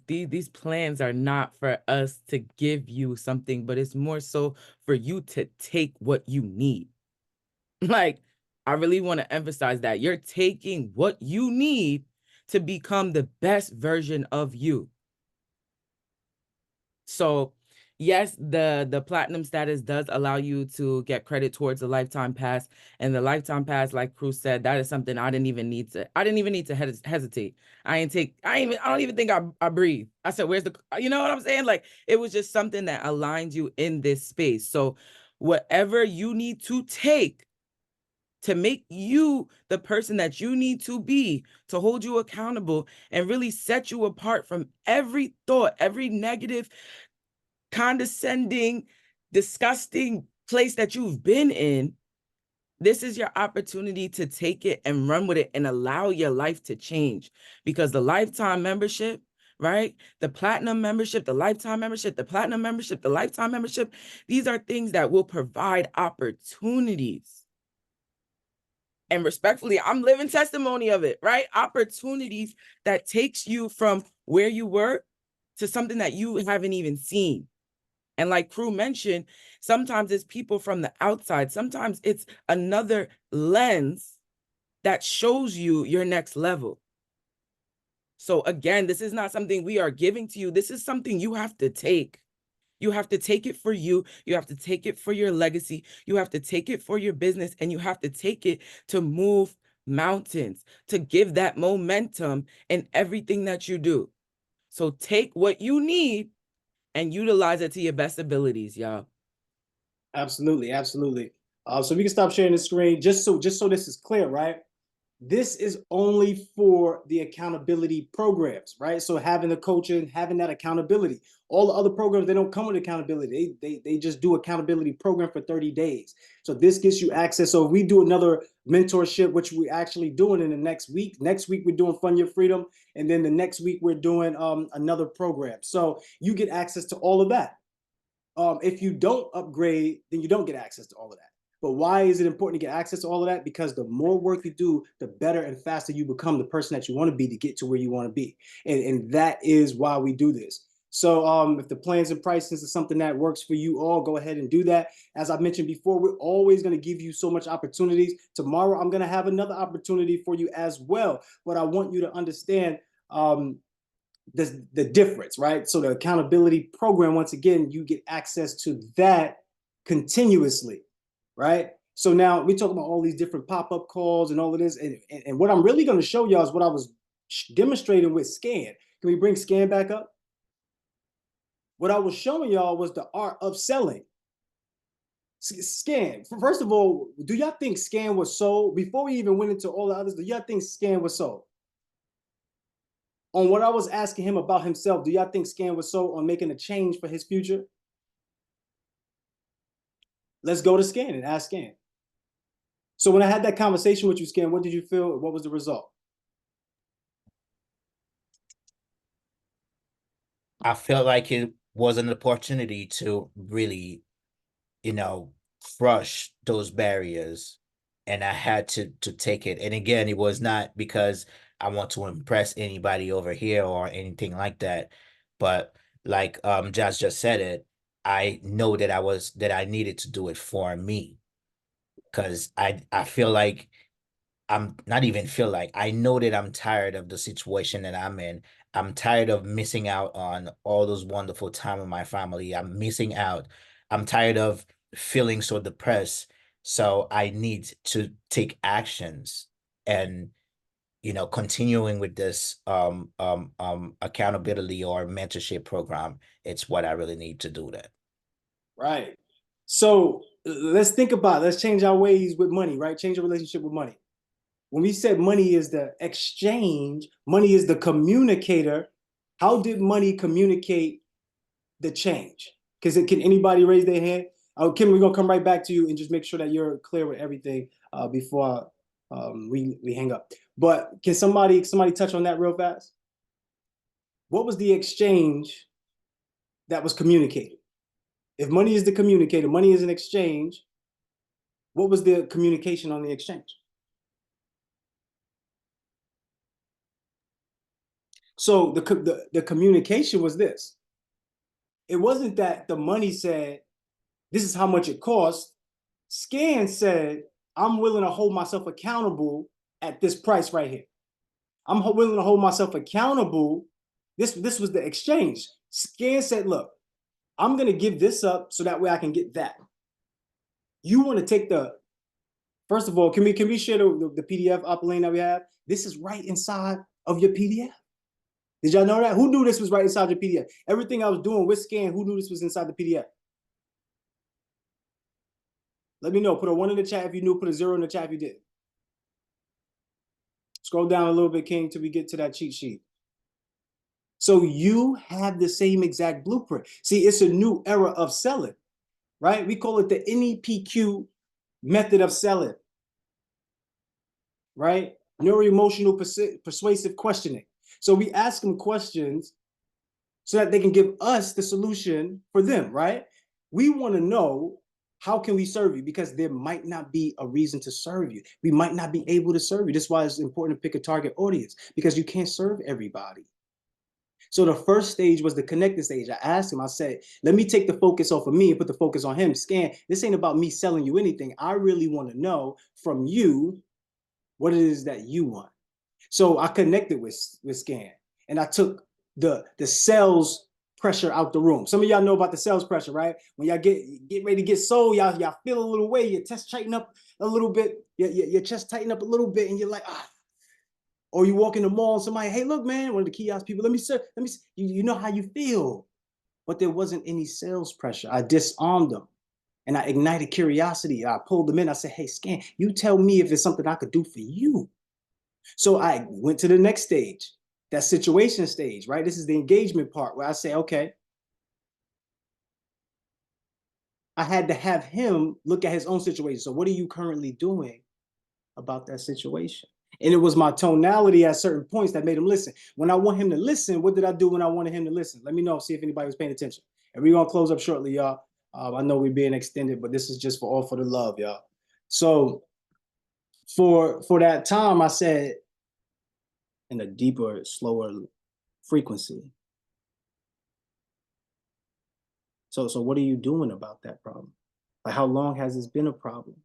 Speaker 5: these plans are not for us to give you something, but it's more so for you to take what you need. Like, I really want to emphasize that you're taking what you need to become the best version of you. So yes, the platinum status does allow you to get credit towards the lifetime pass, and the lifetime pass, like Cruz said, that is something I didn't even need to hesitate. I don't even think I breathe. I said, where's you know what I'm saying? Like, it was just something that aligns you in this space. So whatever you need to take to make you the person that you need to be, to hold you accountable and really set you apart from every thought, every negative, condescending, disgusting place that you've been in. This is your opportunity to take it and run with it and allow your life to change, because the lifetime membership, right? The platinum membership, the lifetime membership, the platinum membership, the lifetime membership, these are things that will provide opportunities. And respectfully, I'm living testimony of it, right? Opportunities that takes you from where you were to something that you haven't even seen. And like Crew mentioned, sometimes it's people from the outside. Sometimes it's another lens that shows you your next level. So again, this is not something we are giving to you. This is something you have to take. You have to take it for you. You have to take it for your legacy. You have to take it for your business, and you have to take it to move mountains, to give that momentum in everything that you do. So take what you need and utilize it to your best abilities, y'all.
Speaker 7: Absolutely, absolutely. So we can stop sharing the screen just so this is clear, right? This is only for the accountability programs, right? So having the coaching, having that accountability. All the other programs, they don't come with accountability. They just do accountability program for 30 days. So this gets you access. So if we do another mentorship, which we're actually doing in the next week. Next week, we're doing Fund Your Freedom. And then the next week, we're doing another program. So you get access to all of that. If you don't upgrade, then you don't get access to all of that. But why is it important to get access to all of that? Because the more work you do, the better and faster you become the person that you want to be to get to where you want to be. And that is why we do this. So if the plans and prices is something that works for you all, go ahead and do that. As I mentioned before, we're always going to give you so much opportunities. Tomorrow, I'm going to have another opportunity for you as well. But I want you to understand the difference, right? So the accountability program, once again, you get access to that continuously, right? So now we talk about all these different pop-up calls and all of this. And what I'm really going to show y'all is what I was demonstrating with Scan. Can we bring Scan back up? What I was showing y'all was the art of selling. Scan, first of all, do y'all think Scan was sold? Before we even went into all the others, do y'all think Scan was sold? On what I was asking him about himself, do y'all think Scan was sold on making a change for his future? Let's go to Scan and ask Scan. So when I had that conversation with you, Scan, what did you feel? What was the result?
Speaker 10: I felt like it was an opportunity to really, crush those barriers, and I had to take it. And again, it was not because I want to impress anybody over here or anything like that, but like Jazz just said it, I know that I needed to do it for me, because I feel like I know that I'm tired of the situation that I'm in. I'm tired of missing out on all those wonderful time with my family. I'm missing out. I'm tired of feeling so depressed. So I need to take actions, and continuing with this accountability or mentorship program, it's what I really need to do that.
Speaker 7: Right. So let's think about it. Let's change our ways with money, right? Change your relationship with money. When we said money is the exchange, money is the communicator, how did money communicate the change? Because can anybody raise their hand? Kim, we're gonna come right back to you and just make sure that you're clear with everything before we hang up. But can somebody touch on that real fast? What was the exchange that was communicated? If money is the communicator, money is an exchange, what was the communication on the exchange? So the communication was this. It wasn't that the money said, this is how much it costs. Scan said, I'm willing to hold myself accountable at this price right here. I'm willing to hold myself accountable. This was the exchange. Scan said, look, I'm going to give this up so that way I can get that. You want to take first of all, can we share the PDF Apolline that we have? This is right inside of your PDF. Did y'all know that? Who knew this was right inside your PDF? Everything I was doing with Scan, who knew this was inside the PDF? Let me know. Put a 1 in the chat if you knew. Put a 0 in the chat if you did. Scroll down a little bit, King, till we get to that cheat sheet. So you have the same exact blueprint. See, it's a new era of selling, right? We call it the NEPQ method of selling, right? Neuro-emotional persuasive questioning. So we ask them questions so that they can give us the solution for them, right? We want to know, how can we serve you? Because there might not be a reason to serve you. We might not be able to serve you. That's why it's important to pick a target audience, because you can't serve everybody. So the first stage was the connected stage. I asked him, I said, let me take the focus off of me and put the focus on him. Scan, this ain't about me selling you anything. I really want to know from you what it is that you want. So I connected with Scan, and I took the sales pressure out the room. Some of y'all know about the sales pressure, right? When y'all get ready to get sold, y'all feel a little way, your chest tighten up a little bit, your chest tighten up a little bit, and you're like, ah. Or you walk in the mall and somebody, hey, look, man, one of the kiosk people, let me see. You know how you feel. But there wasn't any sales pressure. I disarmed them and I ignited curiosity. I pulled them in. I said, hey, Scan, you tell me if it's something I could do for you. So I went to the next stage, that situation stage, right? This is the engagement part where I say, okay, I had to have him look at his own situation. So what are you currently doing about that situation? And it was my tonality at certain points that made him listen. When I want him to listen, what did I do when I wanted him to listen? Let me know, see if anybody was paying attention. And we're gonna close up shortly, y'all. I know we're being extended, but this is just for all for the love, y'all. So for that time, I said in a deeper, slower frequency. So what are you doing about that problem? Like, how long has this been a problem?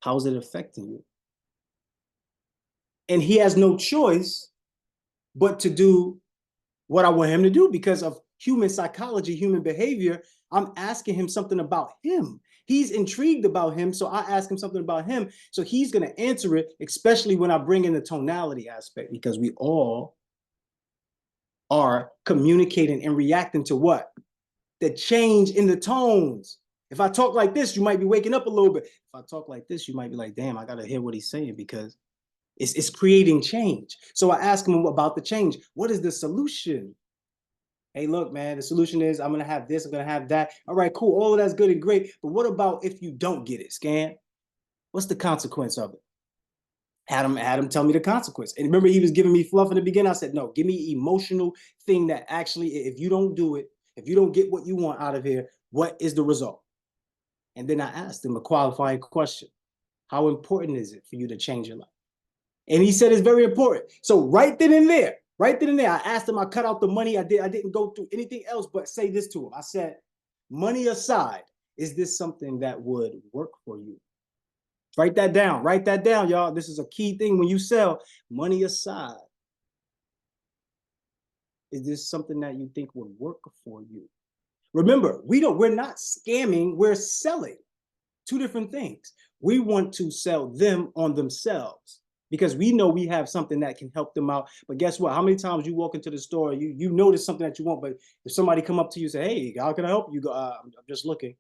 Speaker 7: How is it affecting you? And he has no choice but to do what I want him to do because of human psychology, human behavior. I'm asking him something about him. He's intrigued about him, so I ask him something about him. So he's going to answer it, especially when I bring in the tonality aspect, because we all are communicating and reacting to what? The change in the tones. If I talk like this, you might be waking up a little bit. If I talk like this, you might be like, damn, I got to hear what he's saying, because it's creating change. So I ask him about the change. What is the solution? Hey, look, man, the solution is I'm going to have this, I'm going to have that. All right, cool. All of that's good and great. But what about if you don't get it, Scan? What's the consequence of it? Had him tell me the consequence. And remember, he was giving me fluff in the beginning. I said, no, give me an emotional thing that actually, if you don't do it, if you don't get what you want out of here, what is the result? And then I asked him a qualifying question. How important is it for you to change your life? And he said it's very important. So right then and there, I asked him, I cut out the money. I didn't go through anything else but say this to him. I said, money aside, is this something that would work for you? Write that down, y'all. This is a key thing when you sell. Money aside, is this something that you think would work for you? Remember, we're not scamming, we're selling. Two different things. We want to sell them on themselves, because we know we have something that can help them out. But guess what? How many times you walk into the store, you notice something that you want, but if somebody come up to you and say, hey, how can I help you? Go, I'm just looking.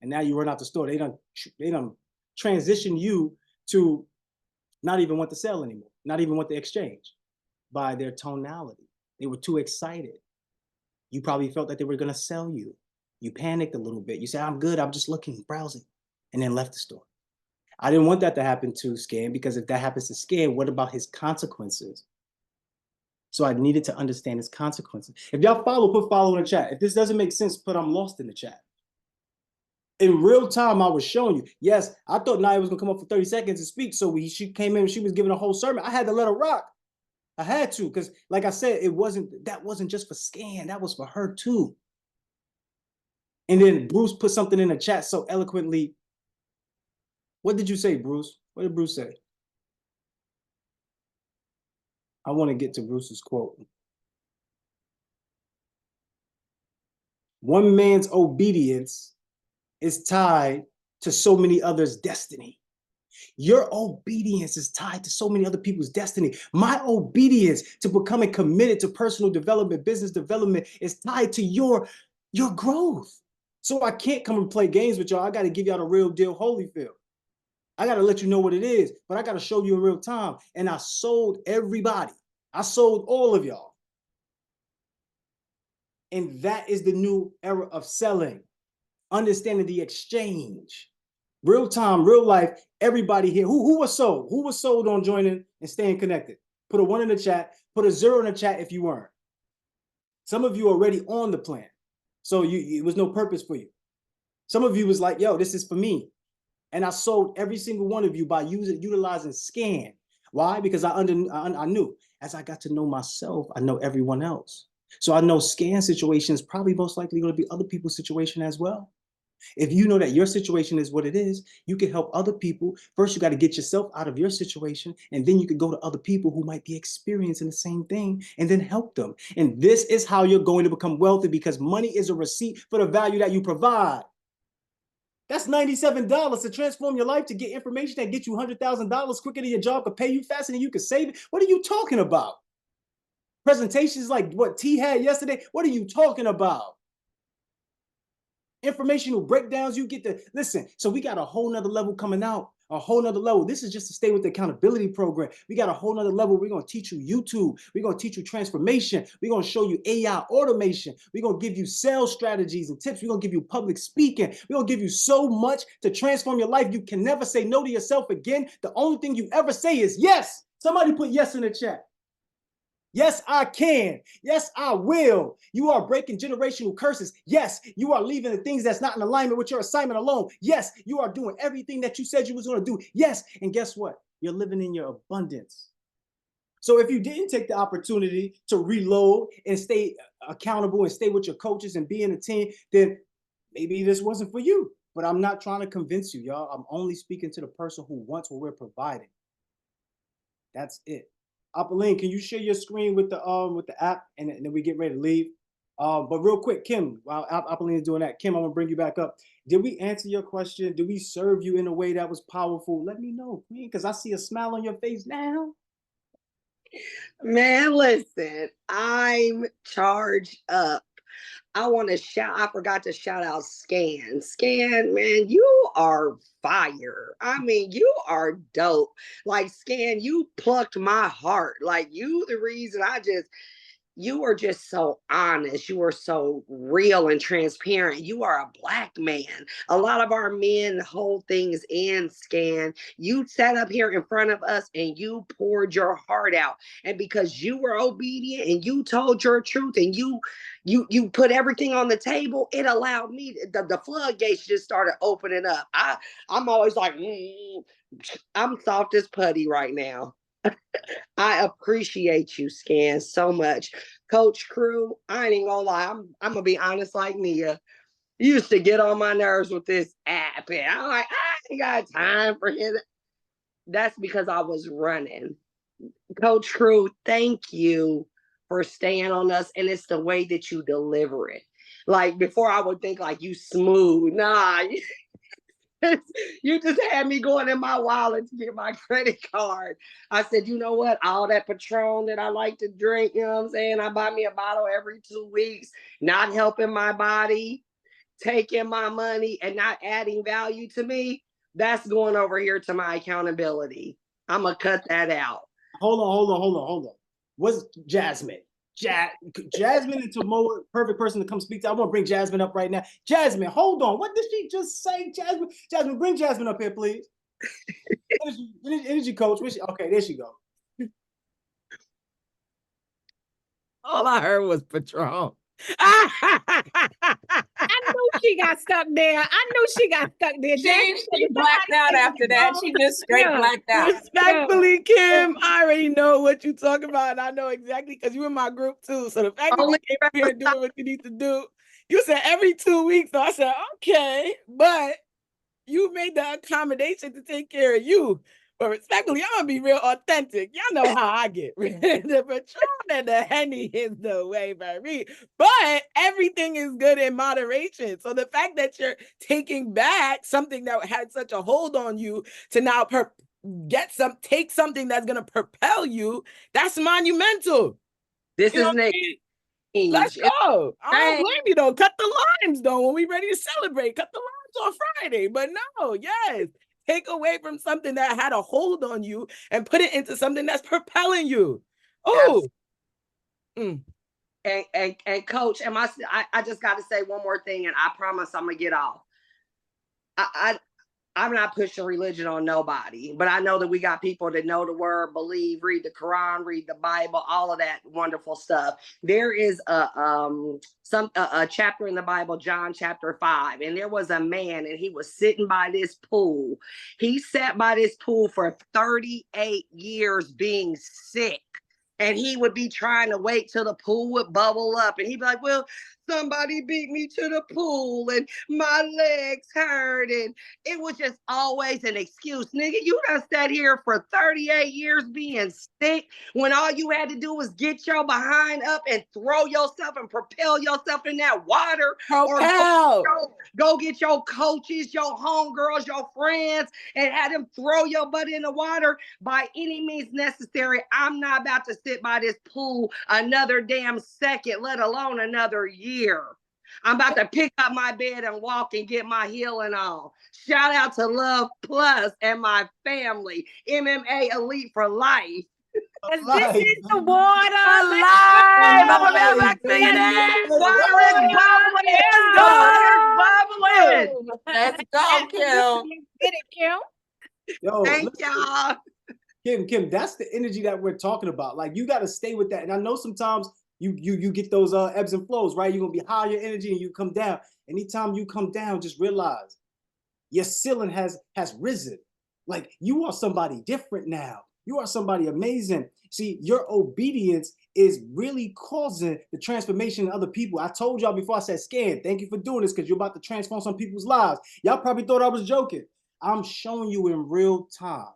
Speaker 7: And now you run out the store. They don't transition you to not even want to sell anymore, not even want to exchange, by their tonality. They were too excited. You probably felt that they were going to sell you. You panicked a little bit. You said, I'm good. I'm just looking, browsing, and then left the store. I didn't want that to happen to Scan, because if that happens to Scan, what about his consequences? So I needed to understand his consequences. If y'all follow, put follow in the chat. If this doesn't make sense, put I'm lost in the chat. In real time, I was showing you. Yes, I thought Nia was going to come up for 30 seconds to speak. So she came in, she was giving a whole sermon. I had to let her rock. I had to, because like I said, that wasn't just for Scan. That was for her too. And then Bruce put something in the chat so eloquently. What did you say, Bruce? What did Bruce say? I want to get to Bruce's quote. One man's obedience is tied to so many others' destiny. Your obedience is tied to so many other people's destiny. My obedience to becoming committed to personal development, business development, is tied to your growth. So I can't come and play games with y'all. I got to give y'all the real deal Holyfield. I got to let you know what it is, but I got to show you in real time. And I sold everybody. I sold all of y'all. And that is the new era of selling, understanding the exchange. Real time, real life, everybody here. Who was sold? Who was sold on joining and staying connected? Put a 1 in the chat, put a 0 in the chat if you weren't. Some of you are already on the plan. So it was no purpose for you. Some of you was like, yo, this is for me. And I sold every single one of you by utilizing Scan. Why? Because I knew as I got to know myself, I know everyone else. So I know Scan situation is probably most likely going to be other people's situation as well. If you know that your situation is what it is, you can help other people. First, you got to get yourself out of your situation, and then you can go to other people who might be experiencing the same thing and then help them. And this is how you're going to become wealthy, because money is a receipt for the value that you provide. That's $97 to transform your life, to get information that gets you $100,000 quicker than your job could pay you, faster than you could save it. What are you talking about? Presentations like what T had yesterday? What are you talking about? Informational breakdowns, you get to listen. So we got a whole nother level coming out, a whole nother level. This is just to stay with the accountability program. We got a whole nother level. We're going to teach you YouTube. We're going to teach you transformation. We're going to show you AI automation. We're going to give you sales strategies and tips. We're going to give you public speaking. We're going to give you so much to transform your life. You can never say no to yourself again. The only thing you ever say is yes. Somebody put yes in the chat. Yes, I can. Yes, I will. You are breaking generational curses. Yes, you are leaving the things that's not in alignment with your assignment alone. Yes, you are doing everything that you said you was going to do. Yes, and guess what? You're living in your abundance. So if you didn't take the opportunity to reload and stay accountable and stay with your coaches and be in a team, then maybe this wasn't for you. But I'm not trying to convince you, y'all. I'm only speaking to the person who wants what we're providing. That's it. Apolline, can you share your screen with the app, and then we get ready to leave? But real quick, Kim, while Apolline is doing that, Kim, I'm gonna bring you back up. Did we answer your question? Did we serve you in a way that was powerful? Let me know, Queen, because I see a smile on your face now.
Speaker 12: Man, listen, I'm charged up. I forgot to shout out Scan. Scan, man, you are fire. I mean, you are dope. Like, Scan, you plucked my heart. Like, you the reason you are just so honest. You are so real and transparent. You are a Black man. A lot of our men hold things in, Scan. You sat up here in front of us and you poured your heart out. And because you were obedient and you told your truth and you put everything on the table, it allowed me, the floodgates just started opening up. I'm always like, I'm soft as putty right now. I appreciate you, Scan, so much. Coach Crew, I ain't even gonna lie. I'm gonna be honest like Nia. You used to get on my nerves with this app. And I'm like, I ain't got time for him. That's because I was running. Coach Crew, thank you for staying on us. And it's the way that you deliver it. Like, before I would think like you smooth. Nah, you just had me going in my wallet to get my credit card. I said, you know what? All that Patron that I like to drink, you know what I'm saying? I buy me a bottle every 2 weeks, not helping my body, taking my money and not adding value to me. That's going over here to my accountability. I'm going to cut that out.
Speaker 7: Hold on. What's Jasmine? Jasmine and Tomoa, perfect person to come speak to. I want to bring Jasmine up right now. Jasmine, hold on. What did she just say, Jasmine? Jasmine, bring Jasmine up here, please. Energy coach. Okay, there she go.
Speaker 5: All I heard was Patron.
Speaker 4: I knew she got stuck there.
Speaker 3: She blacked out after that. She just straight blacked out.
Speaker 5: Respectfully, Kim, I already know what you're talking about, and I know exactly, because you in my group too. So the fact that you came up here doing what you need to do, you said every 2 weeks. So I said, okay, but you made the accommodation to take care of you. But respectfully, I'm gonna be real authentic. Y'all know how I get. The Patron and the Henny is the way for me. But everything is good in moderation. So the fact that you're taking back something that had such a hold on you to now take something that's gonna propel you, that's monumental.
Speaker 12: This is Nick.
Speaker 5: Let's
Speaker 12: Change.
Speaker 5: go. I don't
Speaker 3: Right.
Speaker 5: blame you though. Cut the limes though when we ready to celebrate. Cut the limes on Friday. But no, yes. Take away from something that had a hold on you and put it into something that's propelling you. Oh.
Speaker 12: And coach, I just got to say one more thing, and I promise I'm gonna get off. I'm not pushing religion on nobody, but I know that we got people that know the word, believe, read the Quran, read the Bible, all of that wonderful stuff. There is a chapter in the Bible, John chapter 5, and there was a man, and he was sitting by this pool. He sat by this pool for 38 years being sick. And he would be trying to wait till the pool would bubble up. And he'd be like, well, somebody beat me to the pool and my legs hurt. And it was just always an excuse. Nigga, you done sat here for 38 years being sick when all you had to do was get your behind up and throw yourself and propel yourself in that water.
Speaker 5: Propel.
Speaker 12: Or go get your coaches, your homegirls, your friends, and have them throw your butt in the water by any means necessary. I'm not about to sit by this pool another damn second, let alone another year. I'm about to pick up my bed and walk and get my healing on. Shout out to Luhv Plus and my family. MMA Elite for life.
Speaker 4: This is the water.
Speaker 5: Alive. I'm gonna be back to you then.
Speaker 12: Water is bubbling. Water is bubbling.
Speaker 2: Let's go, Kim.
Speaker 4: Get it, Kim.
Speaker 7: Yo,
Speaker 12: Thank
Speaker 7: listen,
Speaker 12: y'all.
Speaker 7: Kim, that's the energy that we're talking about. Like, you got to stay with that. And I know sometimes you get those ebbs and flows, right? You're gonna be higher energy and you come down. Anytime you come down, just realize your ceiling has risen. Like, you are somebody different now. You are somebody amazing. See, your obedience is really causing the transformation in other people. I told y'all before, I said, Scan, thank you for doing this because you're about to transform some people's lives. Y'all probably thought I was joking. I'm showing you in real time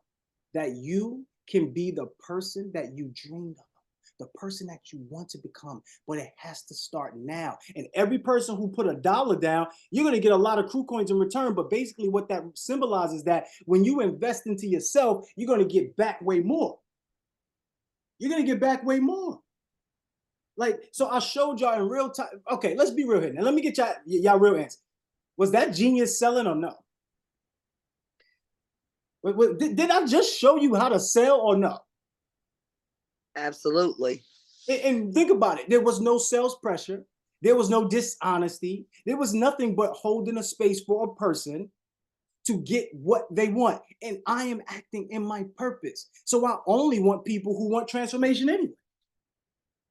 Speaker 7: that you can be the person that you dreamed of, the person that you want to become, but it has to start now. And every person who put $1 down, you're gonna get a lot of crew coins in return, but basically what that symbolizes that when you invest into yourself, you're gonna get back way more. You're gonna get back way more. Like, so I showed y'all in real time. Okay, let's be real here. Now let me get y'all real answer. Was that genius selling or no? Did I just show you how to sell or no?
Speaker 12: Absolutely.
Speaker 7: And think about it. There was no sales pressure. There was no dishonesty. There was nothing but holding a space for a person to get what they want. And I am acting in my purpose. So I only want people who want transformation anyway.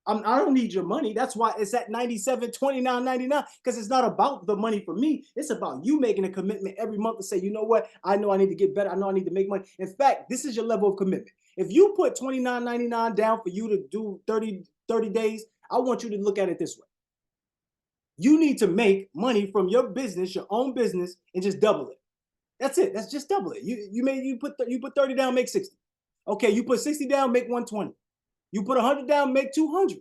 Speaker 7: I don't need your money. That's why it's at $97, $29.99, because it's not about the money for me. It's about you making a commitment every month to say, you know what? I know I need to get better. I know I need to make money. In fact, this is your level of commitment. If you put $29.99 down for you to do 30 days, I want you to look at it this way. You need to make money from your business, your own business, and just double it. That's it. That's just double it. You put 30 down, make 60. Okay, you put 60 down, make 120. You put 100 down, make 200.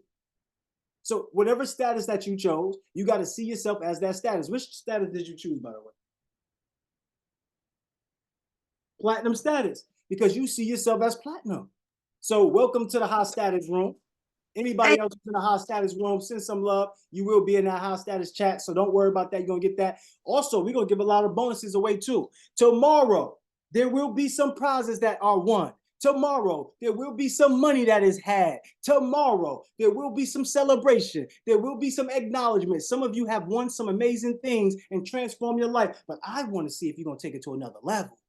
Speaker 7: So whatever status that you chose, you got to see yourself as that status. Which status did you choose, by the way? Platinum status, because you see yourself as platinum. So welcome to the high status room. Anybody else in the high status room, send some love. You will be in that high status chat, so don't worry about that. You're going to get that. Also, we're going to give a lot of bonuses away too. Tomorrow, there will be some prizes that are won. Tomorrow, there will be some money that is had. Tomorrow, there will be some celebration. There will be some acknowledgement. Some of you have won some amazing things and transformed your life, but I want to see if you're going to take it to another level,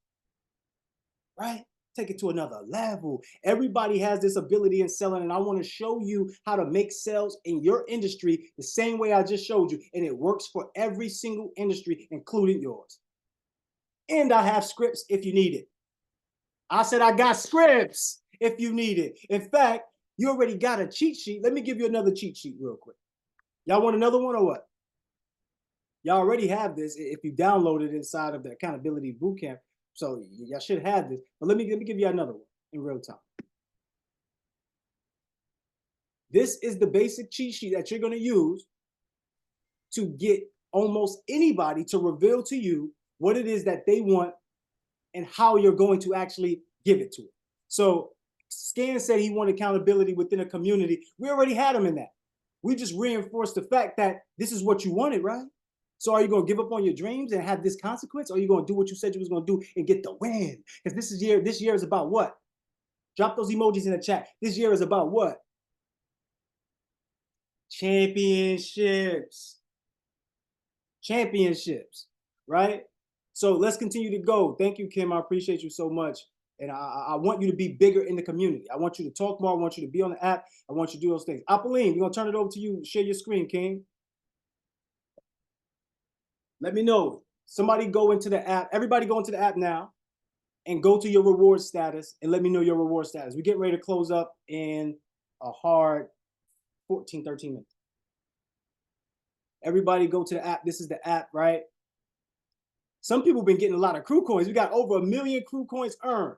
Speaker 7: right? Take it to another level. Everybody has this ability in selling, and I want to show you how to make sales in your industry the same way I just showed you, and it works for every single industry, including yours. And I have scripts if you need it. I said I got scripts if you need it. In fact, you already got a cheat sheet. Let me give you another cheat sheet real quick. Y'all want another one or what? Y'all already have this if you download it inside of the Accountability Bootcamp. So y'all should have this. But let me give you another one in real time. This is the basic cheat sheet that you're going to use to get almost anybody to reveal to you what it is that they want and how you're going to actually give it to it. So Scan said he wanted accountability within a community. We already had him in that. We just reinforced the fact that this is what you wanted, right? So are you going to give up on your dreams and have this consequence? Or are you going to do what you said you was going to do and get the win? Because this year is about what? Drop those emojis in the chat. This year is about what? Championships. Championships, right? So let's continue to go. Thank you, Kim. I appreciate you so much. And I want you to be bigger in the community. I want you to talk more. I want you to be on the app. I want you to do those things. Apolline, we're going to turn it over to you. Share your screen, King. Let me know. Somebody go into the app. Everybody go into the app now and go to your reward status and let me know your reward status. We're getting ready to close up in a hard 13 minutes. Everybody go to the app. This is the app, right? Some people have been getting a lot of crew coins. We got over 1 million crew coins earned.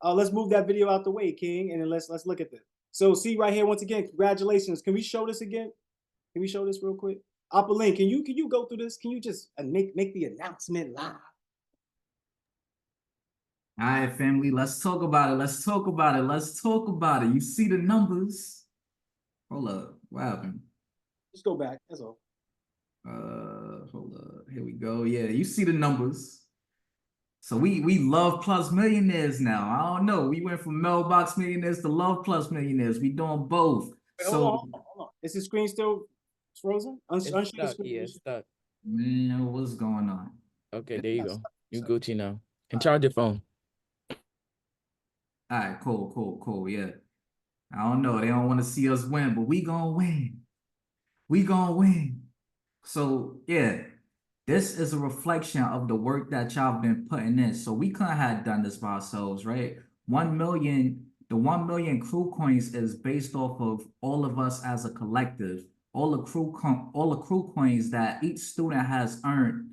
Speaker 7: Let's move that video out the way, King, and then let's look at this. So see right here, once again, congratulations. Can we show this again? Can we show this real quick? Apolline, can you go through this? Can you just make the announcement live?
Speaker 1: All right, family, let's talk about it. Let's talk about it. Let's talk about it. You see the numbers. Hold up. What happened?
Speaker 7: Just go back. That's all.
Speaker 1: Hold up. Here we go. Yeah, you see the numbers. So we Luhv Plus millionaires now. I don't know. We went from Mailbox millionaires to Luhv Plus millionaires. We doing both.
Speaker 7: Wait,
Speaker 1: so
Speaker 7: hold on. Is the screen still frozen?
Speaker 5: It's stuck. Yeah, it's stuck.
Speaker 1: Man, what's going on?
Speaker 5: Okay, there you go. You Gucci now. And charge your phone.
Speaker 1: All right, cool. Yeah. I don't know. They don't want to see us win, but we gonna win. We gonna win. So yeah, this is a reflection of the work that y'all been putting in. So we couldn't have done this by ourselves, right? 1 million, the 1 million crew coins is based off of all of us as a collective. All the crew coins that each student has earned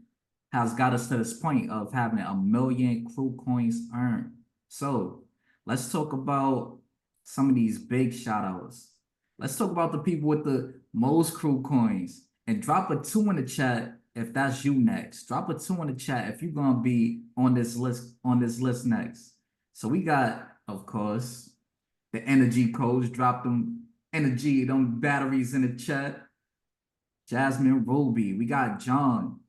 Speaker 1: has got us to this point of having 1 million crew coins earned. So let's talk about some of these big shout outs. Let's talk about the people with the most crew coins. And drop a 2 in the chat if that's you next. Drop a 2 in the chat if you're gonna be on this list next. So we got, of course, the energy codes. Drop them batteries in the chat. Jasmine Ruby. We got John.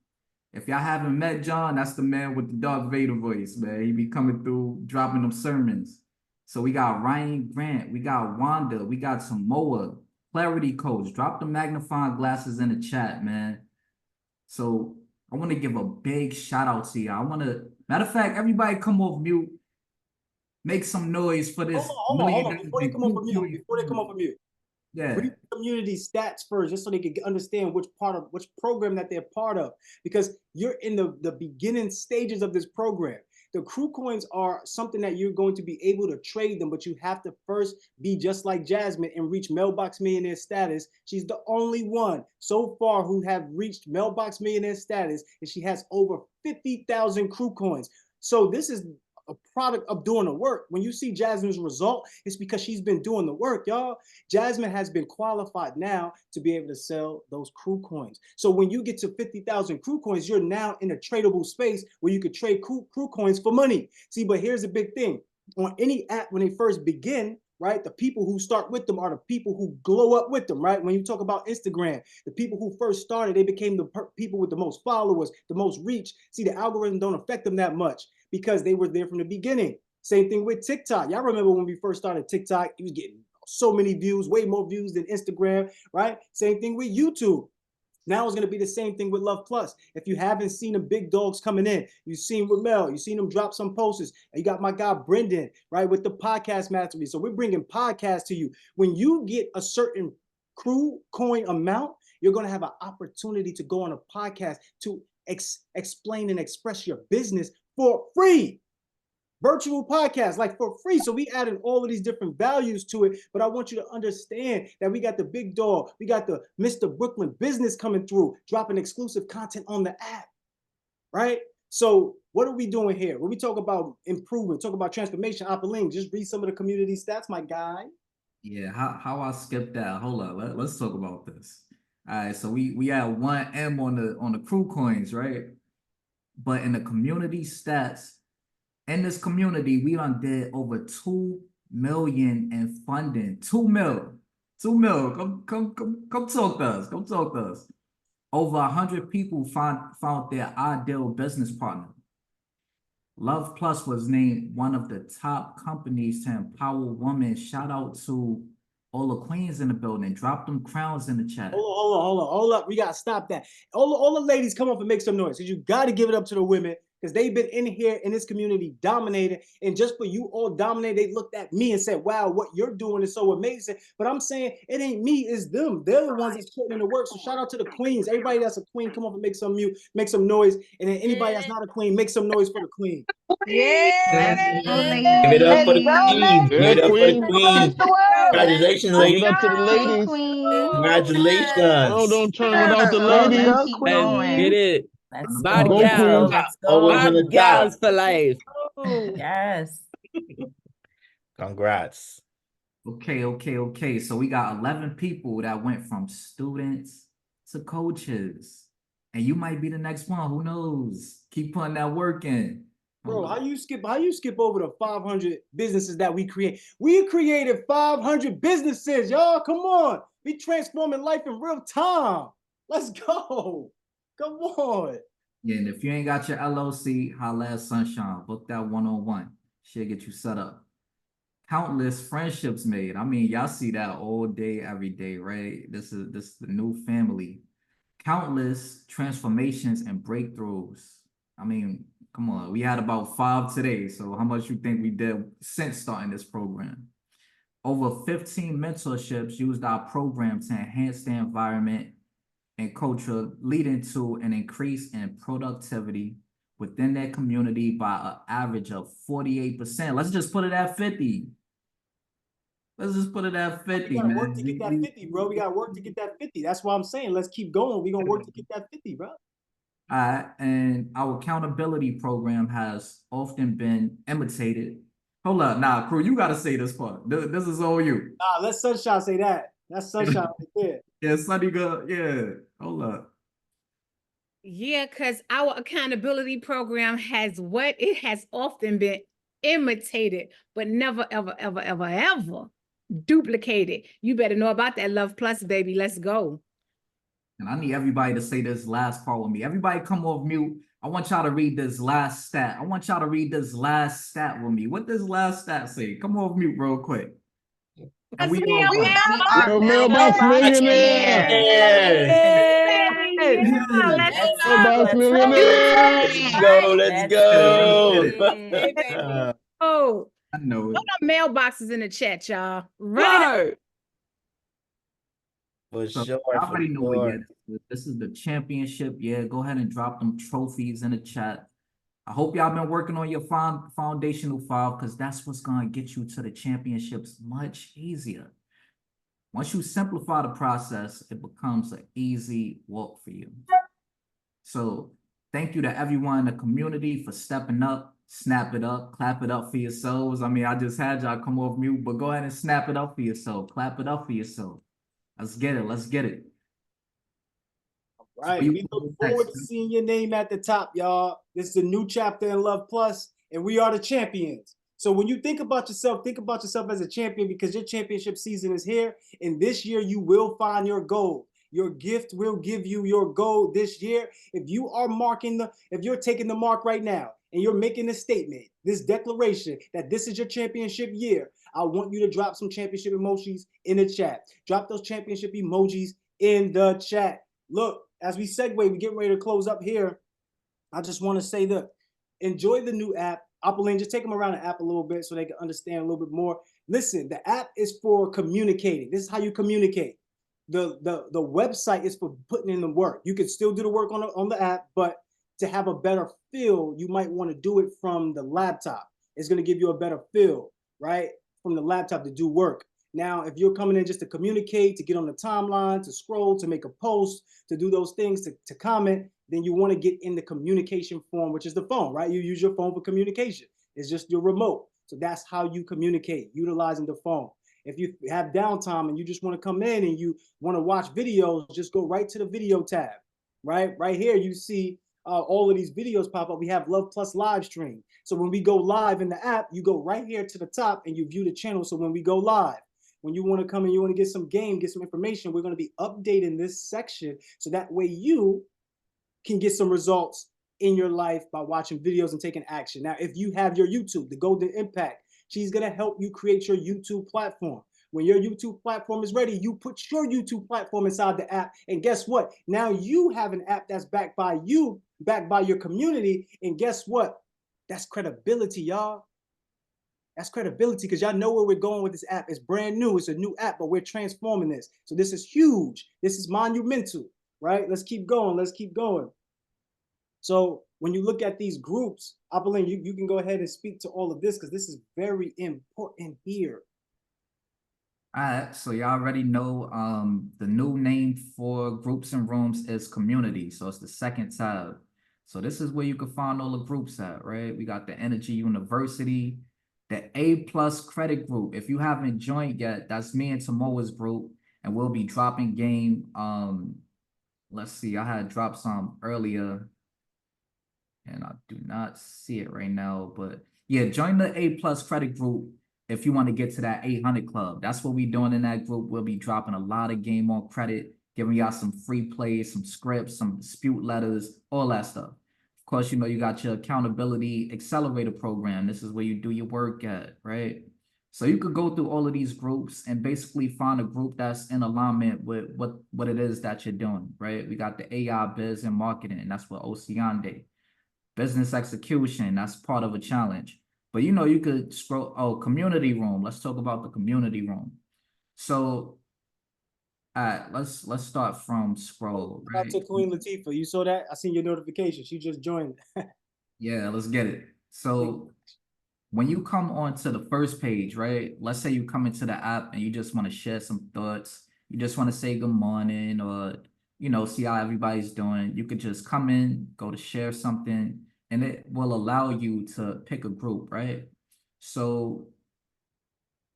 Speaker 1: If y'all haven't met John, that's the man with the Darth Vader voice, man. He be coming through, dropping them sermons. So we got Ryan Grant. We got Wanda. We got Samoa. Clarity codes. Drop the magnifying glasses in the chat, man. So I want to give a big shout out to you. Matter of fact, everybody come off mute. Make some noise for this.
Speaker 7: Hold on. Before they come off of mute.
Speaker 1: Yeah.
Speaker 7: Read community stats first, just so they can understand which program that they're part of. Because you're in the beginning stages of this program. The crew coins are something that you're going to be able to trade them, but you have to first be just like Jasmine and reach Mailbox Millionaire status. She's the only one so far who have reached Mailbox Millionaire status, and she has over 50,000 crew coins. So this is a product of doing the work. When you see Jasmine's result, it's because she's been doing the work, y'all. Jasmine has been qualified now to be able to sell those crew coins. So when you get to 50,000 crew coins, you're now in a tradable space where you could trade crew coins for money. See, but here's the big thing. On any app, when they first begin, right, the people who start with them are the people who glow up with them, right? When you talk about Instagram, the people who first started, they became the people with the most followers, the most reach. See, the algorithm don't affect them that much because they were there from the beginning. Same thing with TikTok. Y'all remember when we first started TikTok, it was getting so many views, way more views than Instagram, right? Same thing with YouTube. Now it's going to be the same thing with Luhv Plus. If you haven't seen the big dogs coming in, you've seen Ramel, you've seen them drop some posters. And you got my guy Brendan, right, with the podcast mastery. So we're bringing podcasts to you. When you get a certain crew coin amount, you're going to have an opportunity to go on a podcast to explain and express your business for free. Virtual podcast, like for free. So we added all of these different values to it. But I want you to understand that we got the big dog. We got the Mr. Brooklyn business coming through, dropping exclusive content on the app, right? So what are we doing here? When we talk about improvement, talk about transformation, Apolline, just read some of the community stats, my guy.
Speaker 1: Yeah, how I skipped that. Hold on, let's talk about this. All right, so we had 1 M on the crew coins, right? But in the community stats, in this community, we done did over 2 million in funding. 2 mil. 2 mil. Come talk to us. Come talk to us. Over 100 people found their ideal business partner. Luhv Plus was named one of the top companies to empower women. Shout out to all the queens in the building. Drop them crowns in the chat.
Speaker 7: Hold up. We gotta stop that. All the ladies come up and make some noise, because you gotta give it up to the women, because they've been in here in this community dominating. And just for you all dominated, they looked at me and said, wow, what you're doing is so amazing. But I'm saying it ain't me, it's them. They're the ones that's putting in the work. So shout out to the queens. Everybody that's a queen, come up and make some noise. And then anybody that's not a queen, make some noise for the queen.
Speaker 9: Yeah.
Speaker 10: Give it up for the
Speaker 9: Let's go,
Speaker 10: queen. Give
Speaker 8: Yeah,
Speaker 10: it up for the
Speaker 8: queen.
Speaker 10: queen.
Speaker 9: across the world.
Speaker 10: Congratulations,
Speaker 8: Give it
Speaker 10: ladies.
Speaker 8: up to the ladies.
Speaker 10: Congratulations.
Speaker 8: World don't turn without the
Speaker 3: Let's
Speaker 8: ladies.
Speaker 3: go,
Speaker 11: Let's
Speaker 3: queen.
Speaker 11: get it.
Speaker 3: Let's
Speaker 1: Bad
Speaker 3: go,
Speaker 8: Go,
Speaker 3: let's go,
Speaker 8: queen.
Speaker 3: let's
Speaker 10: Always in
Speaker 3: go.
Speaker 10: the
Speaker 5: Five gals
Speaker 10: top.
Speaker 5: for life.
Speaker 3: Yes.
Speaker 10: Congrats.
Speaker 1: Okay. So we got 11 people that went from students to coaches. And you might be the next one. Who knows? Keep putting that work in.
Speaker 7: Bro, how you skip over the 500 businesses that we create? We created 500 businesses, y'all. Come on. We transforming life in real time. Let's go. Come on.
Speaker 1: Yeah, and if you ain't got your LLC, holla at Sunshine. Book that one-on-one. She'll get you set up. Countless friendships made. I mean, y'all see that all day, every day, right? This is the new family. Countless transformations and breakthroughs. I mean, come on, we had about 5 today. So how much you think we did since starting this program? Over 15 mentorships used our program to enhance the environment and culture, leading to an increase in productivity within their community by an average of 48%. Let's just put it at 50. Let's just put it at 50,
Speaker 7: We gotta
Speaker 1: man.
Speaker 7: work to get that 50, bro. We gotta work to get that 50. That's why I'm saying let's keep going. We're gonna work to get that 50, bro.
Speaker 1: And our accountability program has often been imitated. Hold up, nah, crew, you gotta say this part. This is all you.
Speaker 7: Nah, let Sunshine say that. That's Sunshine right there.
Speaker 1: Yeah, Sunny girl, yeah. Hold up.
Speaker 4: Yeah, because our accountability program has what it has often been imitated, but never, ever duplicated. You better know about that Luhv Plus, baby. Let's go.
Speaker 1: And I need everybody to say this last part with me. Everybody come off mute. I want y'all to read this last stat. I want y'all to read this last stat with me. What does last stat say? Come off mute real quick. And we all
Speaker 8: Yo, Mailbox Millionaire. Mailbox Millionaire.
Speaker 10: Let's go.
Speaker 4: Oh,
Speaker 1: I know it.
Speaker 4: put our mailboxes in the chat, y'all. Run it up.
Speaker 10: For
Speaker 1: So
Speaker 10: sure.
Speaker 1: I
Speaker 10: For
Speaker 1: already know
Speaker 10: sure.
Speaker 1: it. Yeah, this is the championship. Yeah, go ahead and drop them trophies in the chat. I hope y'all been working on your foundational file, because that's what's gonna get you to the championships much easier. Once you simplify the process, it becomes an easy walk for you. So thank you to everyone in the community for stepping up. Snap it up, clap it up for yourselves. I mean, I just had y'all come off mute, but go ahead and snap it up for yourself. Clap it up for yourself. Let's get it. Let's get it.
Speaker 7: Right. We look forward to seeing your name at the top, y'all. This is a new chapter in Luhv Plus, and we are the champions. So when you think about yourself as a champion, because your championship season is here, and this year you will find your goal. Your gift will give you your goal this year. If you're taking the mark right now and you're making a statement, this declaration that this is your championship year, I want you to drop some championship emojis in the chat. Drop those championship emojis in the chat. Look, as we segue, we get ready to close up here. I just want to say that enjoy the new app. Apple, just take them around the app a little bit so they can understand a little bit more. Listen, the app is for communicating. This is how you communicate. The website is for putting in the work. You can still do the work on the app, but to have a better feel, you might want to do it from the laptop. It's going to give you a better feel, right? From the laptop to do work. Now, if you're coming in just to communicate, to get on the timeline, to scroll, to make a post, to do those things, to comment, then you want to get in the communication form, which is the phone, right? You use your phone for communication. It's just your remote. So that's how you communicate, utilizing the phone. If you have downtime and you just want to come in and you want to watch videos, just go right to the video tab, right? Right here, you see all of these videos pop up. We have Luhv Plus live stream. So when we go live in the app, you go right here to the top and you view the channel. So when we go live, when you want to come and you want to get some game, get some information, we're going to be updating this section so that way you can get some results in your life by watching videos and taking action. Now, if you have your YouTube, the Golden Impact, she's going to help you create your YouTube platform. When your YouTube platform is ready, you put your YouTube platform inside the app. And guess what? Now you have an app that's backed by you, backed by your community. And guess what? That's credibility, y'all. That's credibility because y'all know where we're going with this app. It's brand new. It's a new app, but we're transforming this. So this is huge. This is monumental, right? Let's keep going. Let's keep going. So when you look at these groups, Apolline, you can go ahead and speak to all of this because this is very important here.
Speaker 1: All right, so y'all already know the new name for groups and rooms is community. So it's the second tab. So this is where you can find all the groups at, right? We got the Energy University, the A+ credit group. If you haven't joined yet, that's me and Tamoa's group, and we'll be dropping game. Let's see, I had dropped some earlier, and I do not see it right now, but yeah, join the A+ credit group if you want to get to that 800 club. That's what we're doing in that group. We'll be dropping a lot of game on credit, giving y'all some free plays, some scripts, some dispute letters, all that stuff. Of course, you know, you got your Accountability Accelerator program. This is where you do your work at, right? So you could go through all of these groups and basically find a group that's in alignment with what it is that you're doing, right? We got the AI biz and marketing. That's what Oceande. Business execution, that's part of a challenge. But you know, you could scroll, oh, community room. Let's talk about the community room. So let's start from scroll.
Speaker 7: Shout out
Speaker 1: Right?
Speaker 7: to Queen Latifah. You saw that? I seen your notification. She just joined.
Speaker 1: Yeah, let's get it. So when you come onto the first page, right? Let's say you come into the app and you just want to share some thoughts. You just want to say good morning or, you know, see how everybody's doing. You could just come in, go to share something, and it will allow you to pick a group, right? So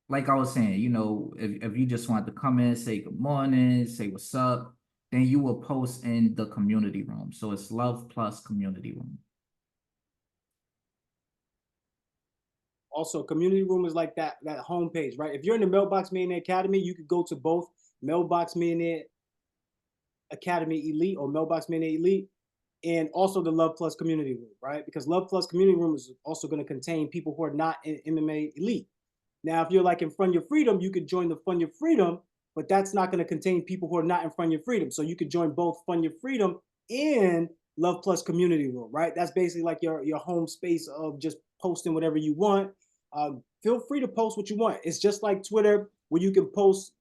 Speaker 1: like I was saying, you know, if you just want to come in, say good morning, say what's up, then you will post in the community room. So it's Luhv Plus community room.
Speaker 7: Also, community room is like that homepage, right? If you're in the Mailbox Millionaire Academy, you could go to both Mailbox Millionaire Academy Elite or Mailbox Millionaire Elite, and also the Luhv Plus community room, right? Because Luhv Plus community room is also going to contain people who are not in MMA Elite. Now, if you're like in Fund Your Freedom, you could join the Fund Your Freedom, but that's not going to contain people who are not in Fund Your Freedom. So you could join both Fund Your Freedom and Luhv Plus community room, right? That's basically like your home space of just posting whatever you want. Feel free to post what you want. It's just like Twitter where you can post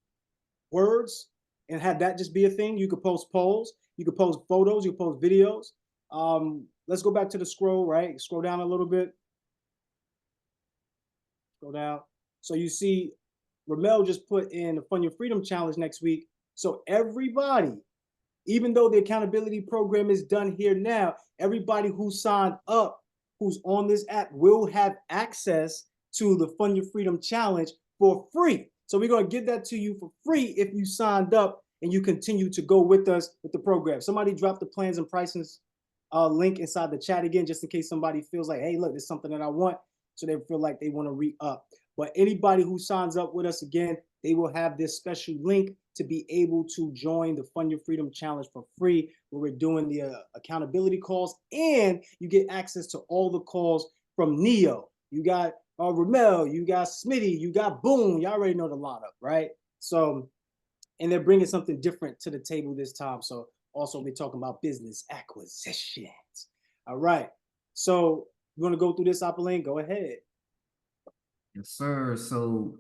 Speaker 7: words and have that just be a thing. You could post polls, you could post photos, you could post videos. Let's go back to the scroll, right? Scroll down a little bit. Scroll down. So you see Ramel just put in the Fund Your Freedom Challenge next week. So everybody, even though the accountability program is done here now, everybody who signed up, who's on this app, will have access to the Fund Your Freedom Challenge for free. So we're going to give that to you for free if you signed up and you continue to go with us with the program. Somebody drop the plans and prices link inside the chat again, just in case somebody feels like, hey, look, this is something that I want. So they feel like they want to re-up. But anybody who signs up with us again, they will have this special link to be able to join the Fund Your Freedom Challenge for free, where we're doing the accountability calls, and you get access to all the calls from Neo. You got Ramel, you got Smitty, you got Boom. Y'all already know the lineup, right? So, and they're bringing something different to the table this time. So also we're talking about business acquisitions. All right. So you want to go through this, Apolline? Go ahead.
Speaker 1: Yes, sir. So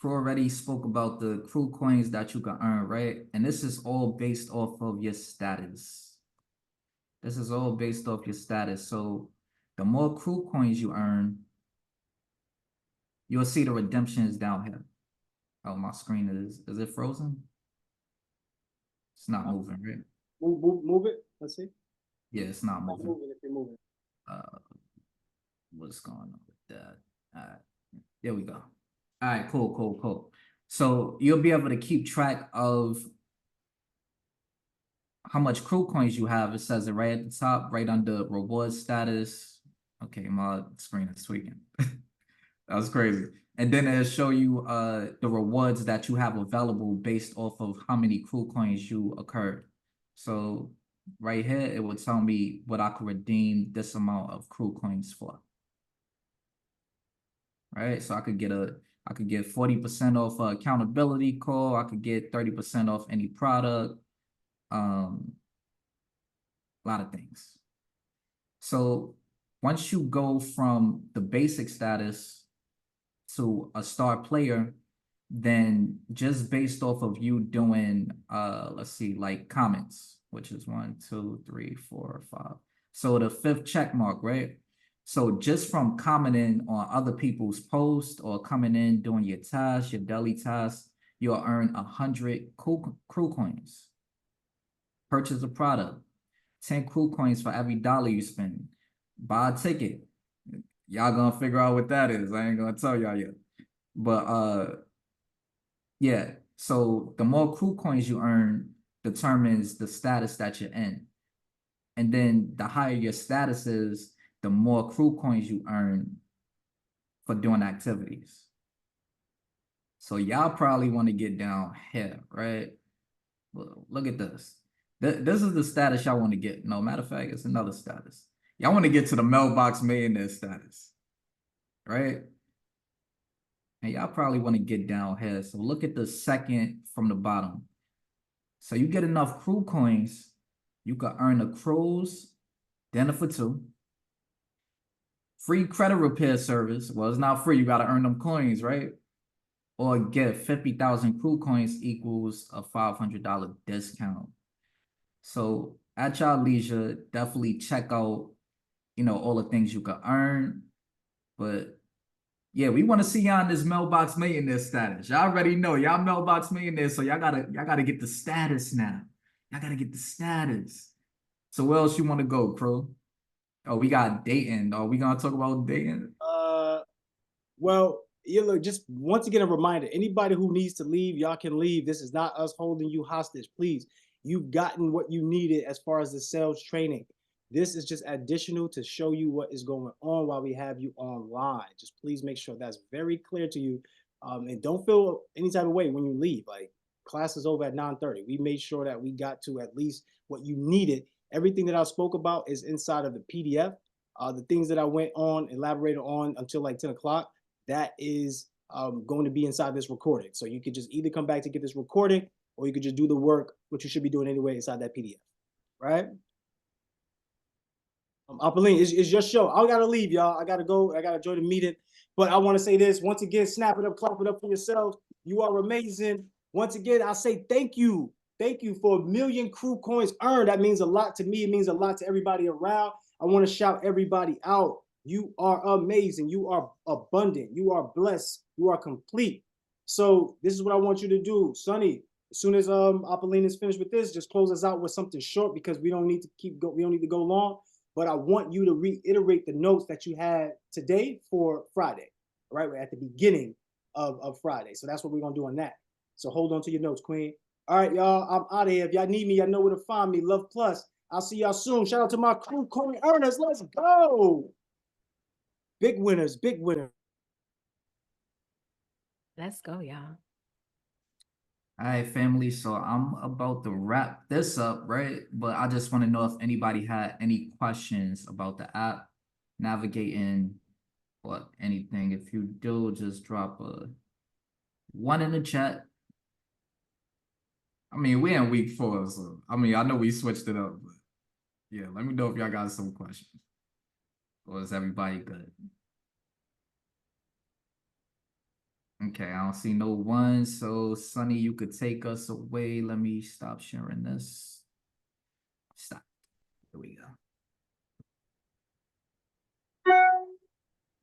Speaker 1: Crew already spoke about the crew coins that you can earn, right? And this is all based off of your status. This is all based off your status. So the more crew coins you earn, you'll see the redemptions down here. Oh, my screen is it frozen? It's not moving, right?
Speaker 7: Move it. Let's see.
Speaker 1: Yeah, it's not
Speaker 7: Not
Speaker 1: moving.
Speaker 7: moving if you're moving.
Speaker 1: What's going on with that? All right, there we go. All right, cool. So you'll be able to keep track of how much crew coins you have. It says it right at the top, right under reward status. Okay, my screen is tweaking. That's crazy. And then it'll show you the rewards that you have available based off of how many crew coins you occurred. So right here, it would tell me what I could redeem this amount of crew coins for. Right? So I could get 40% off a accountability call. I could get 30% off any product. A lot of things. So once you go from the basic status to a star player, then just based off of you doing let's see, like comments, which is 1, 2, 3, 4, 5. So the 5th check mark, right? So just from commenting on other people's posts or coming in doing your tasks, your daily tasks, you'll earn 100 crew coins. Purchase a product, 10 crew coins for every dollar you spend. Buy a ticket. Y'all gonna figure out what that is. I ain't gonna tell y'all yet. But yeah, so the more crew coins you earn determines the status that you're in. And then the higher your status is, the more crew coins you earn for doing activities. So y'all probably want to get down here, right? Look at this. This is the status y'all want to get. No, matter of fact, it's another status. Y'all want to get to the Mailbox Millionaire status, right? And y'all probably want to get down here. So look at the second from the bottom. So you get enough crew coins, you can earn a cruise, dinner for 2, free credit repair service. Well, it's not free. You got to earn them coins, right? Or get 50,000 crew coins equals a $500 discount. So at y'all leisure, definitely check out, all the things you can earn. But yeah, we want to see y'all in this Mailbox Millionaire status. Y'all already know y'all Mailbox Millionaires, so y'all gotta get the status now. Y'all gotta get the status. So where else you want to go, Crow? Oh, we got dating. Oh, we gonna talk about dating?
Speaker 7: Well, look, just once again, a reminder, anybody who needs to leave, y'all can leave. This is not us holding you hostage. Please, you've gotten what you needed as far as the sales training. This is just additional to show you what is going on while we have you online. Just please make sure that's very clear to you. And don't feel any type of way when you leave. Like, class is over at 9:30. We made sure that we got to at least what you needed. Everything that I spoke about is inside of the PDF. The things that I went on, elaborated on until like 10 o'clock, that is going to be inside this recording. So you could just either come back to get this recording, or you could just do the work, which you should be doing anyway inside that PDF, right? Apolline, it's your show. I gotta leave, y'all. I gotta go. I gotta join the meeting. But I want to say this once again: snap it up, clap it up for yourselves. You are amazing. Once again, I say thank you. Thank you for 1 million crew coins earned. That means a lot to me. It means a lot to everybody around. I want to shout everybody out. You are amazing. You are abundant. You are blessed. You are complete. So this is what I want you to do, Sonny. As soon as Apolline is finished with this, just close us out with something short because we don't need to we don't need to go long. But I want you to reiterate the notes that you had today for Friday, right? We're at the beginning of Friday. So that's what we're going to do on that. So hold on to your notes, Queen. All right, y'all, I'm out of here. If y'all need me, y'all know where to find me. Luhv Plus. I'll see y'all soon. Shout out to my crew coin earners. Let's go. Big winners, big winners.
Speaker 4: Let's go, y'all.
Speaker 1: All right, family. So I'm about to wrap this up, right? But I just want to know if anybody had any questions about the app, navigating, or anything. If you do, just drop a 1 in the chat. I mean, we're in week 4, so I mean, I know we switched it up, but yeah, let me know if y'all got some questions. Or is everybody good? Okay, I don't see no one. So Sonny, you could take us away. Let me stop sharing this. Stop. Here we go.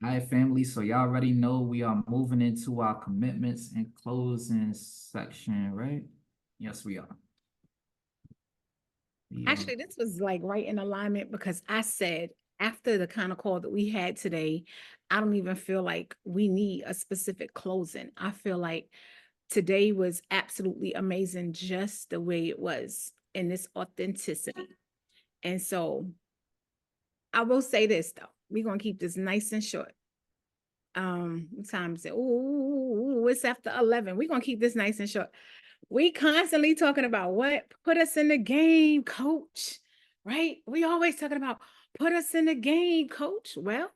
Speaker 1: All right, family. So y'all already know we are moving into our commitments and closing section, right? Yes, we are.
Speaker 4: Actually, this was like right in alignment because I said after the kind of call that we had today, I don't even feel like we need a specific closing. I feel like today was absolutely amazing just the way it was in this authenticity. And so I will say this though, we're going to keep this nice and short. What time is it? Ooh, it's after 11. We're gonna keep this nice and short. We constantly talking about what? Put us in the game, coach. Right? We always talking about put us in the game, coach. Well,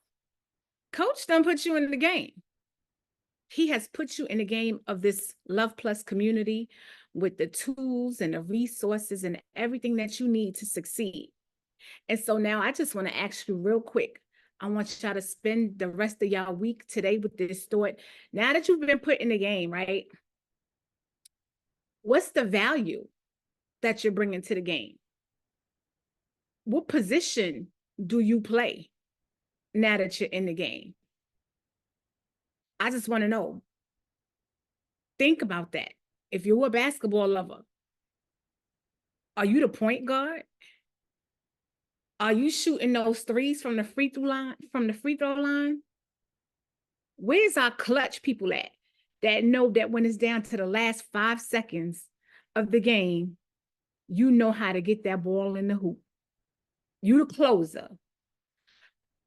Speaker 4: coach done put you in the game. He has put you in the game of this Luhv Plus community with the tools and the resources and everything that you need to succeed. And so now I just want to ask you real quick. I want y'all to spend the rest of y'all week today with this thought. Now that you've been put in the game, right? What's the value that you're bringing to the game? What position do you play now that you're in the game? I just want to know. Think about that. If you're a basketball lover, are you the point guard? Are you shooting those threes from the free throw line? Where's our clutch people at that know that when it's down to the last 5 seconds of the game, you know how to get that ball in the hoop? You the closer.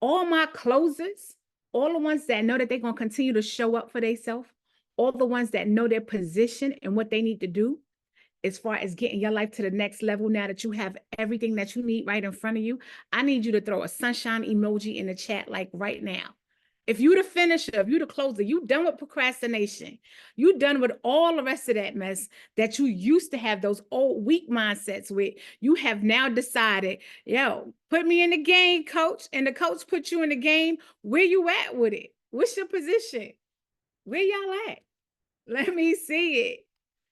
Speaker 4: All my closers, all the ones that know that they're going to continue to show up for themselves, all the ones that know their position and what they need to do, as far as getting your life to the next level, now that you have everything that you need right in front of you, I need you to throw a sunshine emoji in the chat like right now. If you the finisher, if you the closer, you done with procrastination, you done with all the rest of that mess that you used to have those old weak mindsets with, you have now decided, yo, put me in the game, coach, and the coach put you in the game. Where you at with it? What's your position? Where y'all at? Let me see it.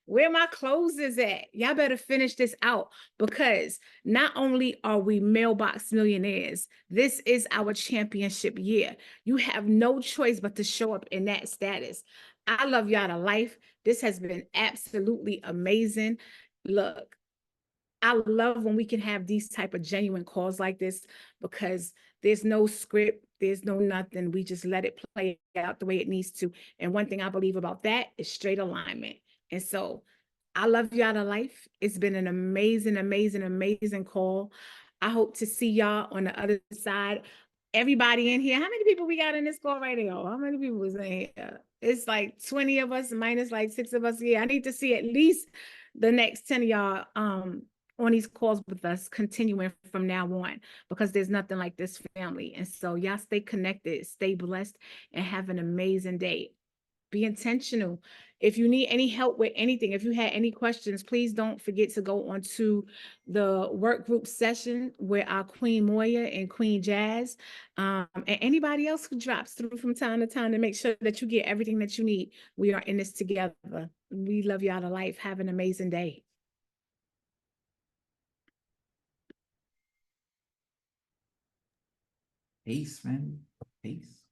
Speaker 4: Where my closers at? Y'all better finish this out, because not only are we mailbox millionaires, this is our championship year. You have no choice but to show up in that status. I love y'all to life. This has been absolutely amazing. Look, I love when we can have these type of genuine calls like this, because there's no script, there's no nothing. We just let it play out the way it needs to. And one thing I believe about that is straight alignment. And so I love y'all to life. It's been an amazing, amazing, amazing call. I hope to see y'all on the other side. Everybody in here, how many people we got in this call right now? How many people was in here? It's like 20 of us minus like 6 of us. Yeah, I need to see at least the next 10 of y'all on these calls with us, continuing from now on, because there's nothing like this family. And so y'all stay connected, stay blessed, and have an amazing day. Be intentional. If you need any help with anything, if you had any questions, please don't forget to go on to the work group session with our Queen Moya and Queen Jazz, and anybody else who drops through from time to time, to make sure that you get everything that you need. We are in this together. We love y'all to life. Have an amazing day.
Speaker 1: Peace, man. Peace.